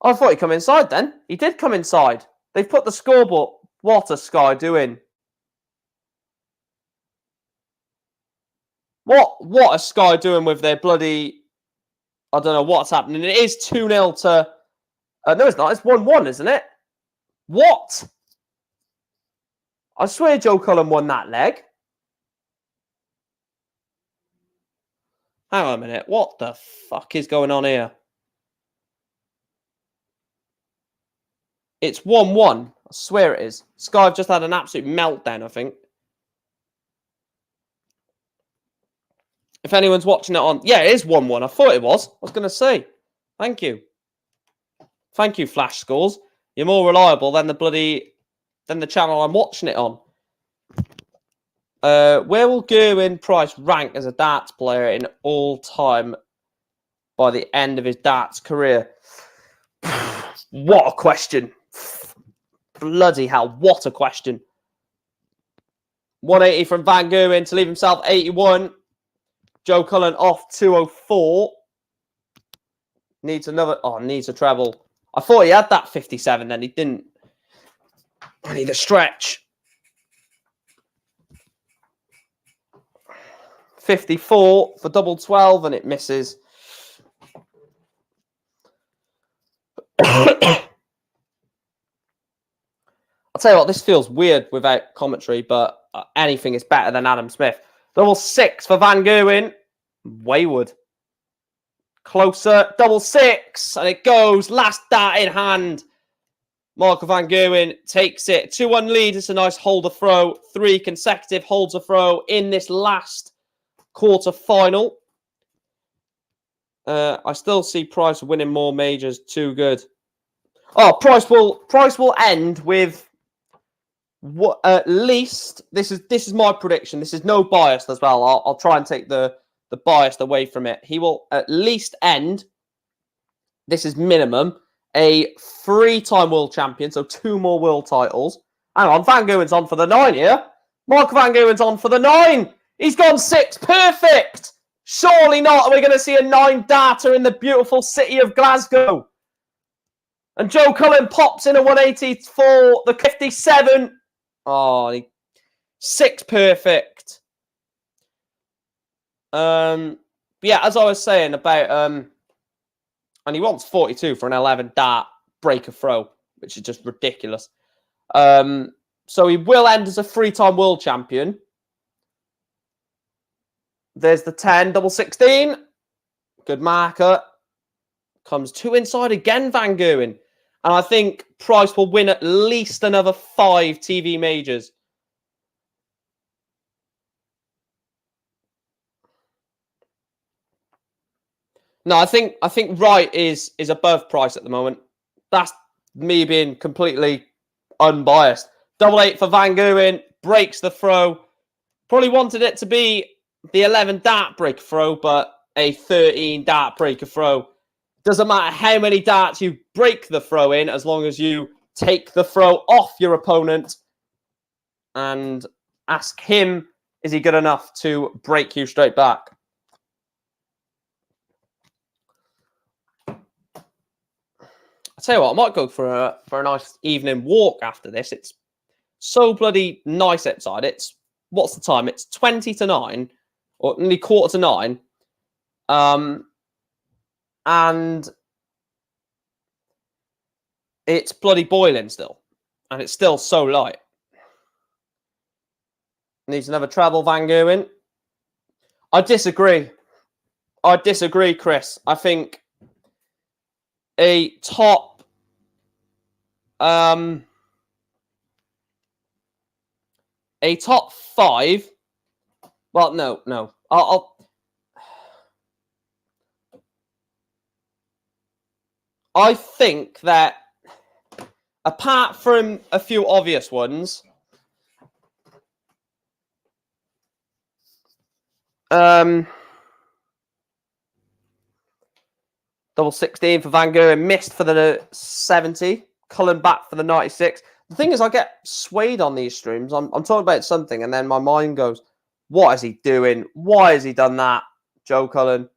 Speaker 1: Oh, I thought he'd come inside then. He did come inside. They've put the scoreboard. What a Sky doing. What a Sky doing with their bloody... I don't know what's happening. It is 2-0 to... no, it's not. It's 1-1, isn't it? What? I swear Joe Cullen won that leg. Hang on a minute. What the fuck is going on here? It's 1-1. I swear it is. Sky have just had an absolute meltdown, I think. If anyone's watching it on... Yeah, it is 1-1. I thought it was. I was going to say. Thank you. Thank you, Flash Scores. You're more reliable than the channel I'm watching it on. Where will Gerwin Price rank as a darts player in all time by the end of his darts career? What a question. Bloody hell, what a question. 180 from Van Gerwen to leave himself 81. Joe Cullen off 204. Needs another... Oh, needs a treble. I thought he had that 57, then he didn't. I need a stretch. 54 for double 12, and it misses. I'll tell you what, this feels weird without commentary, but anything is better than Adam Smith. Double 6 for Van Gerwen. Wayward. Closer. Double 6. And it goes. Last dart in hand. Michael van Gerwen takes it. 2-1 lead. It's a nice holder throw. 3 consecutive holds a throw in this last quarter final. I still see Price winning more majors. Too good. Oh, Price will end with What at least this is my prediction. This is no bias as well. I'll try and take the bias away from it. He will at least end. This is minimum a 3-time world champion, so 2 more world titles. Hang on, Van Gewen's on for the 9 here. Mark Van Gewen's on for the 9. He's gone 6. Perfect. Surely not. Are we going to see a 9 data in the beautiful city of Glasgow? And Joe Cullen pops in a 180 for the 57. Oh, 6 perfect. Yeah, as I was saying about and he wants 42 for an 11 dart breaker throw, which is just ridiculous. So he will end as a 3-time world champion. There's the 10, double 16. Good marker. Comes 2 inside again, Van Gewen. And I think Price will win at least another 5 TV majors. No, I think Wright is above Price at the moment. That's me being completely unbiased. Double 8 for Van Gewen. Breaks the throw. Probably wanted it to be the 11 dart breaker throw, but a 13 dart breaker throw. Doesn't matter how many darts you break the throw in, as long as you take the throw off your opponent and ask him, is he good enough to break you straight back? I'll tell you what, I might go for a nice evening walk after this. It's so bloody nice outside. It's, what's the time? It's 20 to 9, or nearly 8:45. And it's bloody boiling still. And it's still so light. Needs another treble, Van Gewen. I disagree. I disagree, Chris. I think a top a top 5. Well, no. I think that apart from a few obvious ones, double 16 for Van Gewen, missed for the 70, Cullen back for the 96. The thing is, I get swayed on these streams. I'm talking about something, and then my mind goes, what is he doing? Why has he done that? Joe Cullen.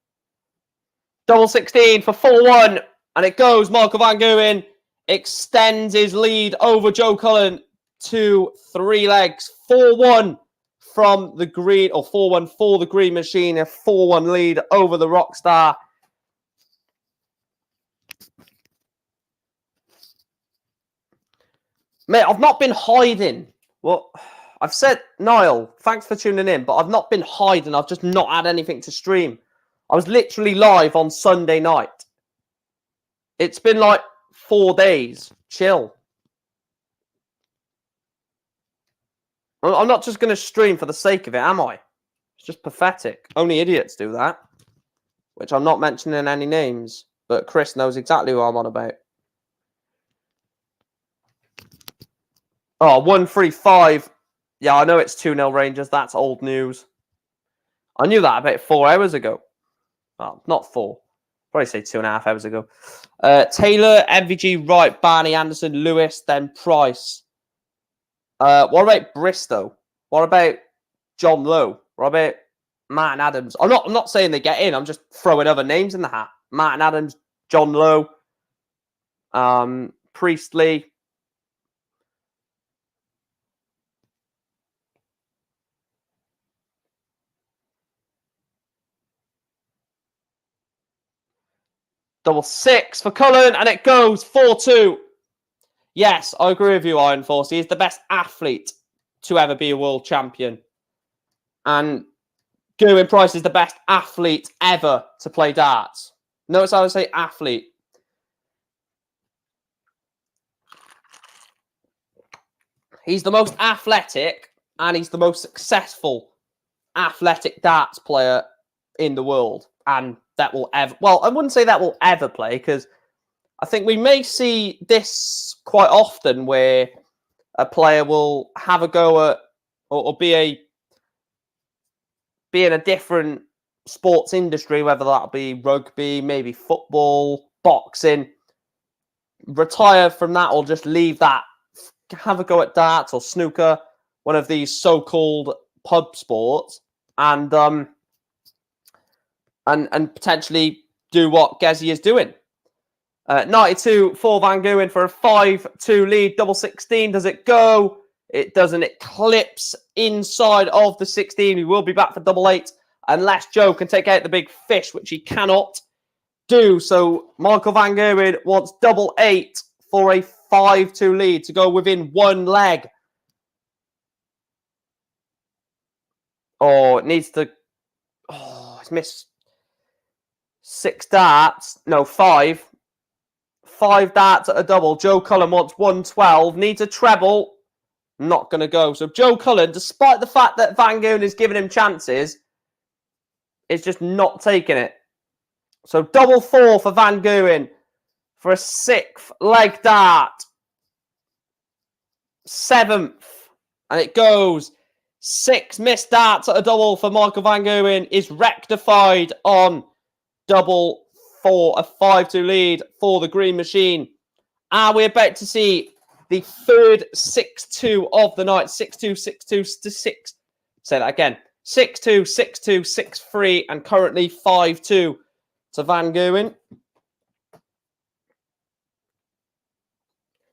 Speaker 1: Double 16 for 4-1. And it goes. Marco Van Gewen extends his lead over Joe Cullen to 3 legs. 4-1 from the green, or 4-1 for the Green Machine. A 4-1 lead over the Rockstar. Mate, I've not been hiding. Well, I've said, Niall, thanks for tuning in, but I've not been hiding. I've just not had anything to stream. I was literally live on Sunday night. It's been like 4 days. Chill. I'm not just going to stream for the sake of it, am I? It's just pathetic. Only idiots do that. Which I'm not mentioning any names. But Chris knows exactly what I'm on about. Oh, 135. Yeah, I know it's 2-0 Rangers. That's old news. I knew that about 4 hours ago. Well, not 4. Probably say 2.5 hours ago. Taylor, MVG, Wright, Barney, Anderson, Lewis, then Price. What about Bristow? What about John Lowe? What about Martin Adams? I'm not saying they get in. I'm just throwing other names in the hat. Martin Adams, John Lowe, Priestley. Double 6 for Cullen, and it goes 4-2. Yes, I agree with you, Iron Force. He is the best athlete to ever be a world champion. And Gerwin Price is the best athlete ever to play darts. Notice how I say athlete. He's the most athletic and he's the most successful athletic darts player in the world. And that will ever... Well, I wouldn't say that will ever play because I think we may see this quite often where a player will have a go at or be in a different sports industry, whether that be rugby, maybe football, boxing, retire from that or just leave that, have a go at darts or snooker, one of these so-called pub sports, and potentially do what Gezi is doing. 92 for Van Gogh for a 5-2 lead, double 16. Does it go? It doesn't. It clips inside of the 16. We will be back for double 8 unless Joe can take out the big fish, which he cannot do. So Michael Van Gogh wants double 8 for a 5-2 lead to go within one leg. Oh, it needs to... Oh, it's missed 6 darts. No, 5. 5 darts at a double. Joe Cullen wants 112. Needs a treble. Not going to go. So Joe Cullen, despite the fact that Van Gogh is giving him chances, is just not taking it. So double 4 for Van Gogh for a 6th leg dart. 7th. And it goes. 6 missed darts at a double for Michael Van Gogh is rectified on double 4, a 5-2 lead for the Green Machine. And we're about to see the third 6-2 of the night. 6-2, 6-2 to 6. Say that again. 6-2, 6-2, 6-3, and currently 5-2 to Van Gogh.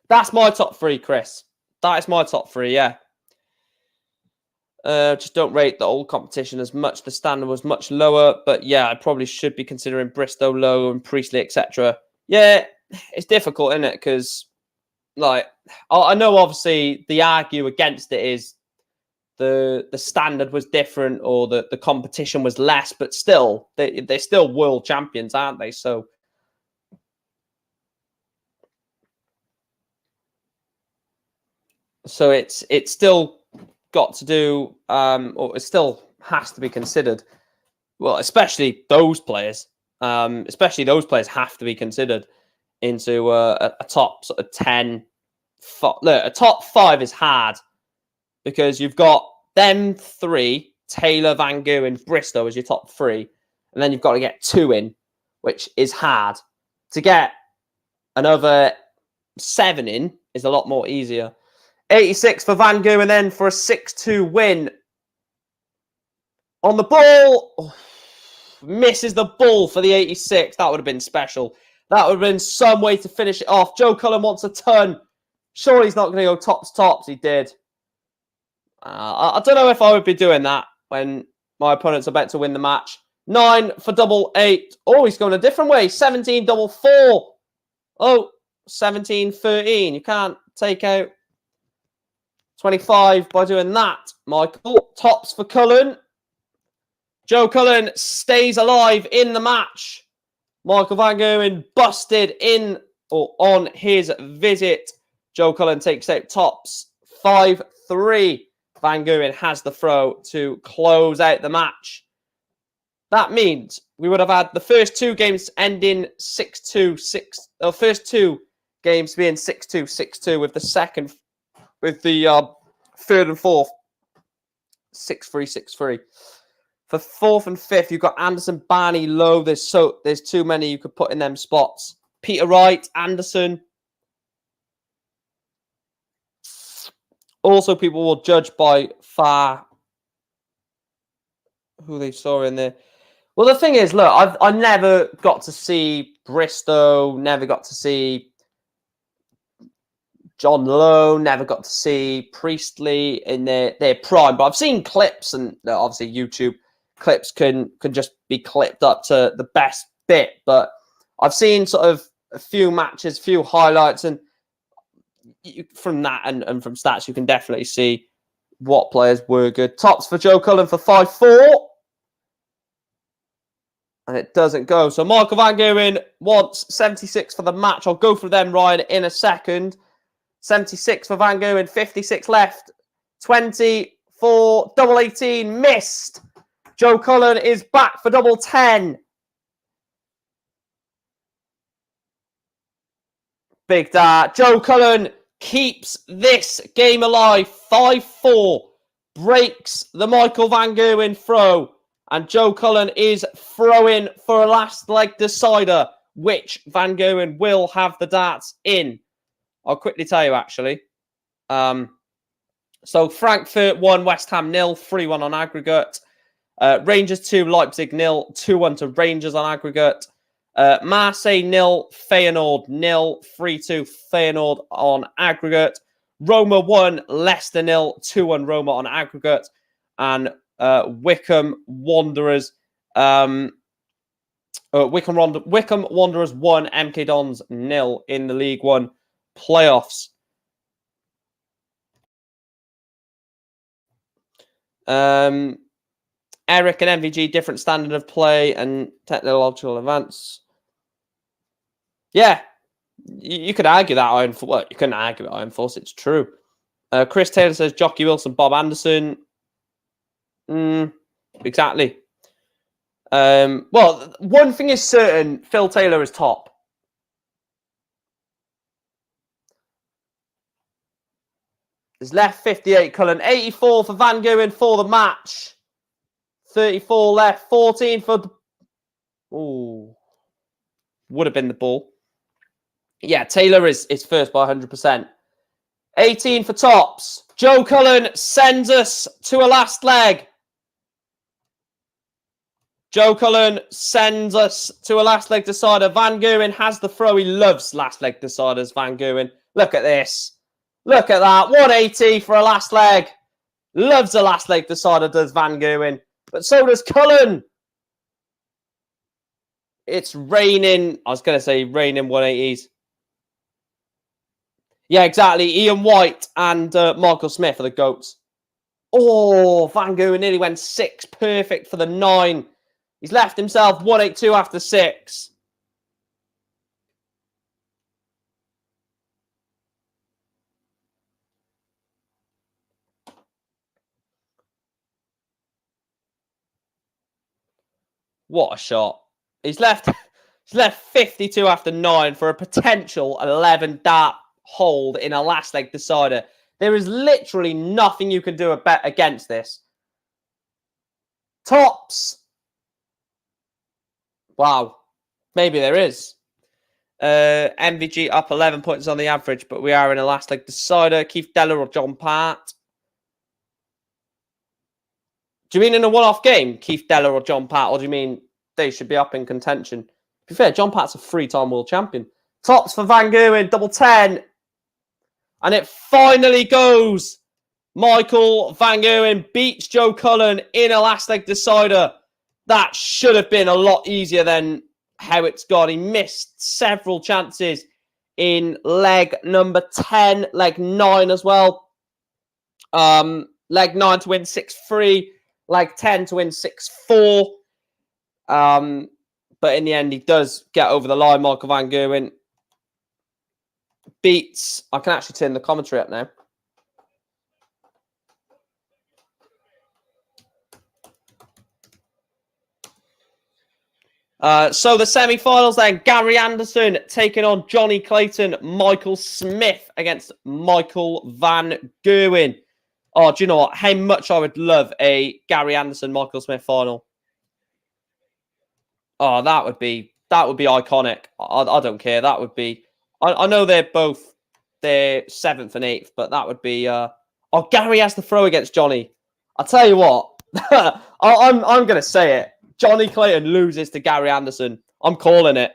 Speaker 1: That's my top 3, Chris. That is my top 3, yeah. Just don't rate the old competition as much. The standard was much lower, but yeah, I probably should be considering Bristow low and Priestley, etc. Yeah, it's difficult, isn't it? Because, like, I know obviously the argue against it is the standard was different or the competition was less, but still, they're still world champions, aren't they? So it's still got to do, or it still has to be considered. Well, especially those players. Especially those players have to be considered into a top sort of 10. Look, a top 5 is hard because you've got them 3, Taylor, Van Gogh, and Bristow as your top 3. And then you've got to get 2 in, which is hard. To get another 7 in is a lot more easier. 86 for Van Gogh, and then for a 6-2 win. On the ball. Oh, misses the ball for the 86. That would have been special. That would have been some way to finish it off. Joe Cullen wants a ton. Surely he's not going to go tops. He did. I don't know if I would be doing that when my opponent's about to win the match. 9 for double 8. Oh, he's going a different way. 17 double 4. Oh, 17-13. You can't take out 25 by doing that, Michael. Tops for Cullen. Joe Cullen stays alive in the match. Michael Van Gogh busted in or on his visit. Joe Cullen takes out tops. 5-3. Van Gogh has the throw to close out the match. That means we would have had the first 2 games ending 6-2, 6. The first 2 games being 6-2, 6-2, with the second, with the third and fourth 6-3, 6-3. For 4th and 5th, you've got Anderson, Barney, Lowe. There's too many you could put in them spots. Peter Wright, Anderson. Also, people will judge by far who they saw in there. Well, the thing is, look, I never got to see Bristow, never got to see John Lowe, never got to see Priestley in their prime. But I've seen clips, and obviously YouTube clips can just be clipped up to the best bit. But I've seen sort of a few matches, few highlights, and from that and from stats, you can definitely see what players were good. Tops for Joe Cullen for 5-4. And it doesn't go. So Michael Van Gogh wants 76 for the match. I'll go through them, Ryan, in a second. 76 for Van Gogh, 56 left. 20 for double 18. Missed. Joe Cullen is back for double 10. Big dart. Joe Cullen keeps this game alive. 5-4. Breaks the Michael Van Gerwen throw. And Joe Cullen is throwing for a last leg decider, which Van Gerwen will have the darts in. I'll quickly tell you, actually. So Frankfurt 1, West Ham 0, 3-1 on aggregate. Rangers 2, Leipzig 0, 2-1 to Rangers on aggregate. Marseille 0, Feyenoord 0, 3-2 Feyenoord on aggregate. Roma 1, Leicester 0, 2-1 Roma on aggregate. And Wycombe Wanderers Wycombe Wanderers 1, MK Dons 0 in the League One playoffs. Eric and MVG, different standard of play and technological advance. Yeah, you could argue that Iron Force. Well, you couldn't argue that Iron Force. It's true. Chris Taylor says Jockey Wilson, Bob Anderson. Exactly. Well, one thing is certain: Phil Taylor is top. There's left 58, Cullen. 84 for Van Gerwen for the match. 34 left. 14 for the... Ooh. Would have been the ball. Yeah, Taylor is first by 100%. 18 for tops. Joe Cullen sends us to a last leg. Joe Cullen sends us to a last leg decider. Van Gerwen has the throw. He loves last leg deciders, Van Gerwen. Look at this. Look at that. 180 for a last leg. Loves a last leg decider, does Van Gerwen. But so does Cullen. It's raining. I was going to say raining 180s. Yeah, exactly. Ian White and Michael Smith are the GOATs. Oh, Van Gerwen nearly went 6. Perfect for the 9. He's left himself 182 after 6. What a shot. He's left 52 after 9 for a potential 11 dart hold in a last leg decider. There is literally nothing you can do against this. Tops. Wow. Maybe there is. MVG up 11 points on the average, but we are in a last leg decider. Keith Deller or John Part? Do you mean in a one-off game, Keith Deller or John Part, or do you mean they should be up in contention? To be fair, John Part's a 3-time world champion. Tops for Van Gerwen, double 10. And it finally goes. Michael Van Gerwen beats Joe Cullen in a last leg decider. That should have been a lot easier than how it's gone. He missed several chances in leg number 10, leg 9 as well. Leg 9 to win 6-3, leg 10 to win 6-4. But in the end, he does get over the line. Michael Van Gerwen beats... I can actually turn the commentary up now. So the semi-finals then, Gary Anderson taking on Johnny Clayton, Michael Smith against Michael Van Gerwen. Oh, do you know what? How much I would love a Gary Anderson, Michael Smith final. Oh, that would be iconic. I don't care. That would be... I know they're 7th and 8th, but that would be... Oh, Gary has the throw against Johnny. I'll tell you what. I'm going to say it. Johnny Clayton loses to Gary Anderson. I'm calling it.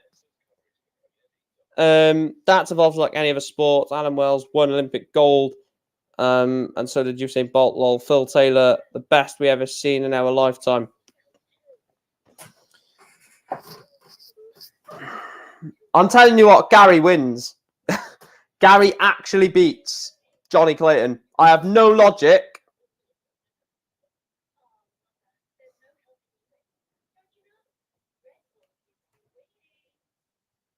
Speaker 1: That's evolved like any other sport. Alan Wells won Olympic gold. And so did Usain Bolt. Lol. Phil Taylor, the best we ever seen in our lifetime. I'm telling you what, Gary wins. Gary actually beats Johnny Clayton. I have no logic.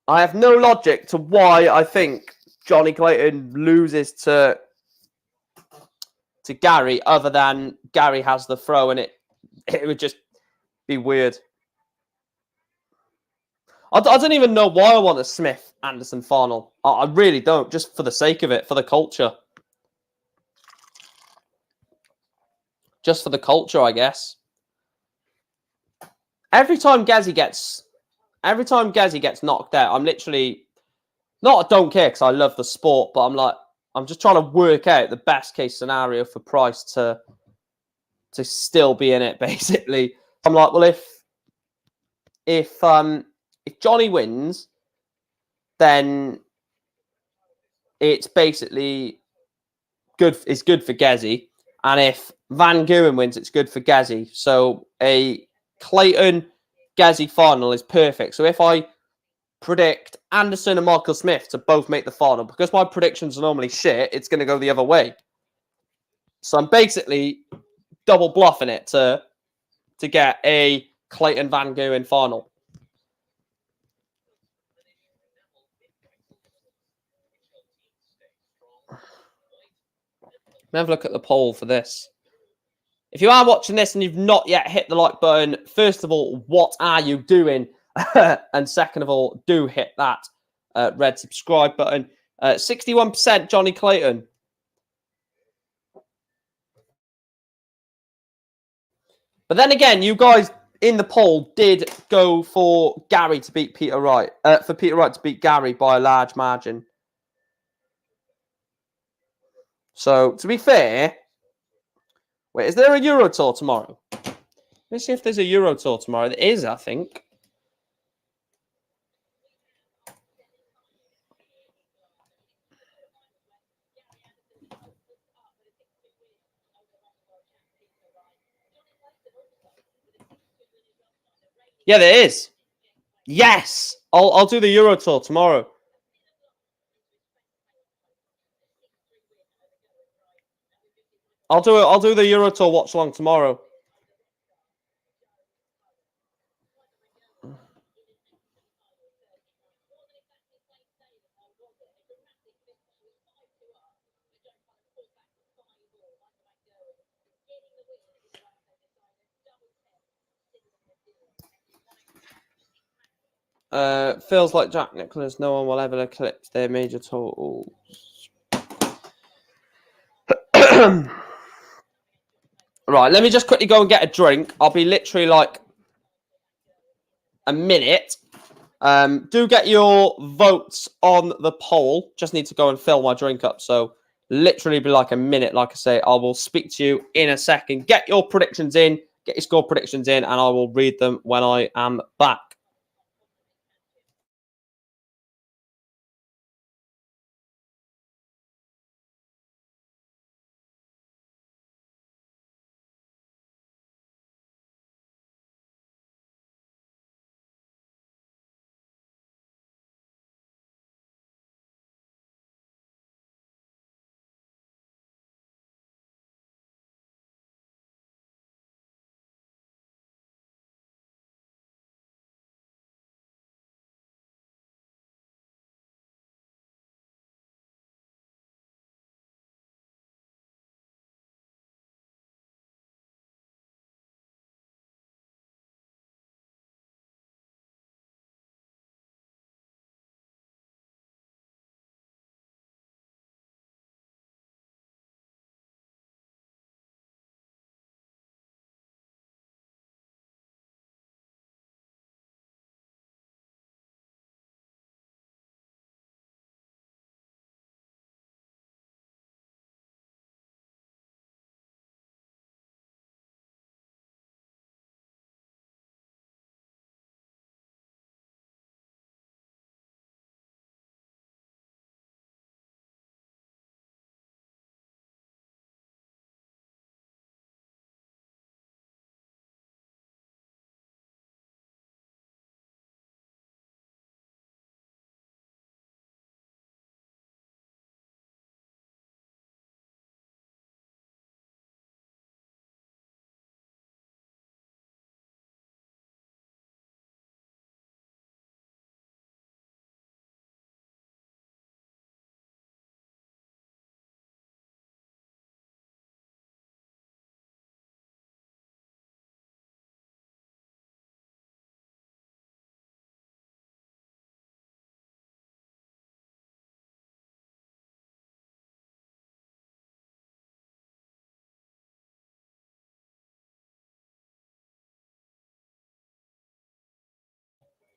Speaker 1: I have no logic to why I think Johnny Clayton loses to Gary, other than Gary has the throw, and it would just be weird. I don't even know why I want a Smith Anderson final. I really don't, just for the sake of it, for the culture. Just for the culture, I guess. Every time Gazzy gets knocked out, I'm literally not. I don't care because I love the sport, but I'm just trying to work out the best case scenario for Price to still be in it. Basically, I'm like, well, if Johnny wins, then it's basically good. It's good for Gazzy, and if Van Goghen wins, it's good for Gazzy. So a Clayton Gazzy final is perfect. So if I predict Anderson and Michael Smith to both make the final, because my predictions are normally shit, it's going to go the other way. So I'm basically double bluffing it to get a Clayton Van Goghen final. Have a look at the poll for this. If you are watching this and you've not yet hit the like button, first of all, what are you doing? And second of all, do hit that red subscribe button. 61% Johnny Clayton. But then again, you guys in the poll did go for Gary to beat Peter Wright. For Peter Wright to beat Gary by a large margin. So, to be fair... Wait, is there a Euro Tour tomorrow? Let's see if there's a Euro Tour tomorrow. There is, I think. Yeah, there is. Yes! I'll do the Euro Tour tomorrow. I'll do the Euro Tour watch along tomorrow. Feels like Jack Nicklaus. No one will ever eclipse their major totals. Right, let me just quickly go and get a drink. I'll be literally like a minute. Do get your votes on the poll. Just need to go and fill my drink up. So literally be like a minute. Like I say, I will speak to you in a second. Get your predictions in. Get your score predictions in, and I will read them when I am back.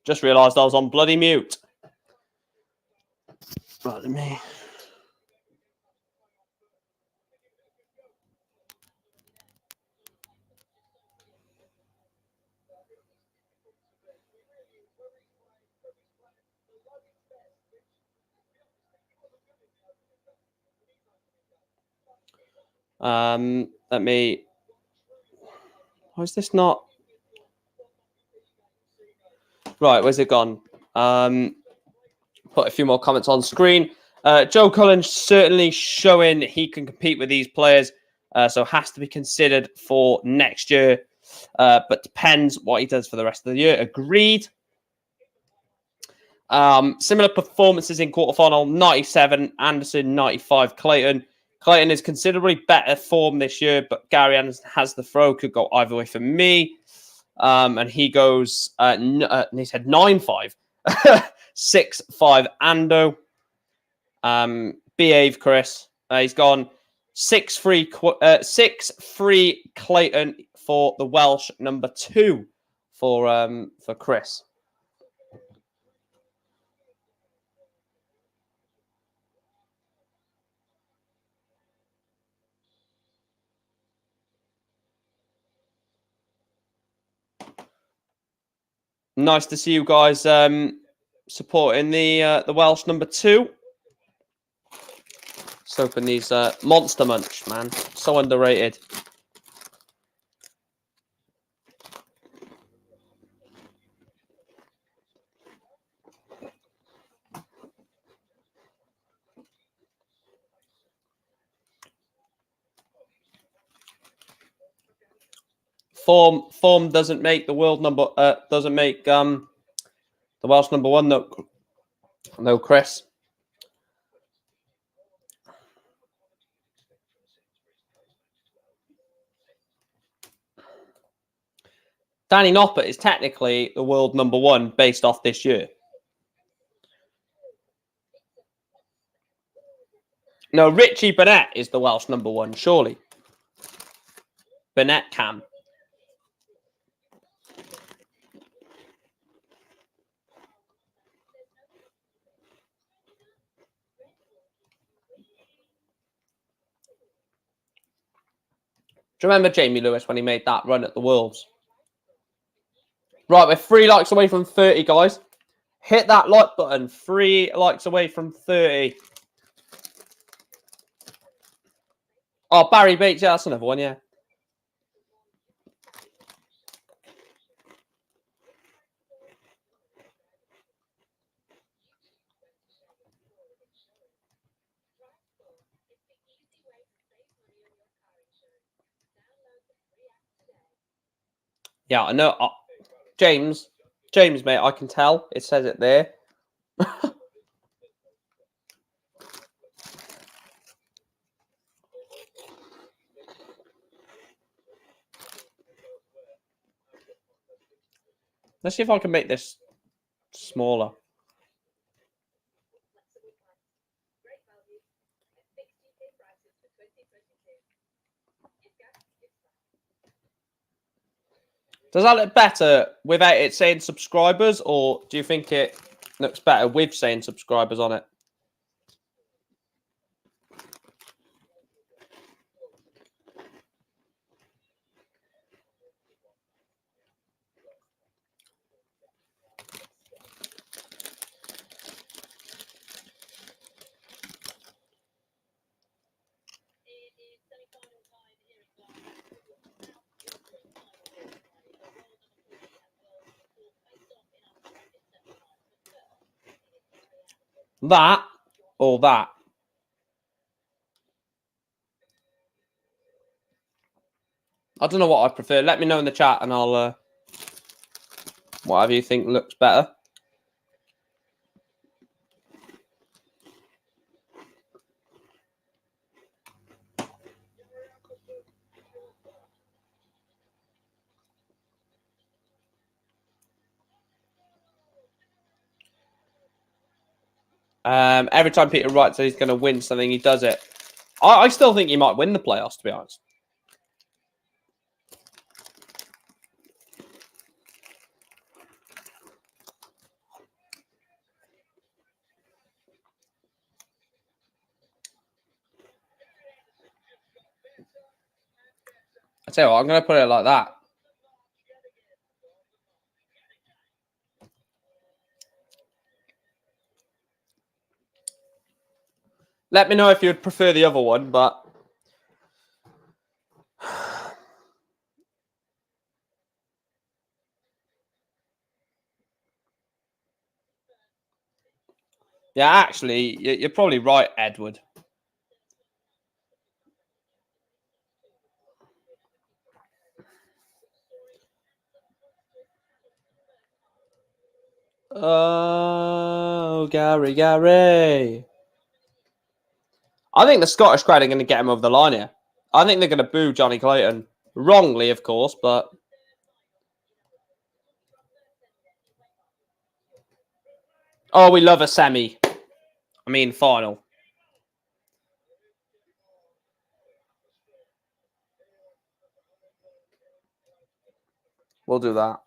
Speaker 1: Just realised I was on bloody mute. Right, let me... Let me... Why is this not... Right, where's it gone? Put a few more comments on screen. Joe Cullen certainly showing he can compete with these players, so has to be considered for next year, but depends what he does for the rest of the year. Agreed. Similar performances in quarterfinal, 97, Anderson, 95, Clayton. Clayton is considerably better form this year, but Gary Anderson has the throw, could go either way for me. And he goes, and he said 9-5, 6-5, Ando. Behave, Chris. He's gone 6-3 Clayton for the Welsh number 2 for Chris. Nice to see you guys supporting the Welsh number 2. Let's open these Monster Munch, man. So underrated. Form doesn't make the world number doesn't make the Welsh number 1 no Chris. Danny Noppert is technically the world number 1 based off this year. No, Richie Burnett is the Welsh number 1, surely. Burnett can. Do you remember Jamie Lewis when he made that run at the Wolves? Right, we're 3 likes away from 30, guys. Hit that like button. 3 likes away from 30. Oh, Barry Bates. Yeah, that's another one, yeah. Yeah, I know. James, mate, I can tell. It says it there. Let's see if I can make this smaller. Does that look better without it saying subscribers, or do you think it looks better with saying subscribers on it? That or that? I don't know what I prefer. Let me know in the chat and I'll whatever you think looks better. Every time Peter writes that he's going to win something, he does it. I still think he might win the playoffs, to be honest. tell you what, I'm going to put it like that. Let me know if you'd prefer the other one, but... Yeah, actually, you're probably right, Edward. Oh, Gary. I think the Scottish crowd are going to get him over the line here. I think they're going to boo Johnny Clayton. Wrongly, of course, but... Oh, we love a semi. I mean, final. We'll do that.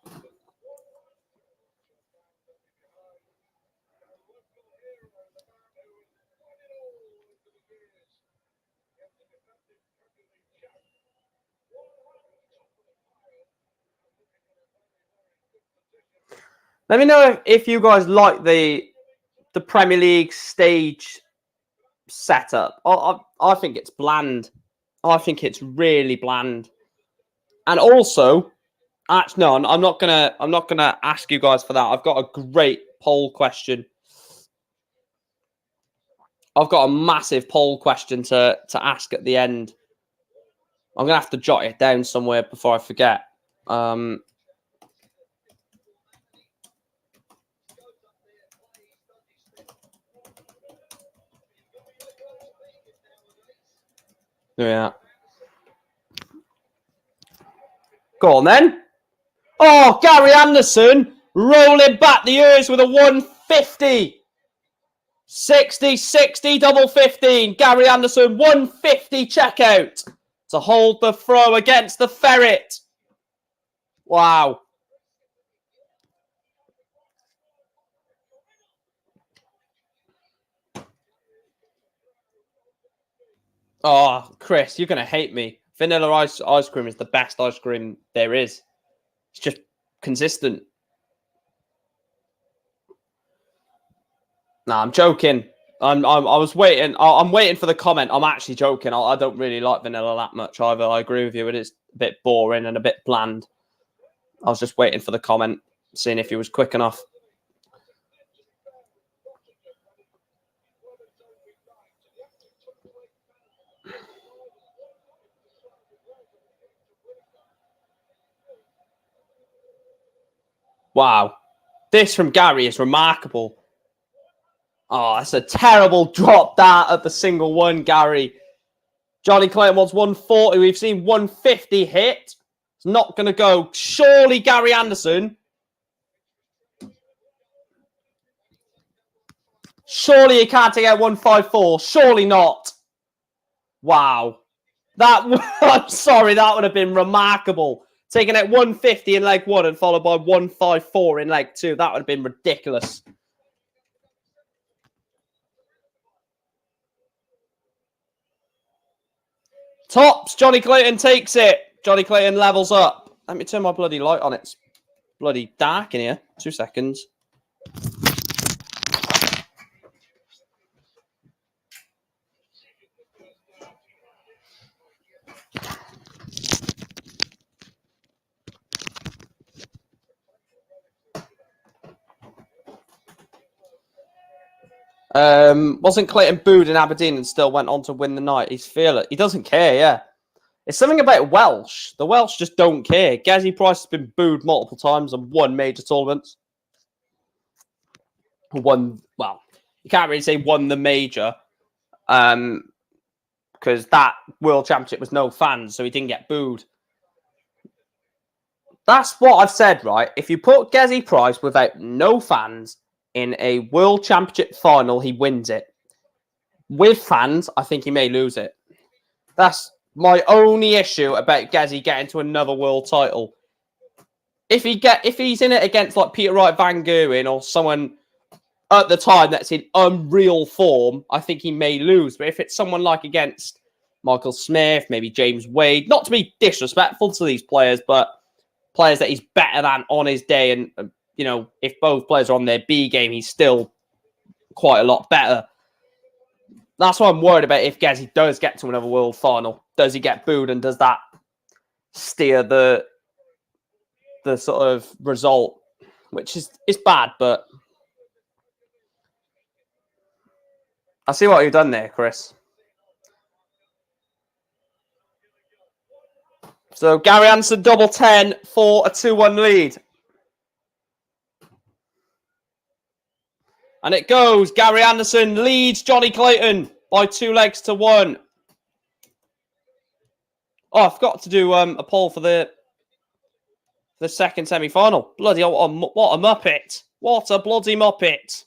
Speaker 1: Let me know if you guys like the Premier League stage setup. I think it's bland. I think it's really bland. And also, actually, no, I'm not gonna ask you guys for that. I've got a great poll question. I've got a massive poll question to ask at the end. I'm gonna have to jot it down somewhere before I forget. Yeah. Go on then. Oh, Gary Anderson rolling back the years with a 150. 60, double 15. Gary Anderson, 150 checkout to hold the throw against the Ferret. Wow. Oh, Chris, you're going to hate me. Vanilla ice cream is the best ice cream there is. It's just consistent. Nah, I'm joking. I was waiting. I'm waiting for the comment. I'm actually joking. I don't really like vanilla that much either. I agree with you. It is a bit boring and a bit bland. I was just waiting for the comment, seeing if he was quick enough. Wow. This from Gary is remarkable. Oh, that's a terrible drop that at the single one, Gary. Johnny Clayton wants 140. We've seen 150 hit. It's not going to go. Surely Gary Anderson. Surely he can't take out 154. Surely not. Wow. I'm sorry, that would have been remarkable. Taking out 150 in leg one and followed by 154 in leg two. That would have been ridiculous. Tops. Johnny Clayton takes it. Johnny Clayton levels up. Let me turn my bloody light on. It's bloody dark in here. 2 seconds. Wasn't Clayton booed in Aberdeen and still went on to win the night? He's fearless. He doesn't care, yeah. It's something about Welsh. The Welsh just don't care. Gazzy Price has been booed multiple times and won major tournaments. Won, well, you can't really say won the major because that World Championship was no fans, so he didn't get booed. That's what I've said, right? If you put Gazzy Price without no fans in a World Championship final, he wins it. With fans, I think he may lose it. That's my only issue about Gazzy getting to another world title. If he's in it against like Peter Wright Van Gerwen or someone at the time that's in unreal form, I think he may lose. But if it's someone like against Michael Smith, maybe James Wade. Not to be disrespectful to these players, but players that he's better than on his day. And, you know, if both players are on their B game, he's still quite a lot better. That's what I'm worried about if Gezi does get to another World Final. Does he get booed, and does that steer the sort of result, which is bad, but I see what you've done there, Chris. So Gary Anderson double 10 for a 2-1 lead. And it goes. Gary Anderson leads Johnny Clayton by 2 legs to 1. Oh, I forgot to do a poll for the second semi-final. Bloody hell, what a muppet. What a bloody muppet.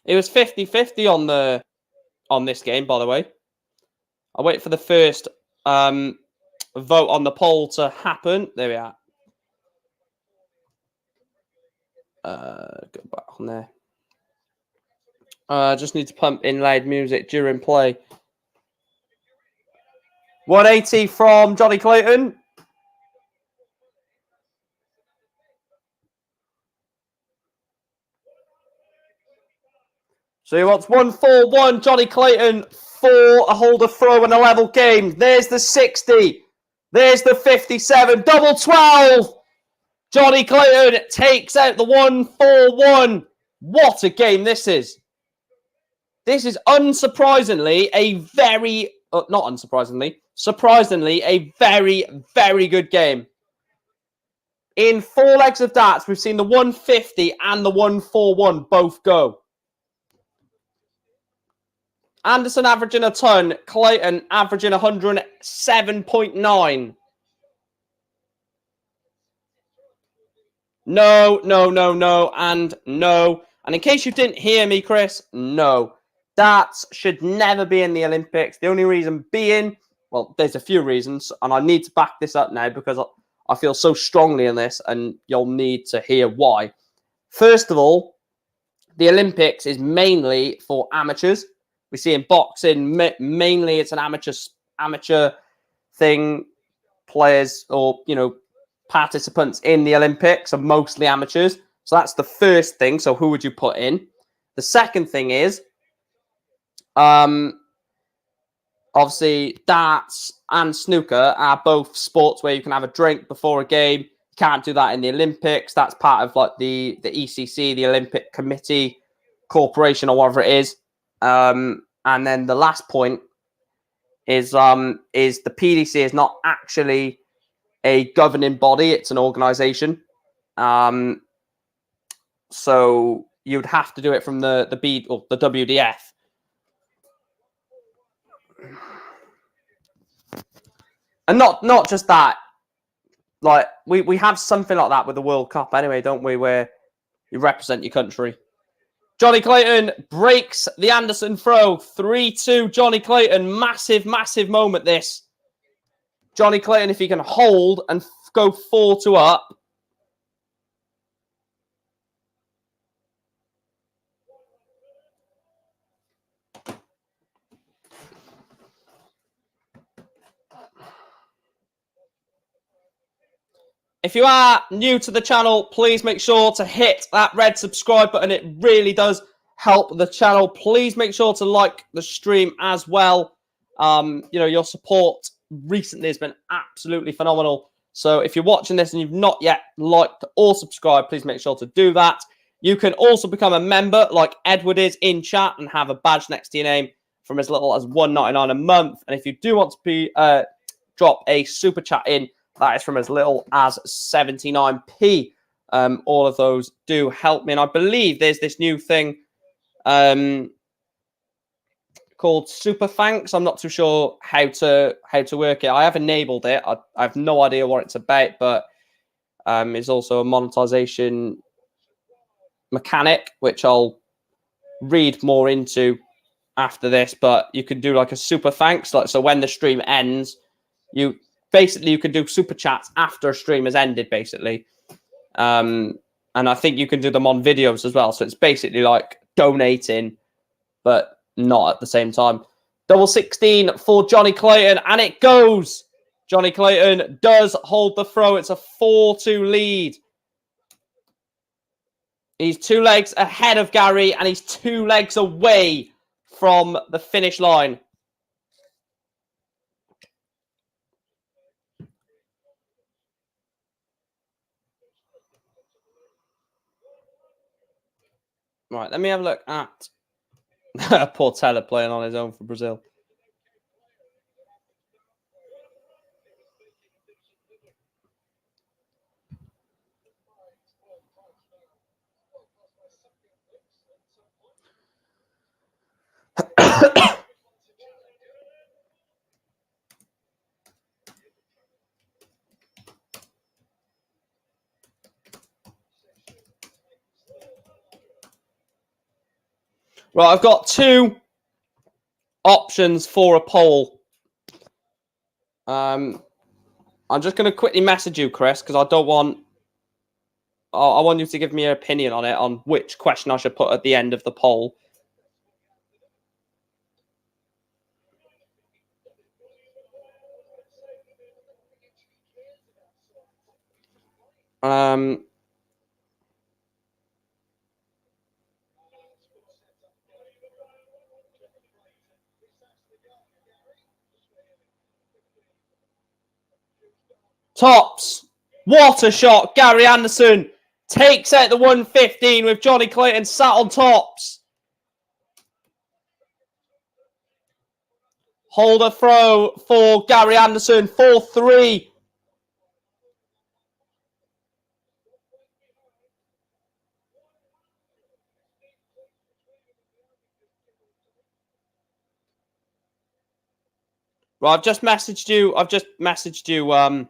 Speaker 1: It was 50-50 on this game, by the way. I'll wait for the first vote on the poll to happen. There we are. Go back on there. I just need to pump in loud music during play. 180 from Johnny Clayton. So he wants 1-4-1. Johnny Clayton for a holder throw in a level game. There's the 60. There's the 57. Double 12. Johnny Clayton takes out the 1-4-1. What a game this is. This is unsurprisingly a very, not unsurprisingly, surprisingly a very, very good game. In 4 legs of darts, we've seen the 150 and the 1-4-1 both go. Anderson averaging a ton. Clayton averaging 107.9. No, and no. And in case you didn't hear me, Chris, no. Darts should never be in the Olympics. The only reason being, well, there's a few reasons, and I need to back this up now because I feel so strongly in this, and you'll need to hear why. First of all, the Olympics is mainly for amateurs. We see in boxing, mainly it's an amateur thing. Players or, you know, participants in the Olympics are mostly amateurs. So that's the first thing. So who would you put in? The second thing is, obviously, darts and snooker are both sports where you can have a drink before a game. You can't do that in the Olympics. That's part of like the ECC, the Olympic Committee Corporation, or whatever it is. And then the last point is the PDC is not actually a governing body; it's an organization. So you'd have to do it from the WDF. And not just that. Like we have something like that with the World Cup anyway, don't we? Where you represent your country. Johnny Clayton breaks the Anderson throw. 3-2. Johnny Clayton. Massive, massive moment this. Johnny Clayton, if he can hold and go 4-2 up. If you are new to the channel, please make sure to hit that red subscribe button. It really does help the channel. Please make sure to like the stream as well. You know, your support recently has been absolutely phenomenal. So if you're watching this and you've not yet liked or subscribed, please make sure to do that. You can also become a member like Edward is in chat and have a badge next to your name from as little as $1.99 a month. And if you do want to be drop a super chat in, that is from as little as 79p. All of those do help me. And I believe there's this new thing called Super Thanks. I'm not too sure how to work it. I have enabled it. I have no idea what it's about, but it's also a monetization mechanic, which I'll read more into after this, but you can do like a super thanks. Like, so when the stream ends, you can do super chats after a stream has ended, basically. And I think you can do them on videos as well. So it's basically like donating, but not at the same time. Double 16 for Johnny Clayton, and it goes. Johnny Clayton does hold the throw. It's a 4-2 lead. He's 2 legs ahead of Gary, and he's 2 legs away from the finish line. Right, let me have a look at Portela playing on his own for Brazil. Right, I've got 2 options for a poll. I'm just going to quickly message you, Chris, because I want you to give me your opinion on it, on which question I should put at the end of the poll. Tops. What a shot. Gary Anderson takes out the 115 with Johnny Clayton sat on tops. Hold a throw for Gary Anderson. 4-3. Right, I've just messaged you. I've just messaged you on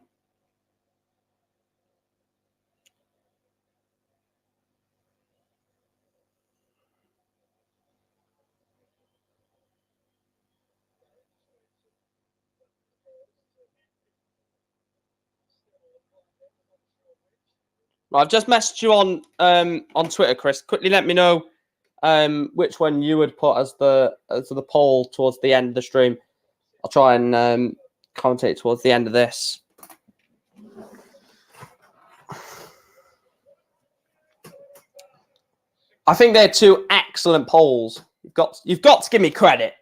Speaker 1: Twitter, Chris. Quickly let me know which one you would put as the poll towards the end of the stream. I'll try and commentate towards the end of this. I think they're 2 excellent polls. You've got to give me credit.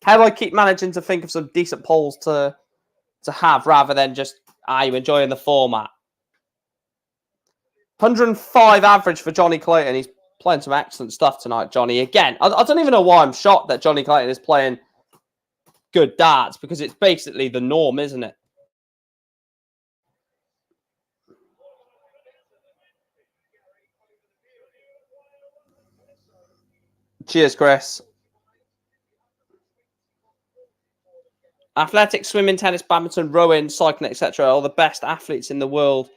Speaker 1: How do I keep managing to think of some decent polls to have rather than just you enjoying the format? 105 average for Johnny Clayton. He's playing some excellent stuff tonight, Johnny. Again, I don't even know why I'm shocked that Johnny Clayton is playing good darts, because it's basically the norm, isn't it? Cheers, Chris. Athletics, swimming, tennis, badminton, rowing, cycling, etc. are the best athletes in the world.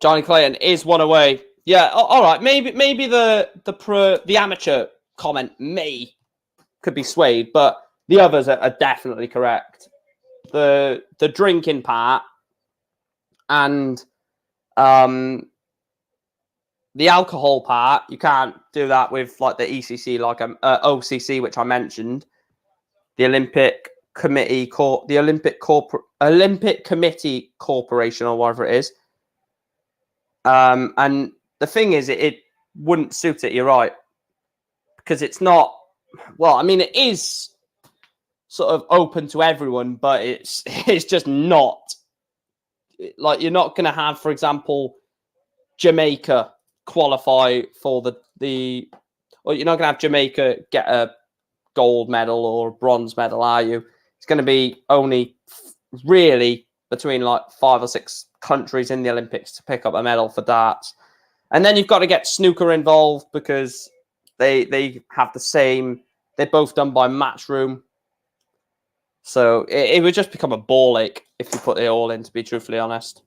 Speaker 1: Johnny Clayton is 1 away. Yeah, all right. Maybe the amateur comment could be swayed, but the others are definitely correct. The drinking part and the alcohol part, you can't do that with like the ECC, like OCC, which I mentioned, the Olympic Committee, the Olympic Committee Corporation, or whatever it is. And the thing is, it wouldn't suit it. You're right, because it's not. Well, I mean, it is sort of open to everyone, but it's just not. Like, you're not going to have, for example, Jamaica qualify for or you're not going to have Jamaica get a gold medal or a bronze medal, are you? It's going to be only really between like 5 or 6 countries in the Olympics to pick up a medal for darts. And then you've got to get snooker involved, because they have the same. They're both done by Matchroom, So it would just become a ball ache if you put it all in, to be truthfully honest.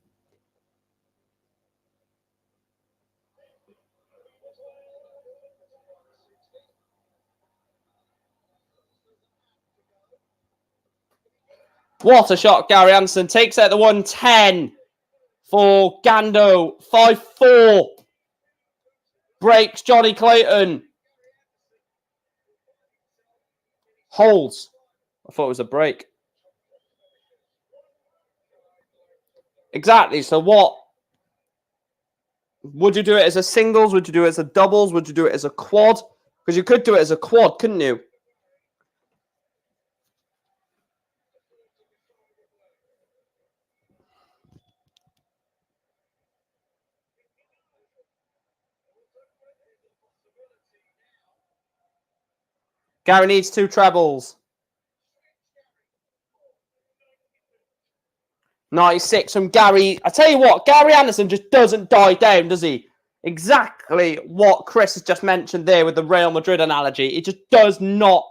Speaker 1: What a shot, Gary Anderson. Takes out the 110 for Gando. 5-4. Breaks Johnny Clayton. Holds. I thought it was a break. Exactly. So what? Would you do it as a singles? Would you do it as a doubles? Would you do it as a quad? Because you could do it as a quad, couldn't you? Gary needs 2 trebles. 96 from Gary. I tell you what, Gary Anderson just doesn't die down, does he? Exactly what Chris has just mentioned there with the Real Madrid analogy. It just does not...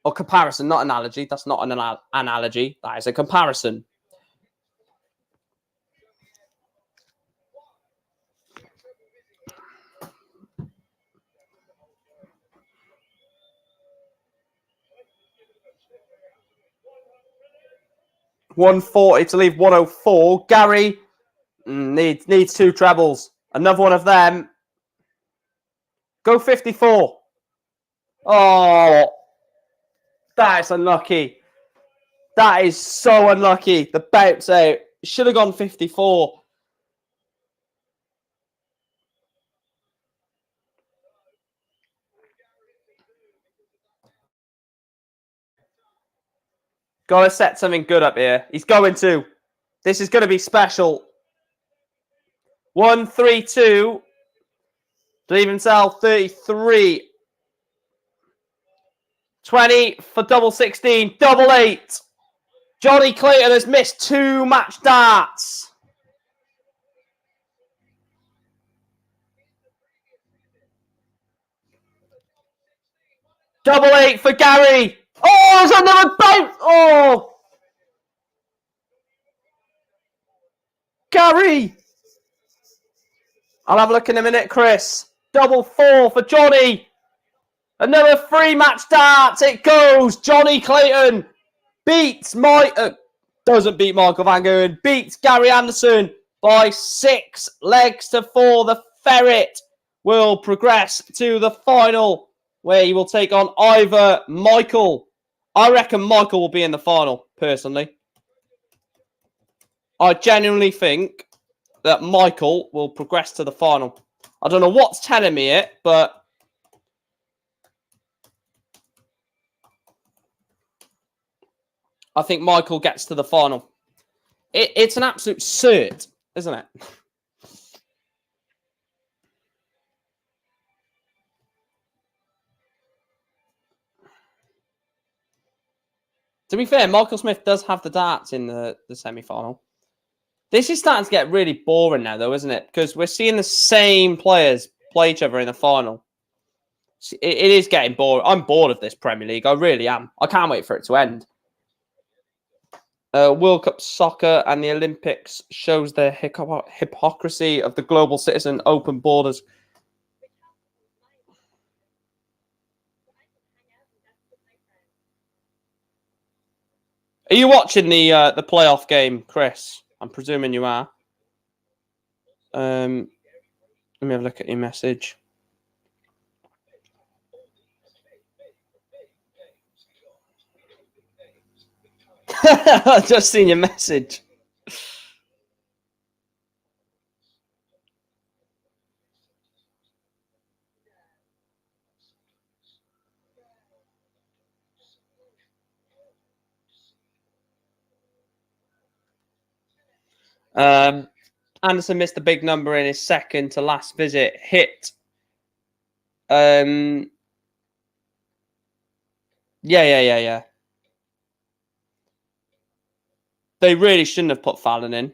Speaker 1: Or comparison, not analogy. That's not an analogy. That is a comparison. $140 to leave 104. Gary needs 2 trebles. Another one of them. Go 54. Oh, that is unlucky. That is so unlucky. The bounce out. Should have gone 54. Got to set something good up here. He's going to. This is going to be special. 1-3-2. To leave himself 33. 20 for double 16. Double 8. Johnny Clayton has missed 2 match darts. Double 8 for Gary. Oh, there's another bounce. Oh. Gary. I'll have a look in a minute, Chris. Double 4 for Johnny. Another 3 match darts. It goes. Johnny Clayton beats doesn't beat Michael Van Gogh. Beats Gary Anderson by 6 legs to 4. The Ferret will progress to the final, where he will take on either Michael. I reckon Michael will be in the final, personally. I genuinely think that Michael will progress to the final. I don't know what's telling me it, but I think Michael gets to the final. It's an absolute cert, isn't it? To be fair, Michael Smith does have the darts in the semi-final. This is starting to get really boring now, though, isn't it? Because we're seeing the same players play each other in the final. It is getting boring. I'm bored of this Premier League. I really am. I can't wait for it to end. World Cup soccer and the Olympics shows the hypocrisy of the global citizen. Open borders. Are you watching the playoff game, Chris? I'm presuming you are. Let me have a look at your message. I've just seen your message. Anderson missed a big number in his second to last visit. Hit. Yeah. They really shouldn't have put Fallon in.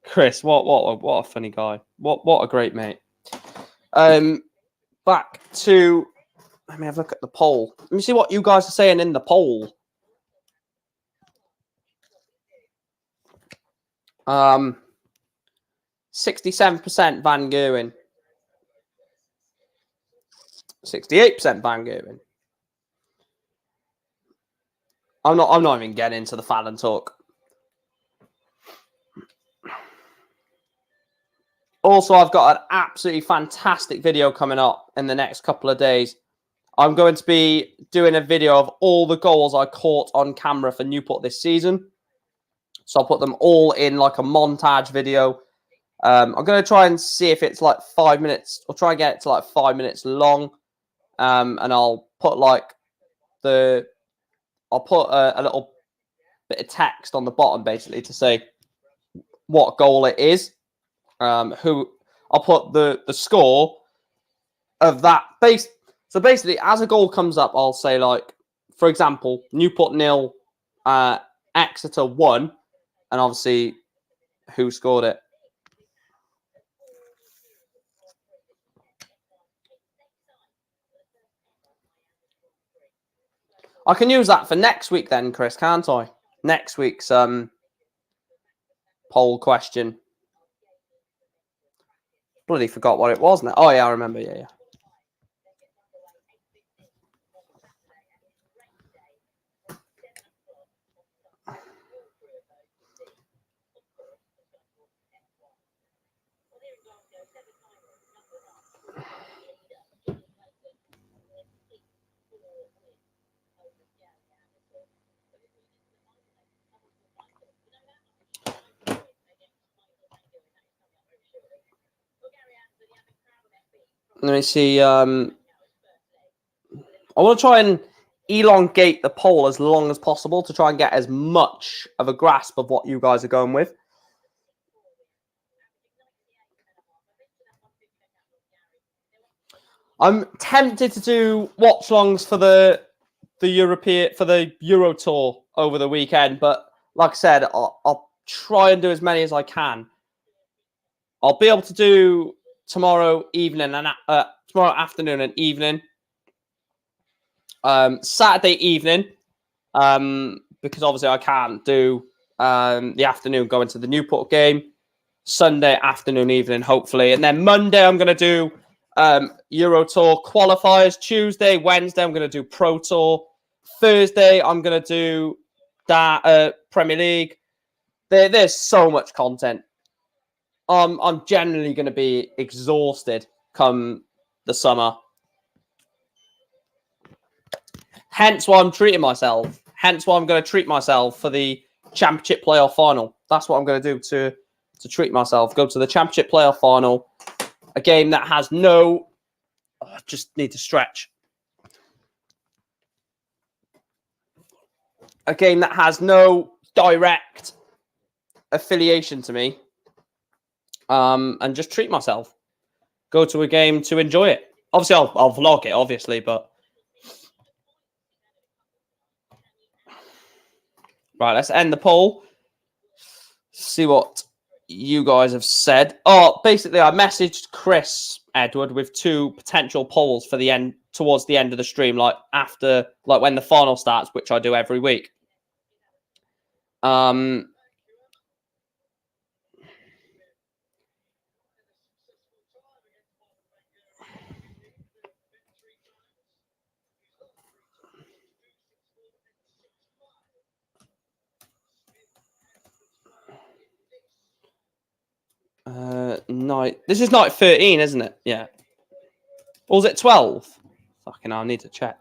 Speaker 1: Chris, what a funny guy. What a great mate. Back to, let me have a look at the poll. Let me see what you guys are saying in the poll. 67% Van Gerwen. 68% Van Gerwen. I'm not even getting into the Fallon talk. Also, I've got an absolutely fantastic video coming up in the next couple of days. I'm going to be doing a video of all the goals I caught on camera for Newport this season. So I'll put them all in like a montage video. I'm going to try and see if it's like 5 minutes. I'll try and get it to like 5 minutes long. And I'll put like I'll put a little bit of text on the bottom basically to say what goal it is. Who I'll put the score of that base. So basically, as a goal comes up, I'll say like, for example, Newport 0, Exeter 1, and obviously who scored it. I can use that for next week then, Chris, can't I? Next week's poll question. Bloody forgot what it was now. Oh yeah, I remember. Yeah. Let me see. I want to try and elongate the poll as long as possible to try and get as much of a grasp of what you guys are going with. I'm tempted to do watch longs for the Euro Tour over the weekend, but like I said, I'll try and do as many as I can. I'll be able to do tomorrow evening and tomorrow afternoon and evening. Saturday evening, because obviously I can't do the afternoon going to the Newport game. Sunday afternoon, evening, hopefully, and then Monday I'm going to do Euro Tour qualifiers. Tuesday, Wednesday I'm going to do Pro Tour. Thursday I'm going to do that Premier League. There's so much content. I'm generally going to be exhausted come the summer. Hence why I'm treating myself. Hence why I'm going to treat myself for the Championship playoff final. That's what I'm going to do to treat myself. Go to the Championship playoff final. A game that has no... Oh, I just need to stretch. A game that has no direct affiliation to me. And just treat myself. Go to a game to enjoy it. Obviously, I'll vlog it, obviously, but... Right, let's end the poll. See what you guys have said. Oh, basically, I messaged Chris Edward with 2 potential polls for the end, towards the end of the stream, like after, like when the final starts, which I do every week. Night. This is night 13, isn't it? Yeah. Or was it 12? Fucking hell, I need to check.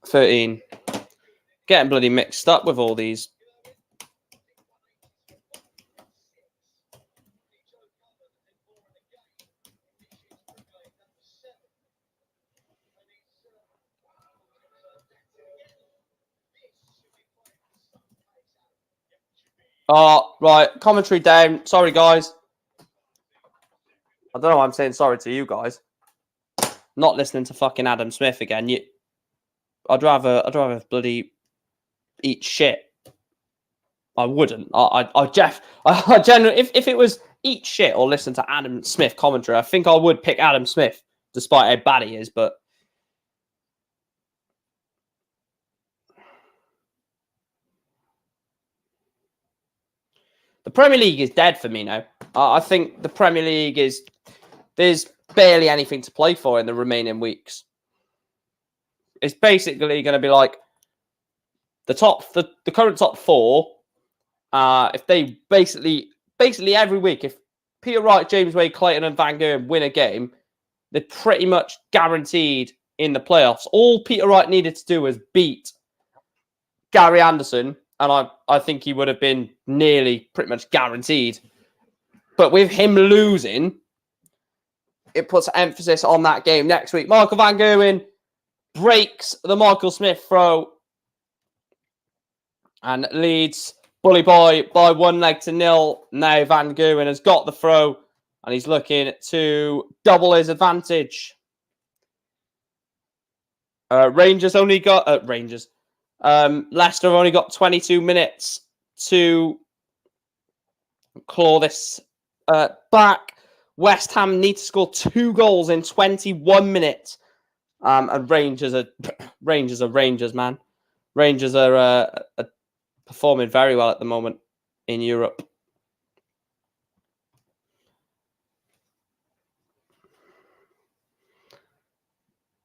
Speaker 1: 13. Getting bloody mixed up with all these. Oh, right. Commentary down. Sorry, guys. I don't know why I'm saying sorry to you guys. Not listening to fucking Adam Smith again. I'd rather bloody eat shit. I wouldn't. I generally, if it was eat shit or listen to Adam Smith commentary, I think I would pick Adam Smith, despite how bad he is. But the Premier League is dead for me now. I think the Premier League there's barely anything to play for in the remaining weeks. It's basically going to be like the current top four. If they basically every week, if Peter Wright, James Wade, Clayton, and Van Gogh win a game, they're pretty much guaranteed in the playoffs. All Peter Wright needed to do was beat Gary Anderson, and I think he would have been nearly pretty much guaranteed. But with him losing, it puts emphasis on that game next week. Michael Van Gerwen breaks the Michael Smith throw and leads Bully Boy by 1-0. Now Van Gerwen has got the throw and he's looking to double his advantage. Leicester have only got 22 minutes to claw this back. West Ham need to score 2 goals in 21 minutes. And Rangers are Rangers, man. Rangers are performing very well at the moment in Europe.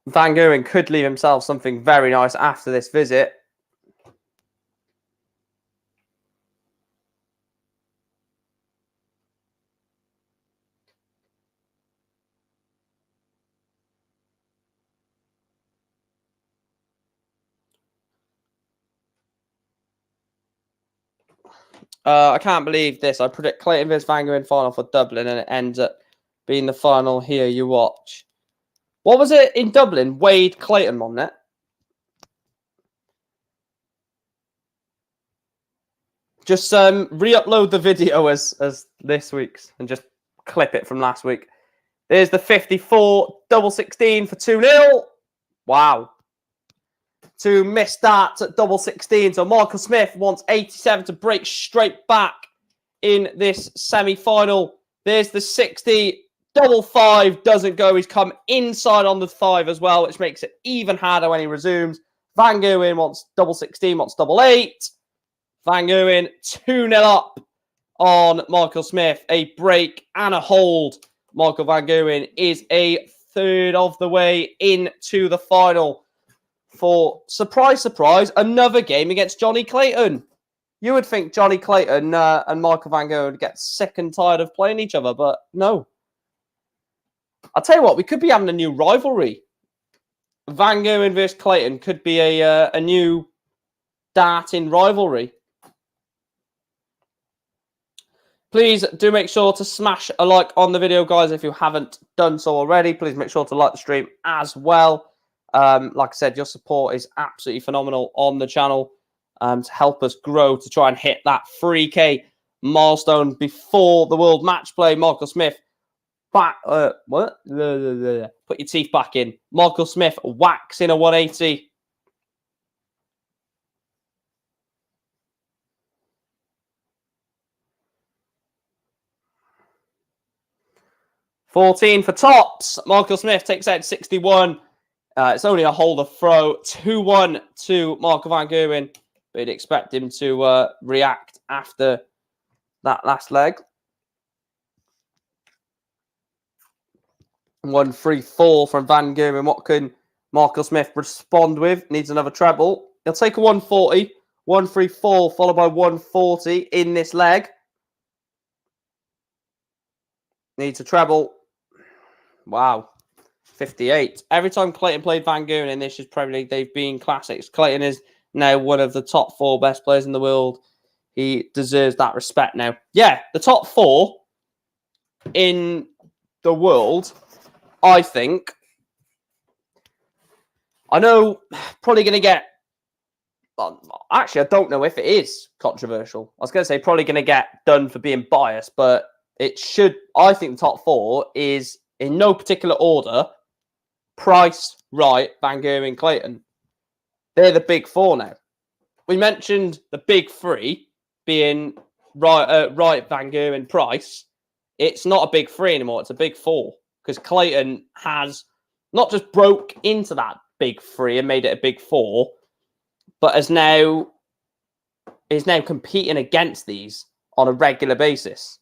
Speaker 1: Van Gerwen could leave himself something very nice after this visit. I can't believe this. I predict Clayton vs Van Gerwen final for Dublin, and it ends up being the final here. You watch. What was it in Dublin? Wade Clayton, wasn't it? Just re-upload the video as this week's and just clip it from last week. There's the 54 double 16 for 2-0. Wow. 2 missed starts at double 16. So Michael Smith wants 87 to break straight back in this semi-final. There's the 60. Double 5 doesn't go. He's come inside on the 5 as well, which makes it even harder when he resumes. Van Gerwen wants double 16, wants double 8. Van Gerwen 2-0 up on Michael Smith. A break and a hold. Michael Van Gerwen is a third of the way into the final for, surprise, surprise, another game against Johnny Clayton. You would think Johnny Clayton and Michael Van Gerwen would get sick and tired of playing each other, but no. I'll tell you what, we could be having a new rivalry. Van Gerwen versus Clayton could be a new darting rivalry. Please do make sure to smash a like on the video, guys, if you haven't done so already. Please make sure to like the stream as well. Like I said, your support is absolutely phenomenal on the channel to help us grow, to try and hit that 3K milestone before the World Match Play. Michael Smith, back, what? Put your teeth back in. Michael Smith whacks in a 180. $14 for tops. Michael Smith takes out 61. It's only a holder throw. 2-1 to Michael Van Gerwen. But you'd expect him to react after that last leg. 1-3-4 from Van Gerwen. What can Michael Smith respond with? Needs another treble. He'll take a 140. 1-3-4 followed by 140 in this leg. Needs a treble. Wow. 58. Every time Clayton played Van Gerwen in this year's Premier League, they've been classics. Clayton is now one of the top 4 best players in the world. He deserves that respect now. Yeah, the top 4 in the world, I think. I know, probably going to get... Actually, I don't know if it is controversial. I was going to say probably going to get done for being biased, but it should... I think the top 4 is, in no particular order, Price, Wright, Van Gerwen, Clayton. They're the big 4 now. We mentioned the big 3 being right Van Gogh and Price, it's not a big three anymore. It's a big four because Clayton has not just broke into that big three and made it a big four, but is now competing against these on a regular basis.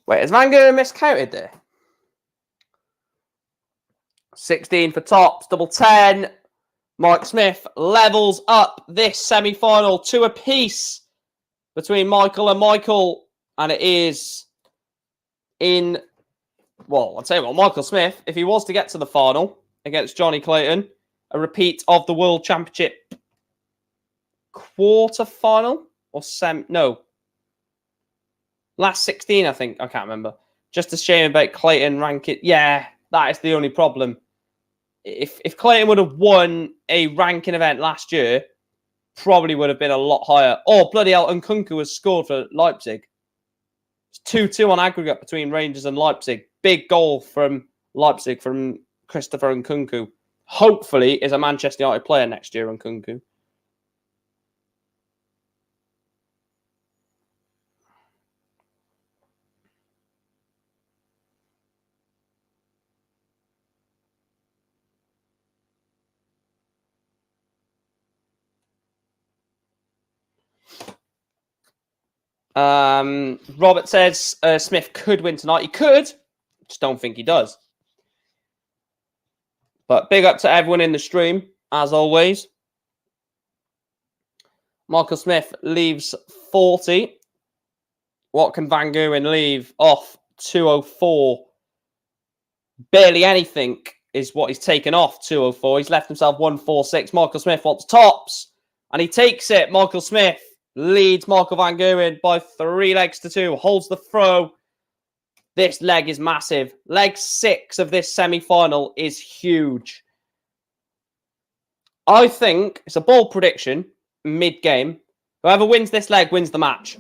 Speaker 1: Wait, is Van Gogh miscounted there? 16 for tops, double 10. Mike Smith levels up this semi-final, 2 apiece between Michael and Michael. And it is in, well, I'll tell you what, Michael Smith, if he was to get to the final against Johnny Clayton, a repeat of the World Championship quarter-final or last 16, I think. I can't remember. Just a shame about Clayton ranking. Yeah, that is the only problem. If Clayton would have won a ranking event last year, probably would have been a lot higher. Oh, bloody hell, Nkunku has scored for Leipzig. It's 2-2 on aggregate between Rangers and Leipzig. Big goal from Leipzig from Christopher Nkunku. Hopefully is a Manchester United player next year, Nkunku. Robert says Smith could win tonight. He could. Just don't think he does. But big up to everyone in the stream, as always. Michael Smith leaves 40. What can Van Gogh leave off? 204. Barely anything is what he's taken off 204. He's left himself 146. Michael Smith wants tops. And he takes it. Michael Smith leads Michael Van Gogh by 3 legs to 2. Holds the throw. This leg is massive. Leg 6 of this semi-final is huge. I think it's a bold prediction mid-game. Whoever wins this leg wins the match.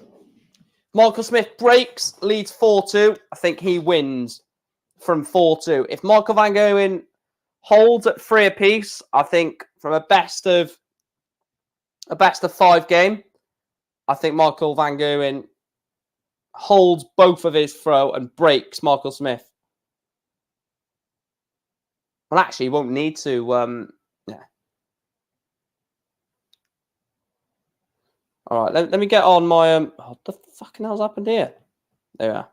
Speaker 1: Michael Smith breaks, leads 4-2. I think he wins from 4-2. If Michael Van Gogh holds at 3 apiece, I think from a best of 5 game, I think Michael Van Gogh holds both of his throw and breaks Michael Smith. Well, actually, he won't need to. Yeah. All right, let me get on my. What the fucking hell's happened here? There we are.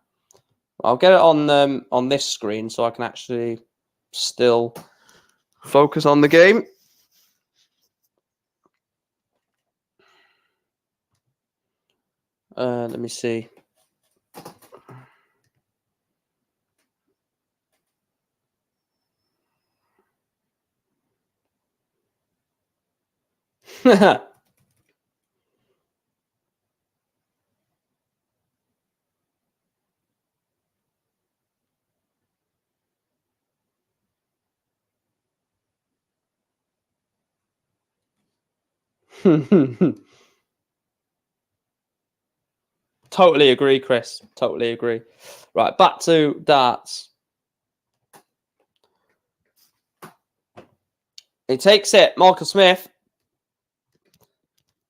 Speaker 1: I'll get it on this screen so I can actually still focus on the game. Let me see. Totally agree, Chris. Totally agree. Right, back to darts. He takes it. Michael Smith.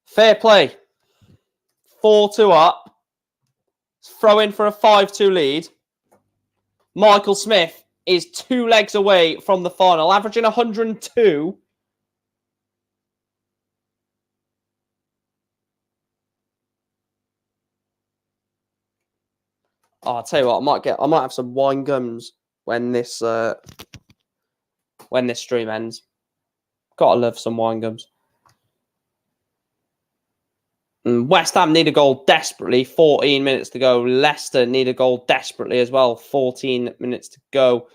Speaker 1: Fair play. 4-2 up. Throw in for a 5-2 lead. Michael Smith is 2 legs away from the final, averaging 102. Oh, I'll tell you what, I might have some wine gums when this stream ends. Gotta love some wine gums. And West Ham need a goal desperately. 14 minutes to go. Leicester need a goal desperately as well. 14 minutes to go.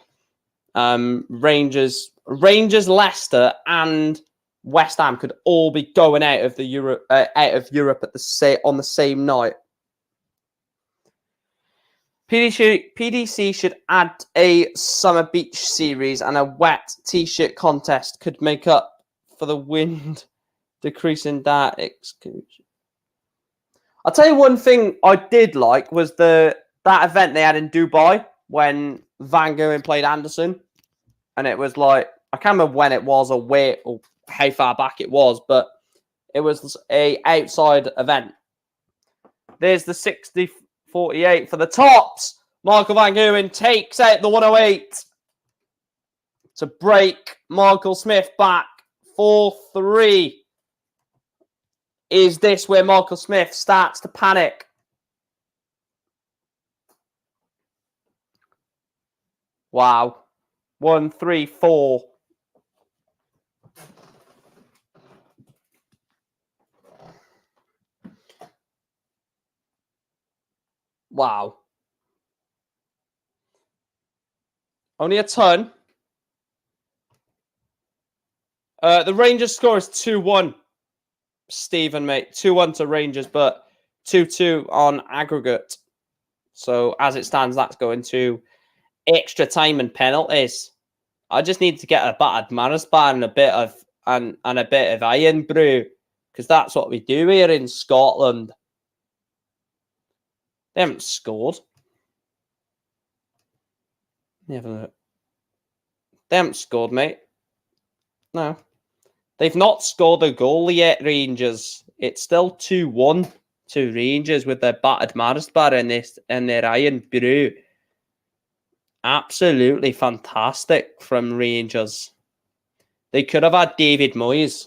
Speaker 1: Rangers, Leicester, and West Ham could all be going out of Europe on the same night. PDC should add a summer beach series, and a wet t-shirt contest could make up for the wind decreasing that excursion. I'll tell you one thing I did like was that event they had in Dubai when Van Gogh played Anderson. and it was like, I can't remember when it was or where or how far back it was, but it was a outside event. There's the 60-48 for the tops. Michael Van Gerwen takes out the 108 to break Michael Smith back 4-3. Is this where Michael Smith starts to panic? Wow. 1-3-4. Wow. Only a ton. The Rangers score is 2-1. Stephen, mate. 2-1 to Rangers, but 2-2 on aggregate. So as it stands, that's going to extra time and penalties. I just need to get a battered Mars bar and a bit of iron brew, because that's what we do here in Scotland. They haven't scored. They haven't scored, mate. No. They've not scored a goal yet, Rangers. It's still 2-1 to Rangers with their battered Mars bar and their iron brew. Absolutely fantastic from Rangers. They could have had David Moyes.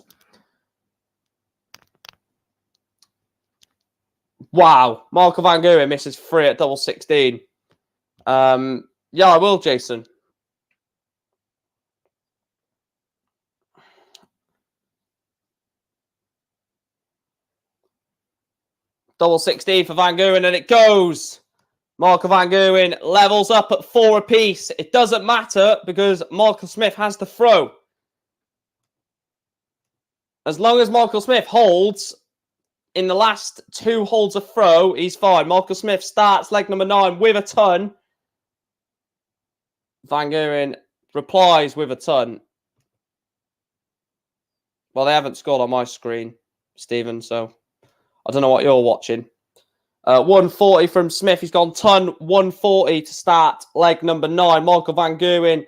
Speaker 1: Wow. Michael Van Gerwen misses 3 at double 16. Yeah, I will, Jason. Double 16 for Van Gerwen, and it goes. Michael Van Gerwen levels up at 4 apiece. It doesn't matter because Michael Smith has the throw. As long as Michael Smith holds in the last 2 holds of throw, he's fine. Michael Smith starts leg number 9 with a ton. Van Gerwen replies with a ton. Well, they haven't scored on my screen, Stephen, so I don't know what you're watching. 140 from Smith. He's gone ton. 140 to start leg number 9. Michael Van Gerwen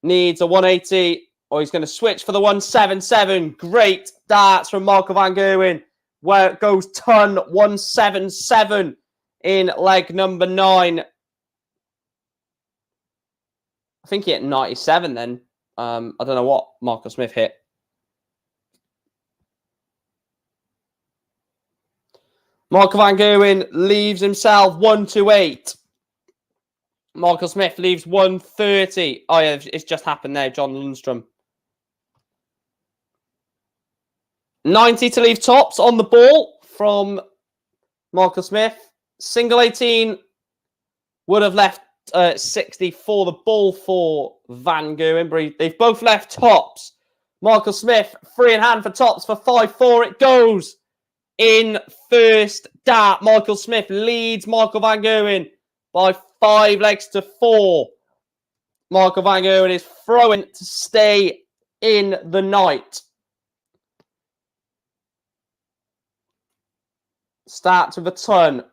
Speaker 1: needs a 180, or he's going to switch for the 177. Great darts from Michael Van Gerwen, where it goes ton 177 in leg number 9. I think he hit 97 then. I don't know what Michael Smith hit. Michael Van Gerwen leaves himself 128. Michael Smith leaves 130. Oh, yeah, it's just happened there. John Lundstrom. 90 to leave tops on the ball from Michael Smith. Single 18 would have left 60 for the ball for Van Gerwen. They've both left tops. Michael Smith, free in hand for tops for 5-4. It goes. In first dart, Michael Smith leads Michael Van Gerwen by 5 legs to 4. Michael Van Gerwen is throwing to stay in the night. Starts with a ton.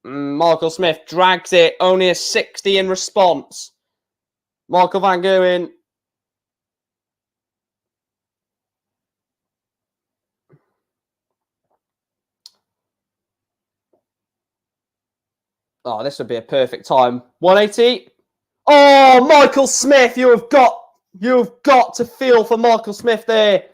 Speaker 1: Michael Smith drags it, only a 60 in response. Michael Van Gerwen oh, this would be a perfect time. 180. Oh, Michael Smith, you've got to feel for Michael Smith there.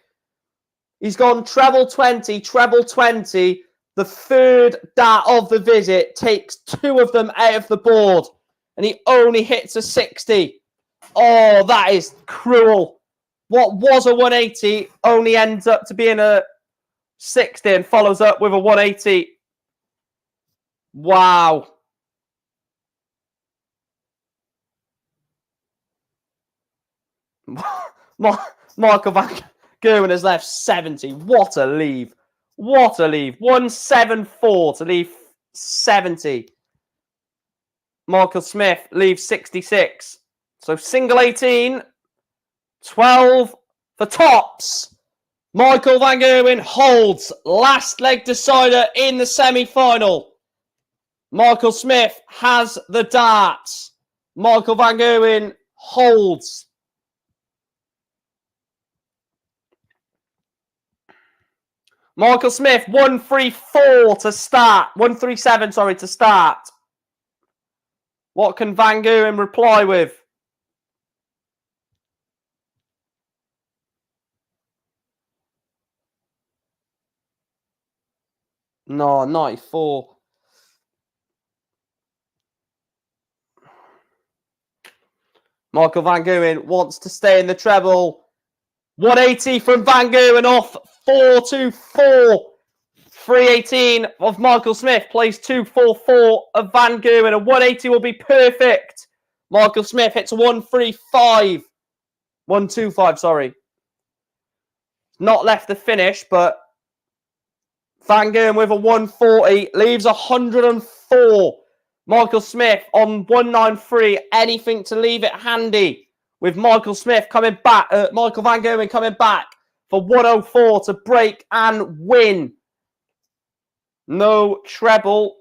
Speaker 1: He's gone treble 20, treble 20. The third dart of the visit takes 2 of them out of the board, and he only hits a 60. Oh, that is cruel. What was a 180 only ends up to being a 60 and follows up with a 180. Wow. Michael Van Gerwen has left 70. What a leave. What a leave. 174 to leave 70. Michael Smith leaves 66. So single 18. 12 for tops. Michael Van Gerwen holds last leg decider in the semi-final. Michael Smith has the darts. Michael Van Gerwen holds. Michael Smith, 134 to start. 137, sorry, to start. What can Van Gogh reply with? No, 94. Michael Van Gogh wants to stay in the treble. 180 from Van Gogh off 424. 318 of Michael Smith plays 244 of Van Gogh, and a 180 will be perfect. Michael Smith hits 135. 125, sorry. Not left the finish, but Van Gogh with a 140 leaves 104. Michael Smith on 193. Anything to leave it handy with Michael Smith coming back. Michael Van Gogh coming back for 104 to break and win. No treble.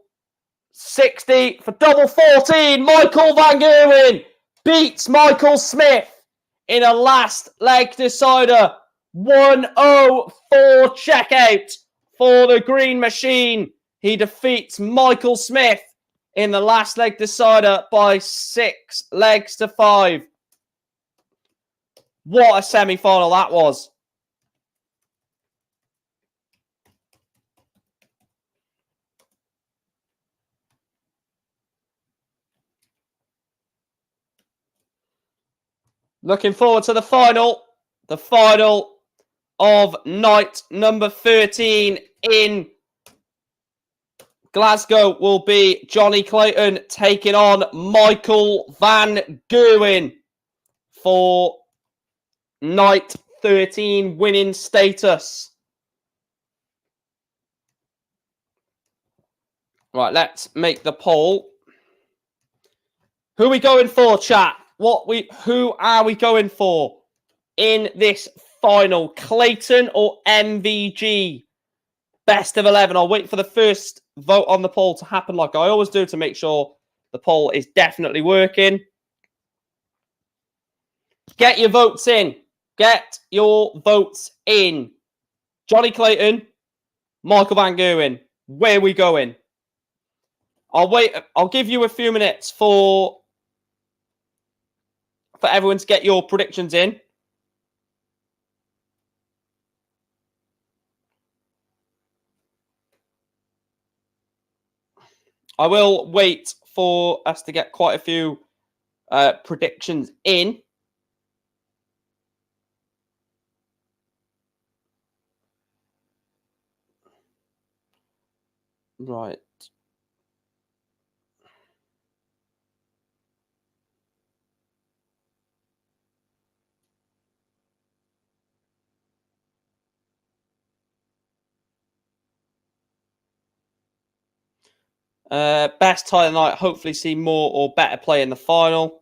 Speaker 1: 60 for double 14. Michael Van Gogh beats Michael Smith in a last leg decider. 104 checkout for the Green Machine. He defeats Michael Smith in the last leg decider by 6 legs to 5. What a semi-final that was. Looking forward to the final. The final of night number 13 in Glasgow will be Johnny Clayton taking on Michael Van Gogh for night 13 winning status. Right, let's make the poll. Who are we going for, chat? Who are we going for in this final? Clayton or MVG? Best of 11. I'll wait for the first vote on the poll to happen like I always do to make sure the poll is definitely working. Get your votes in. Get your votes in. Johnny Clayton, Michael Van Gogh. Where are we going? I'll wait. I'll give you a few minutes for everyone to get your predictions in. I will wait for us to get quite a few predictions in. Right. Best tie of the night. Hopefully see more or better play in the final.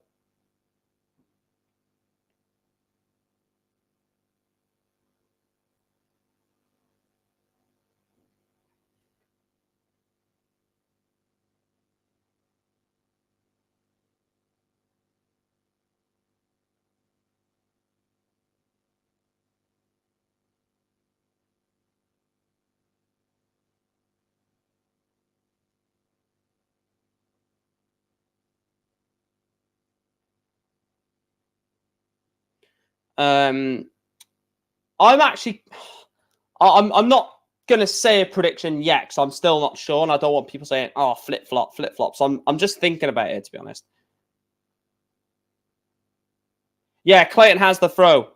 Speaker 1: I'm not gonna say a prediction yet because I'm still not sure, and I don't want people saying, "Oh, flip flop." So I'm just thinking about it, to be honest. Yeah, Clayton has the throw.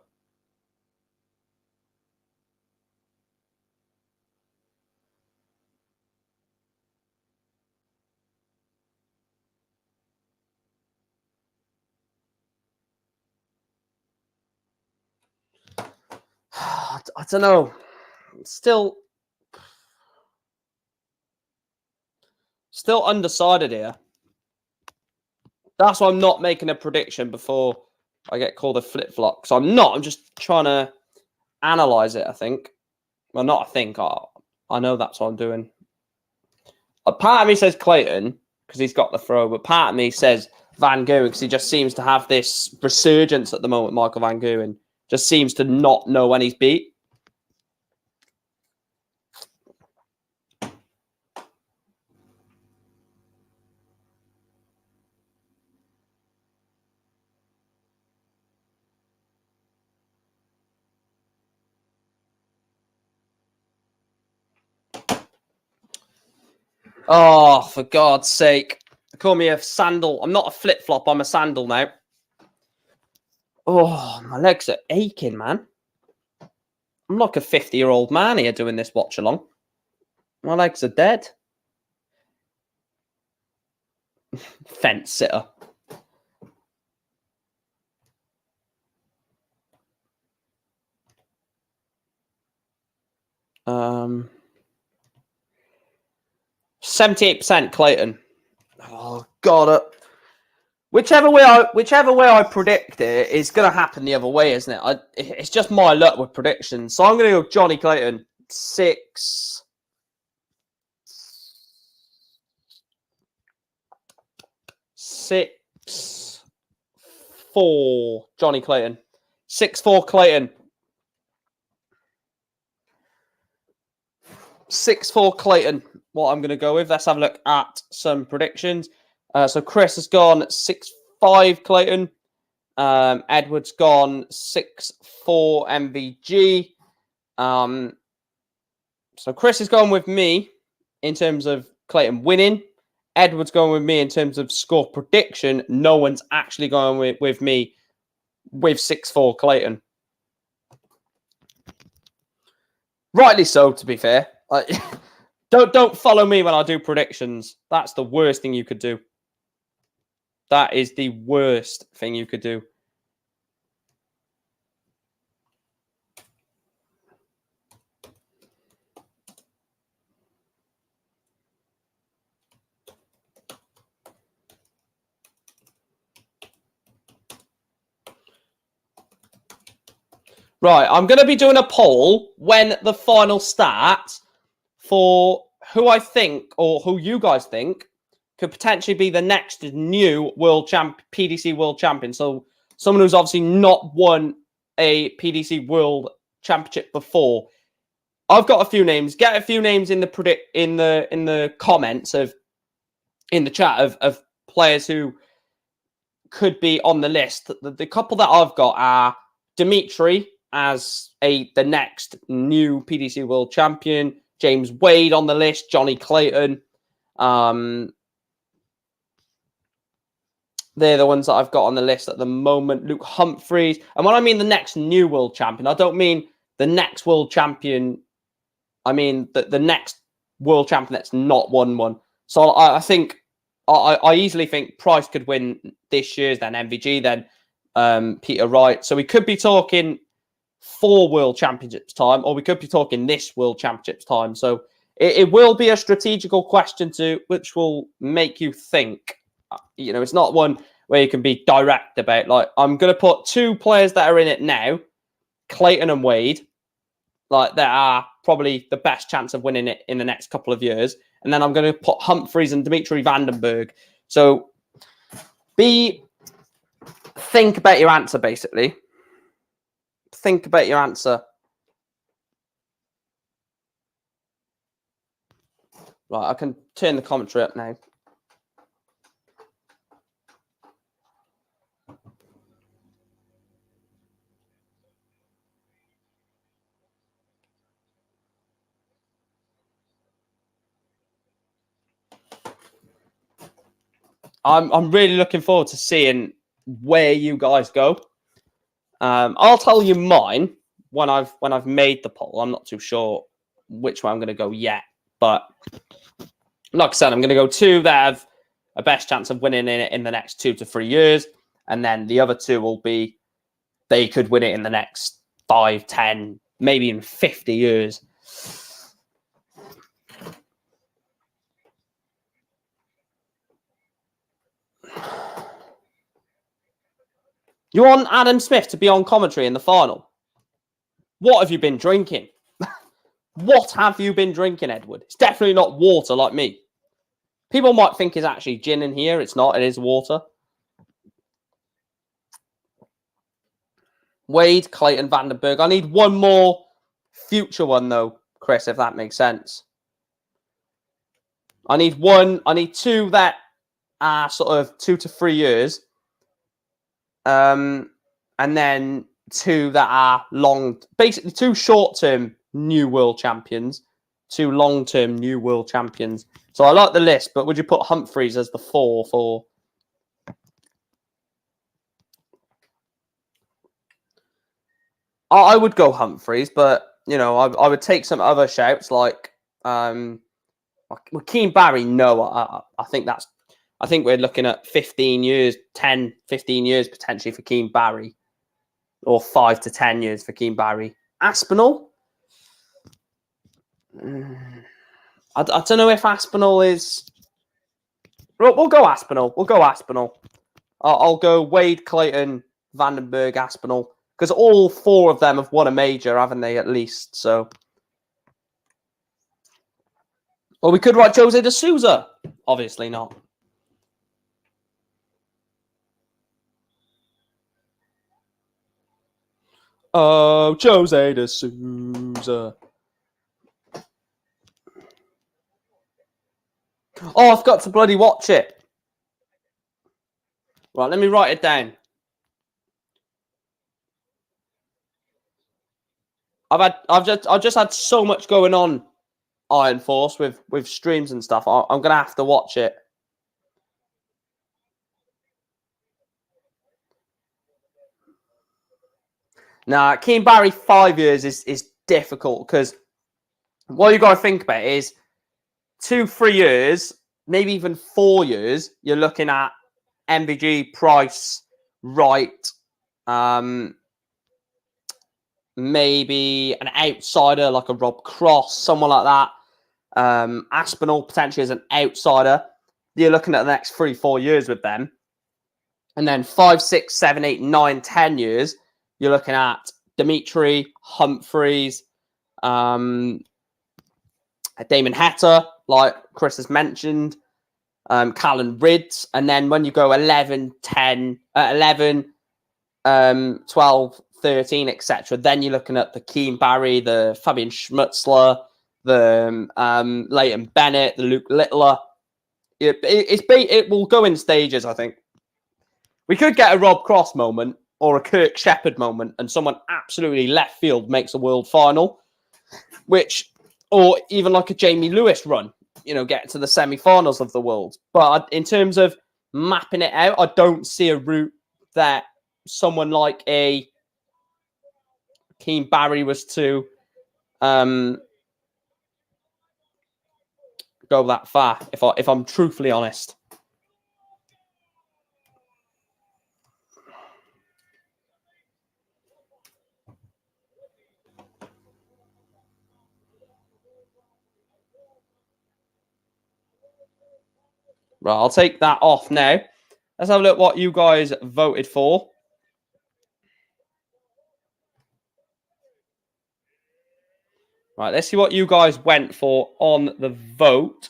Speaker 1: I don't know. Still undecided here. That's why I'm not making a prediction before I get called a flip-flop. Because I'm not. I'm just trying to analyze it, I think. Well, not I think. I know that's what I'm doing. A part of me says Clayton because he's got the throw. But part of me says Van Gogh, because he just seems to have this resurgence at the moment. Michael Van Gogh, and just seems to not know when he's beat. Oh, for God's sake. Call me a sandal. I'm not a flip-flop. I'm a sandal now. Oh, my legs are aching, man. I'm like a 50-year-old man here doing this watch-along. My legs are dead. Fence sitter. Um, 78% Clayton. Oh God! Whichever way I predict it is going to happen the other way, isn't it? It's just my luck with predictions. So I'm going to go Johnny Clayton 6. 6-4 Johnny Clayton. 6-4 Clayton. 6-4 Clayton. What I'm going to go with. Let's have a look at some predictions. So Chris has gone 6-5 Clayton. Edward's gone 6-4 MVG. So Chris has gone with me in terms of Clayton winning. Edward's going with me in terms of score prediction. No one's actually going with me with 6-4 Clayton. Rightly so, to be fair. Don't follow me when I do predictions. That's the worst thing you could do. That is the worst thing you could do. Right, I'm going to be doing a poll when the final starts for who I think, or who you guys think, could potentially be the next new PDC World Champion. So someone who's obviously not won a PDC World Championship before. I've got a few names. Get a few names in the comments in the chat of players who could be on the list. The couple that I've got are Dimitri as the next new PDC World Champion, James Wade on the list, Johnny Clayton. They're the ones that I've got on the list at the moment. Luke Humphreys. And when I mean the next new world champion, I don't mean the next world champion. I mean the next world champion that's not won one. So I think, I easily think Price could win this year's, then MVG, then Peter Wright. So we could be talking 4 world championships time, or we could be talking this world championships time. So it will be a strategical question which will make you think. You know, it's not one where you can be direct about. Like, I'm going to put 2 players that are in it now, Clayton and Wade, like, that are probably the best chance of winning it in the next couple of years. And then I'm going to put Humphreys and Dimitri Vandenberg. So think about your answer, basically. Think about your answer. Right, I can turn the commentary up now. I'm really looking forward to seeing where you guys go. I'll tell you mine when I've made the poll. I'm not too sure which way I'm going to go yet, but like I said, I'm going to go 2 that have a best chance of winning it in the next 2 to 3 years, and then the other 2 will be they could win it in the next 5, 10, maybe even 50 years. You want Adam Smith to be on commentary in the final? What have you been drinking? What have you been drinking, Edward? It's definitely not water like me. People might think it's actually gin in here. It's not. It is water. Wade, Clayton, Vandenberg. I need one more future one, though, Chris, if that makes sense. I need two that are sort of 2 to 3 years. And then two that are basically 2 short-term new world champions, 2 long-term new world champions. So I like the list, but would you put Humphreys as the 4 for... I would go Humphreys, but, you know, I would take some other shouts like... Keane Barry, no. I think we're looking at 15 years, 10, 15 years potentially for Keane Barry. Or 5 to 10 years for Keane Barry. Aspinall? I don't know if Aspinall is... We'll go Aspinall. I'll go Wade, Clayton, Vandenberg, Aspinall. Because all 4 of them have won a major, haven't they, at least? So... Well, we could write Jose de Souza. Obviously not. Oh, Jose de Souza. Oh, I've got to bloody watch it. Right, let me write it down. I've just had so much going on, Iron Force, with streams and stuff. I'm gonna have to watch it. Nah, Keane Barry 5 years is difficult because what you got to think about is 2, 3 years, maybe even 4 years. You're looking at MVG, Price, Wright, maybe an outsider like a Rob Cross, someone like that. Aspinall potentially as an outsider. You're looking at the next 3, 4 years with them. And then 5, 6, 7, 8, 9, 10 years, you're looking at Dimitri, Humphreys, Damon Heta, like Chris has mentioned, Callan Ridds. And then when you go 11, 10, 11, 12, 13, etc., then you're looking at the Keane Barry, the Fabian Schmutzler, the Leighton Bennett, the Luke Littler. It will go in stages, I think. We could get a Rob Cross moment or a Kirk Shepherd moment and someone absolutely left field makes a world final, or even like a Jamie Lewis run, you know, get to the semi-finals of the world. But in terms of mapping it out, I don't see a route that someone like a Keane Barry was to go that far, if I'm truthfully honest. Right, I'll take that off now. Let's have a look at what you guys voted for. Right, let's see what you guys went for on the vote.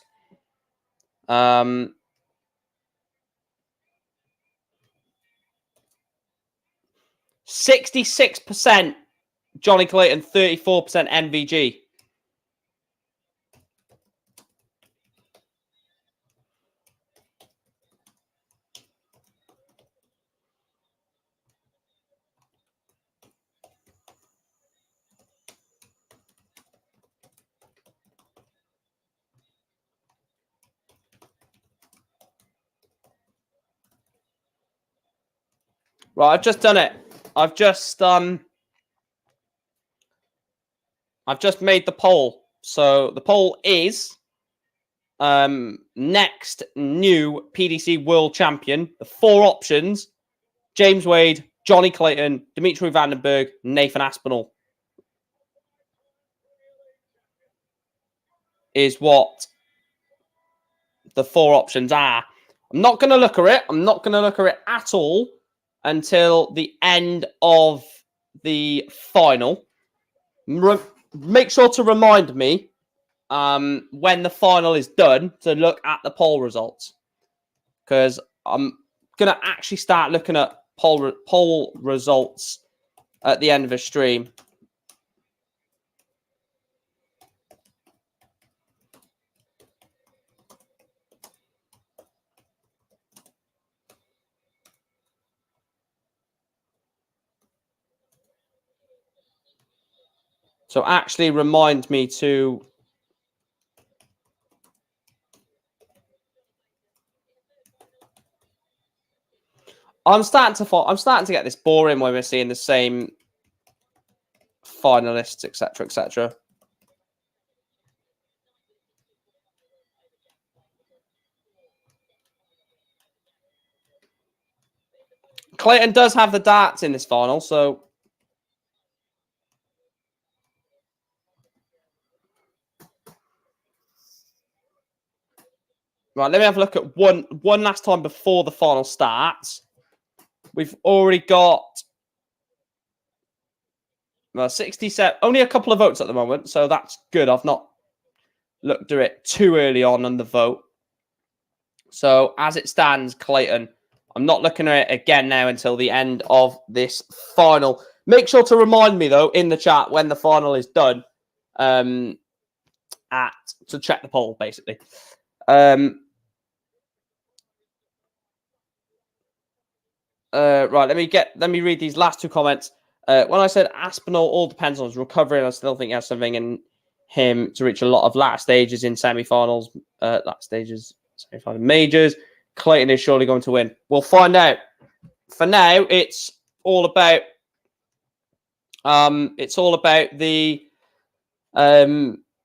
Speaker 1: 66% Johnny Clayton, 34% MVG. Right, I've just done it. I've just made the poll. So the poll is next new PDC World Champion. The 4 options: James Wade, Johnny Clayton, Dimitri Vandenberg, Nathan Aspinall. Is what the 4 options are. I'm not going to look at it. I'm not going to look at it at all until the end of the final. Make sure to remind me when the final is done to look at the poll results, because I'm going to actually start looking at poll results at the end of a stream. So actually remind me to... I'm starting to get this boring when we're seeing the same finalists, etc., etc. Clayton does have the darts in this final, so... Right, let me have a look at one last time before the final starts. We've already got 67, only a couple of votes at the moment, so that's good. I've not looked at it too early on the vote. So as it stands, Clayton, I'm not looking at it again now until the end of this final. Make sure to remind me, though, in the chat when the final is done to check the poll, basically. Right, let me read these last two comments. When I said Aspinall, all depends on his recovery, and I still think he has something in him to reach a lot of latter stages in semi-finals, semi-final majors. Clayton is surely going to win. We'll find out. For now, it's all about the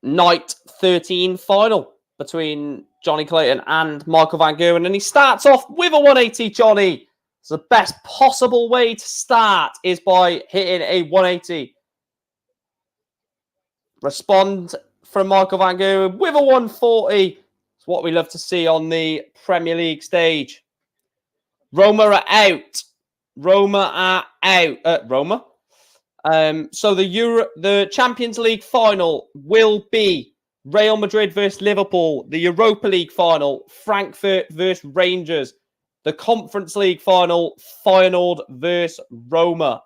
Speaker 1: night 13 final between Johnny Clayton and Michael Van Gerwen, and he starts off with a 180, Johnny. So the best possible way to start is by hitting a 180. Respond from Michael Van Gerwen with a 140. It's what we love to see on the Premier League stage. Roma are out. So the Champions League final will be Real Madrid versus Liverpool. The Europa League final, Frankfurt versus Rangers. The Conference League final, Feyenoord versus Roma.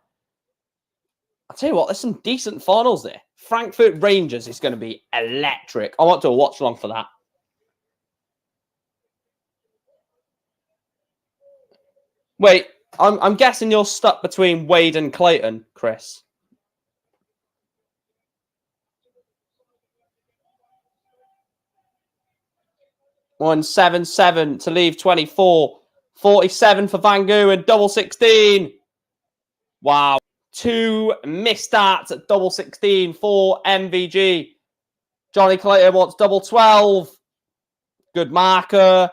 Speaker 1: I'll tell you what, there's some decent finals there. Frankfurt Rangers is going to be electric. I want to watch along for that. Wait, I'm guessing you're stuck between Wade and Clayton, Chris. 177 to leave 24. 47 for Van Gerwen, double 16. Wow. 2 missed starts at double 16 for MVG. Johnny Clayton wants double 12. Good marker.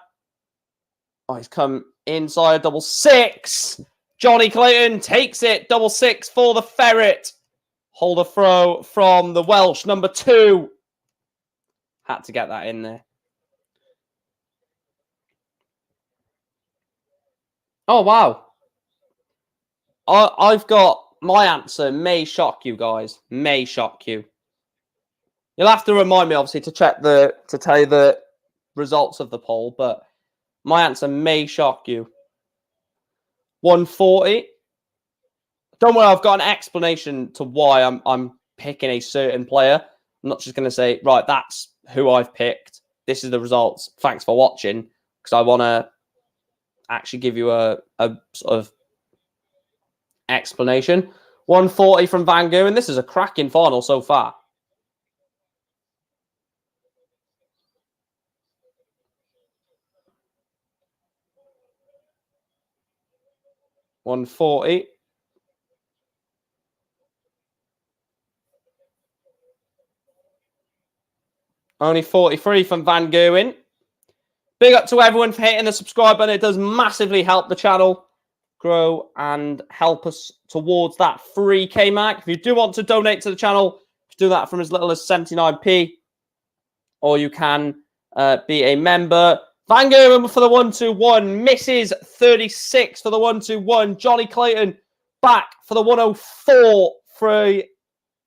Speaker 1: Oh, he's come inside double 6. Johnny Clayton takes it. Double 6 for the Ferret. Hold a throw from the Welsh, number 2. Had to get that in there. Oh, wow. I've got my answer. May shock you guys. May shock you. You'll have to remind me, obviously, to tell you the results of the poll, but my answer may shock you. 140. Don't worry, I've got an explanation to why I'm picking a certain player. I'm not just going to say, right, that's who I've picked. This is the results. Thanks for watching, because I want to actually give you a sort of explanation. 140 from Van Gerwen. This is a cracking final so far. $140. Only 43 from Van Gerwen. Big up to everyone for hitting the subscribe button. It does massively help the channel grow and help us towards that 3K mark. If you do want to donate to the channel, you can do that from as little as 79p, or you can be a member. Van Gerwen for the 1-2-1, misses 36 for the 1-2-1. Johnny Clayton back for the 104 for a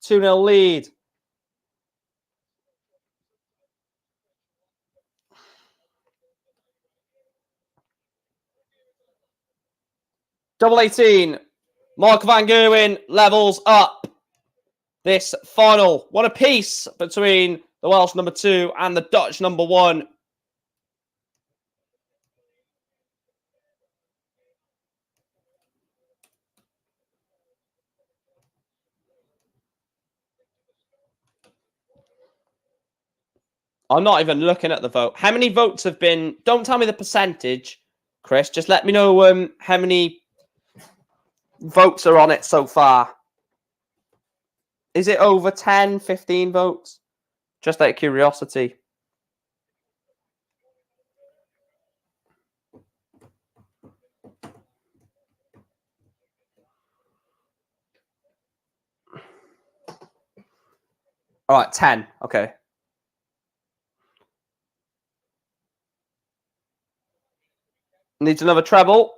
Speaker 1: 2-0 lead. Double 18. Mark van Gerwen levels up this final. One apiece between the Welsh number 2 and the Dutch number 1. I'm not even looking at the vote. How many votes have been... Don't tell me the percentage, Chris. Just let me know how many votes are on it so far. Is it over 10, 15 votes? Just out of curiosity. All right, 10. Okay. Needs another treble.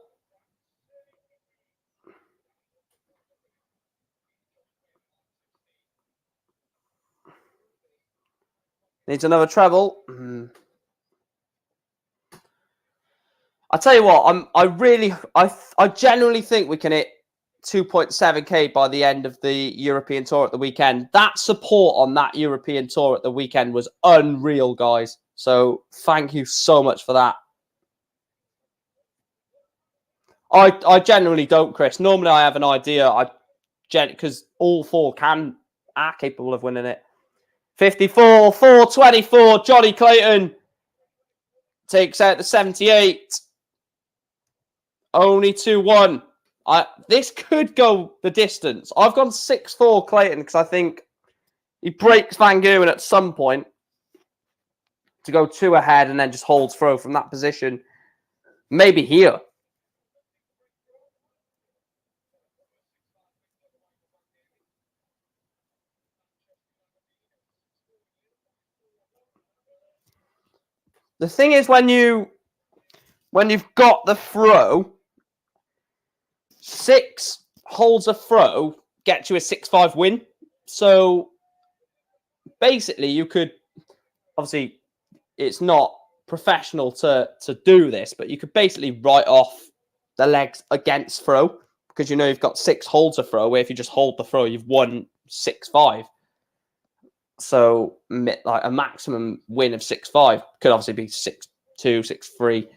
Speaker 1: Needs another treble. I tell you what, I genuinely think we can hit 2.7k by the end of the European tour at the weekend. That support on that European tour at the weekend was unreal, guys. So thank you so much for that. I generally don't, Chris. Normally I have an idea. Because all 4 are capable of winning it. 54, 424. Johnny Clayton takes out the 78. Only 2-1. This could go the distance. I've gone 6-4 Clayton because I think he breaks Van Gerwen at some point to go 2 ahead and then just holds throw from that position. Maybe here. The thing is, when you've got the throw, 6 holds a throw, get you a 6-5 win. So basically, you could, obviously, it's not professional to do this, but you could basically write off the legs against throw because you know you've got 6 holds a throw, where if you just hold the throw, you've won 6-5. So like a maximum win of 6-5 could obviously be 6-2, 6-3.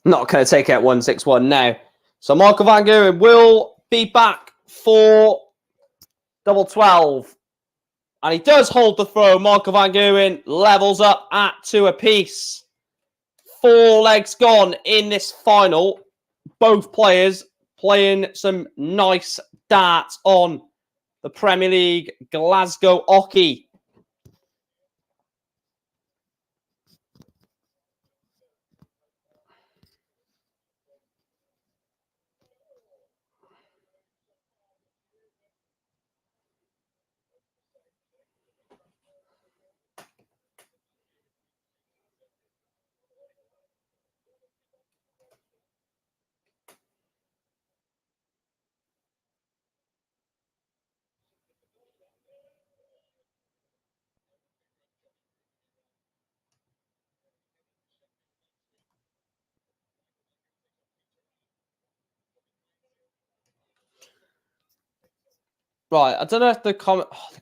Speaker 1: Not going to take out 1-6-1 now. So Michael van Gerwen will be back for double 12. And he does hold the throw. Michael van Gerwen levels up at 2 apiece. 4 legs gone in this final. Both players playing some nice darts on the Premier League Glasgow Hockey. Right, I don't know if the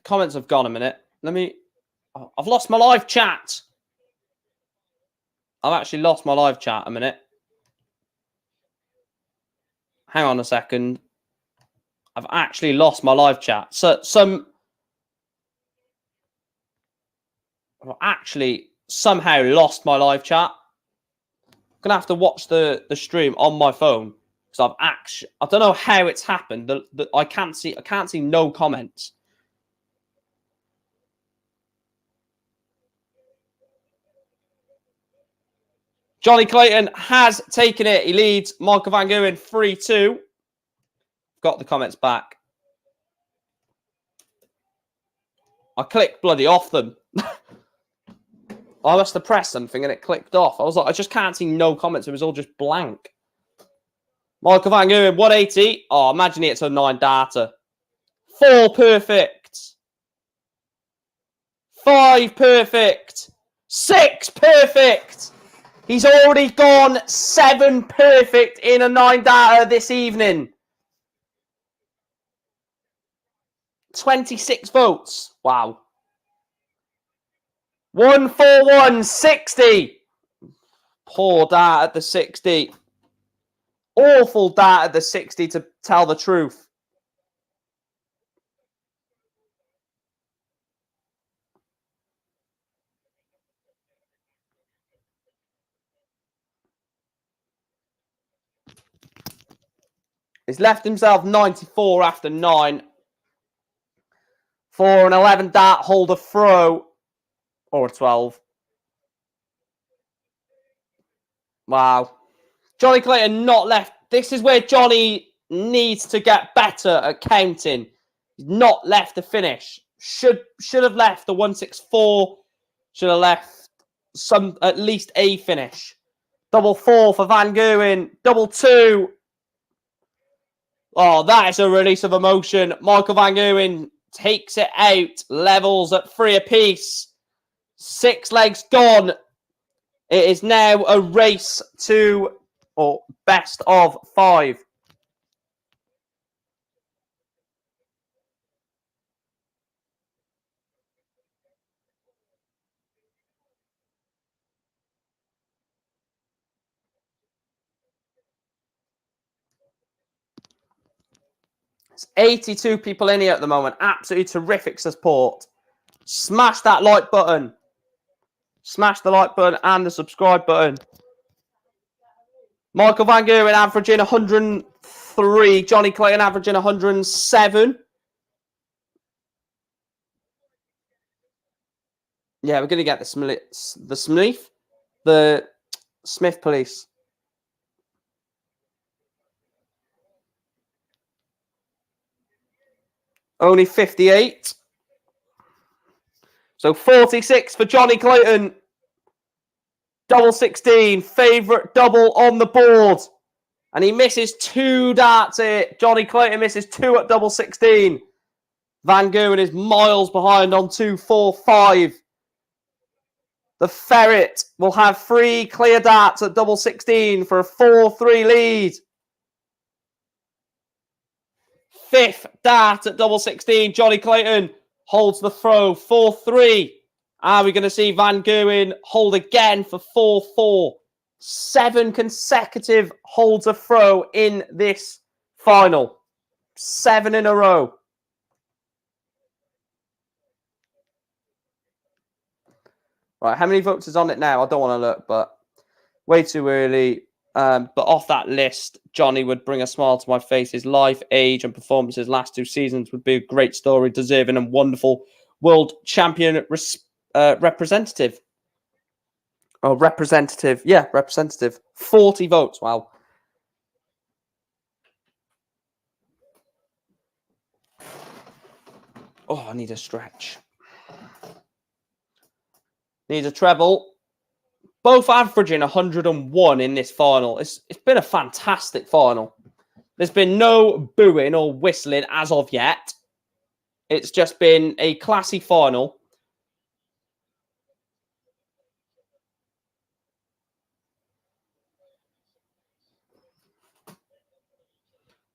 Speaker 1: comments have gone a minute. I've lost my live chat. I've actually lost my live chat a minute. Hang on a second. I've actually lost my live chat. So I've actually somehow lost my live chat. I'm gonna have to watch the stream on my phone because I don't know how it's happened. I can't see no comments. Johnny Clayton has taken it. He leads Michael van Gerwen 3-2. Got the comments back. I clicked bloody off them. I must have pressed something and it clicked off. I was like, I just can't see no comments. It was all just blank. Michael Van Gerwen, 180. Oh, imagine it's a 9 data. 4 perfect. 5 perfect. 6 perfect. He's already gone 7 perfect in a 9 data this evening. 26 votes. Wow. 141, 60. Poor data at the 60. Awful data at the 60 to tell the truth. He's left himself 94 after 9. For an 11 dart holder throw. Or a 12. Wow. Johnny Clayton not left. This is where Johnny needs to get better at counting. He's not left the finish. Should have left the 164. Should have left at least a finish. Double 4 for Van Gerwen. Double 2. Oh, that is a release of emotion. Michael Van Gerwen takes it out. Levels at 3 apiece. 6 legs gone. It is now a race to best of 5. There's 82 people in here at the moment. Absolutely terrific support. Smash that like button. Smash the like button and the subscribe button. Michael Van Gerwen averaging 103. Johnny Clayton averaging 107. Yeah, we're going to get the Smith police. Only 58. So 46 for Johnny Clayton. Double 16. Favourite double on the board. And he misses 2 darts here. Johnny Clayton misses 2 at double 16. Van Gerwen is miles behind on 2, 4, 5. The Ferret will have 3 clear darts at double 16 for a 4-3 lead. 5th dart at double 16. Johnny Clayton holds the throw. 4-3. Are we going to see Van Gerwen hold again for 4-4? 7 consecutive holds a throw in this final. 7 in a row. Right, how many votes is on it now? I don't want to look, but way too early. But off that list, Johnny would bring a smile to my face. His life, age, and performances last 2 seasons would be a great story, deserving and wonderful world champion representative. Oh, representative. Yeah, representative. 40 votes. Wow. Oh, I need a stretch. Need a treble. Both averaging 101 in this final. It's been a fantastic final. There's been no booing or whistling as of yet. It's just been a classy final.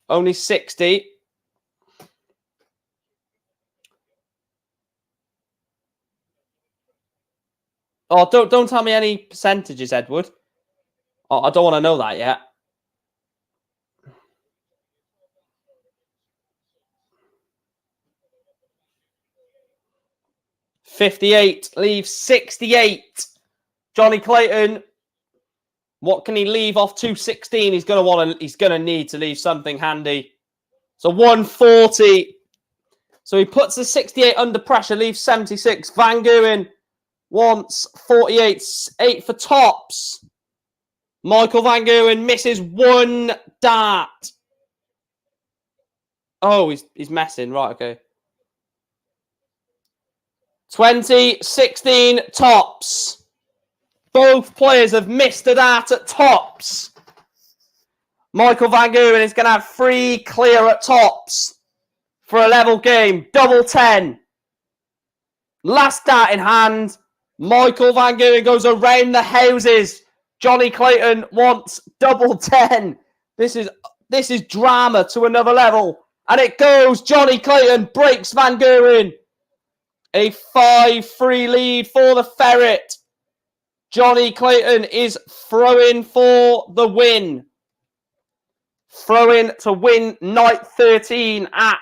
Speaker 1: Only 60. Oh, don't tell me any percentages, Edward. Oh, I don't want to know that yet. $58 leaves 68. Johnny Clayton. What can he leave off 216? He's gonna need to leave something handy. So 140. So he puts the 68 under pressure, leaves 76. Van Gerwen wants 48. 8 for tops. Michael Van Gerwen misses 1 dart. Oh, he's messing. Right, okay. 20, 16, tops. Both players have missed a dart at tops. Michael Van Gerwen is going to have 3 clear at tops for a level game. Double 10. Last dart in hand. Michael Van Gerwen goes around the houses. Johnny Clayton wants double 10. This is drama to another level. And it goes. Johnny Clayton breaks Van Gerwen. A 5-3 lead for the Ferret. Johnny Clayton is throwing for the win. Throwing to win night 13 at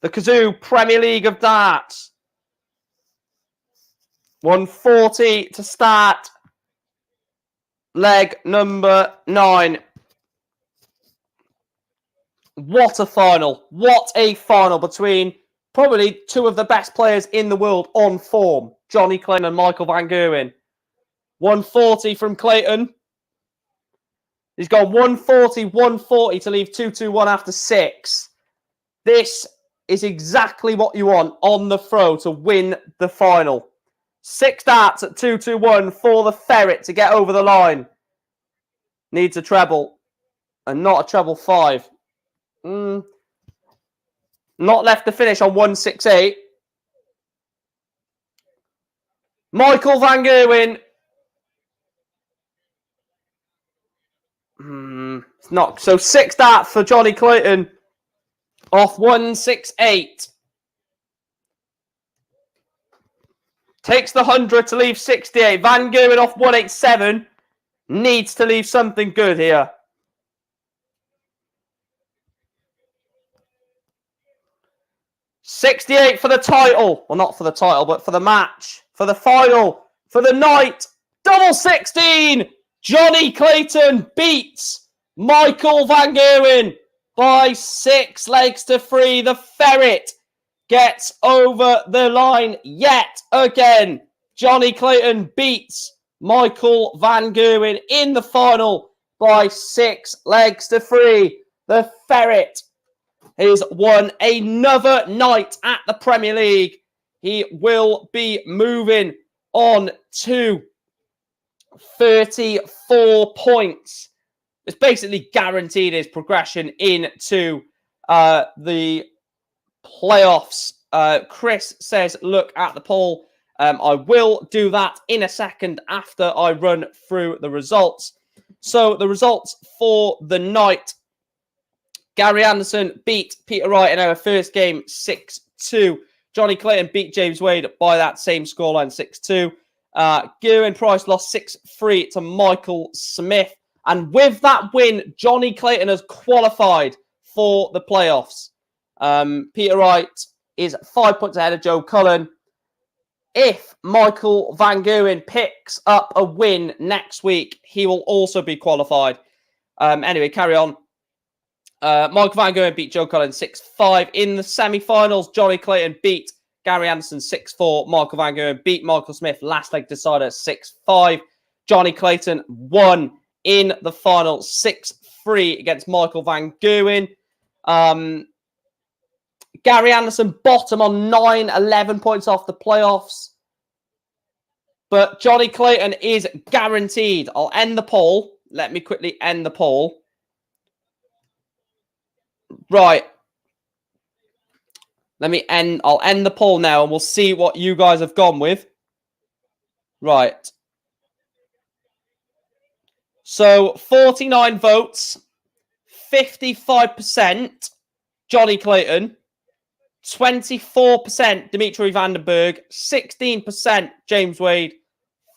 Speaker 1: the Cazoo Premier League of Darts. 140 to start. Leg number 9. What a final. What a final between probably 2 of the best players in the world on form. Johnny Clayton and Michael Van Gerwen. 140 from Clayton. He's gone 140, 140 to leave 2-2-1 after 6. This is exactly what you want on the throw to win the final. 6 darts at 2-2-1 for the Ferret to get over the line. Needs a treble. And not a treble 5. Not left to finish on 168. Michael Van Gerwen. It's not. So 6 darts for Johnny Clayton. Off 168. Takes the 100 to leave 68. Van Gerwen off 187. Needs to leave something good here. $68 for the title. Well, not for the title, but for the match. For the final. For the night. Double 16. Johnny Clayton beats Michael Van Gerwen by 6 legs to 3. The Ferret gets over the line yet again. Johnny Clayton beats Michael Van Gerwen in the final by 6 legs to 3. The Ferret has won another night at the Premier League. He will be moving on to 34 points. It's basically guaranteed his progression into the playoffs. Chris says, look at the poll. I will do that in a second after I run through the results. So the results for the night. Gary Anderson beat Peter Wright in our first game 6-2. Johnny Clayton beat James Wade by that same scoreline 6-2. Gerwin Price lost 6-3 to Michael Smith. And with that win, Johnny Clayton has qualified for the playoffs. Peter Wright is 5 points ahead of Joe Cullen. If Michael Van Gerwen picks up a win next week, he will also be qualified. Anyway, carry on. Michael Van Gerwen beat Joe Cullen 6-5. In the semi-finals, Johnny Clayton beat Gary Anderson 6-4. Michael Van Gerwen beat Michael Smith last leg decider 6-5. Johnny Clayton won in the final 6-3 against Michael Van Gerwen. Gary Anderson bottom on 11 points off the playoffs. But Johnny Clayton is guaranteed. I'll end the poll. Let me quickly end the poll. Right. I'll end the poll now and we'll see what you guys have gone with. Right. So 49 votes, 55% Johnny Clayton, 24% Dimitri Vandenberg, 16% James Wade,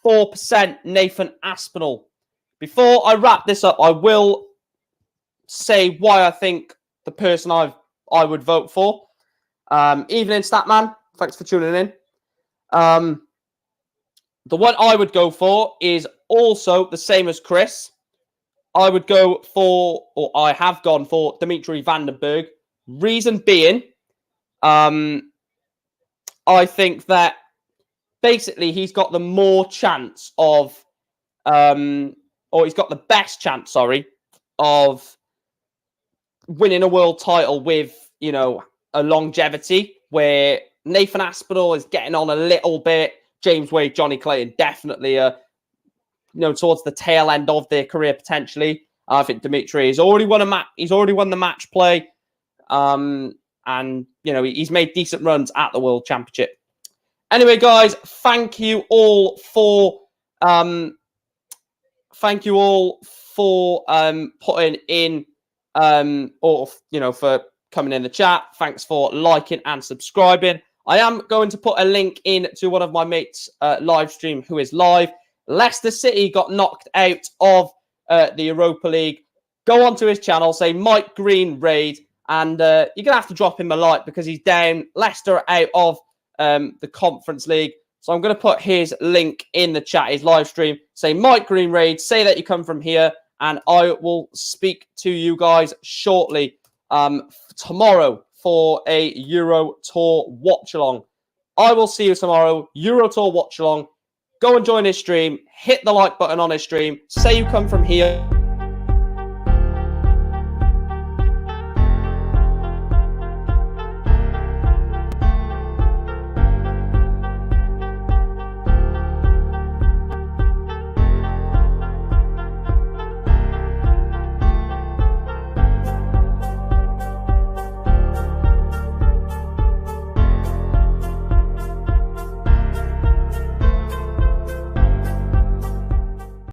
Speaker 1: 4% Nathan Aspinall. Before I wrap this up, I will say why I think the person I would vote for. Evening, Statman. Thanks for tuning in. The one I would go for is also the same as Chris. I would go for, or I have gone for, Dimitri Vandenberg. Reason being, I think that basically he's got the more chance of, or he's got the best chance, sorry, of winning a world title with, you know, a longevity, where Nathan Aspinall is getting on a little bit. James Wade, Johnny Clayton, definitely, towards the tail end of their career, potentially. I think Dimitri has already won a match. He's already won the match play. And, you know, he's made decent runs at the World Championship. Anyway, guys, thank you all for putting in or, you know, for coming in the chat. Thanks for liking and subscribing. I am going to put a link in to one of my mates' live stream who is live. Leicester City got knocked out of the Europa League. Go onto his channel, say Mike Green Raid, and you're going to have to drop him a like because he's down. Leicester out of the Conference League. So I'm going to put his link in the chat, his live stream. Say Mike Green Raid, say that you come from here, and I will speak to you guys shortly tomorrow for a Euro Tour watch-along. I will see you tomorrow, Euro Tour watch-along. Go and join his stream. Hit the like button on his stream. Say you come from here.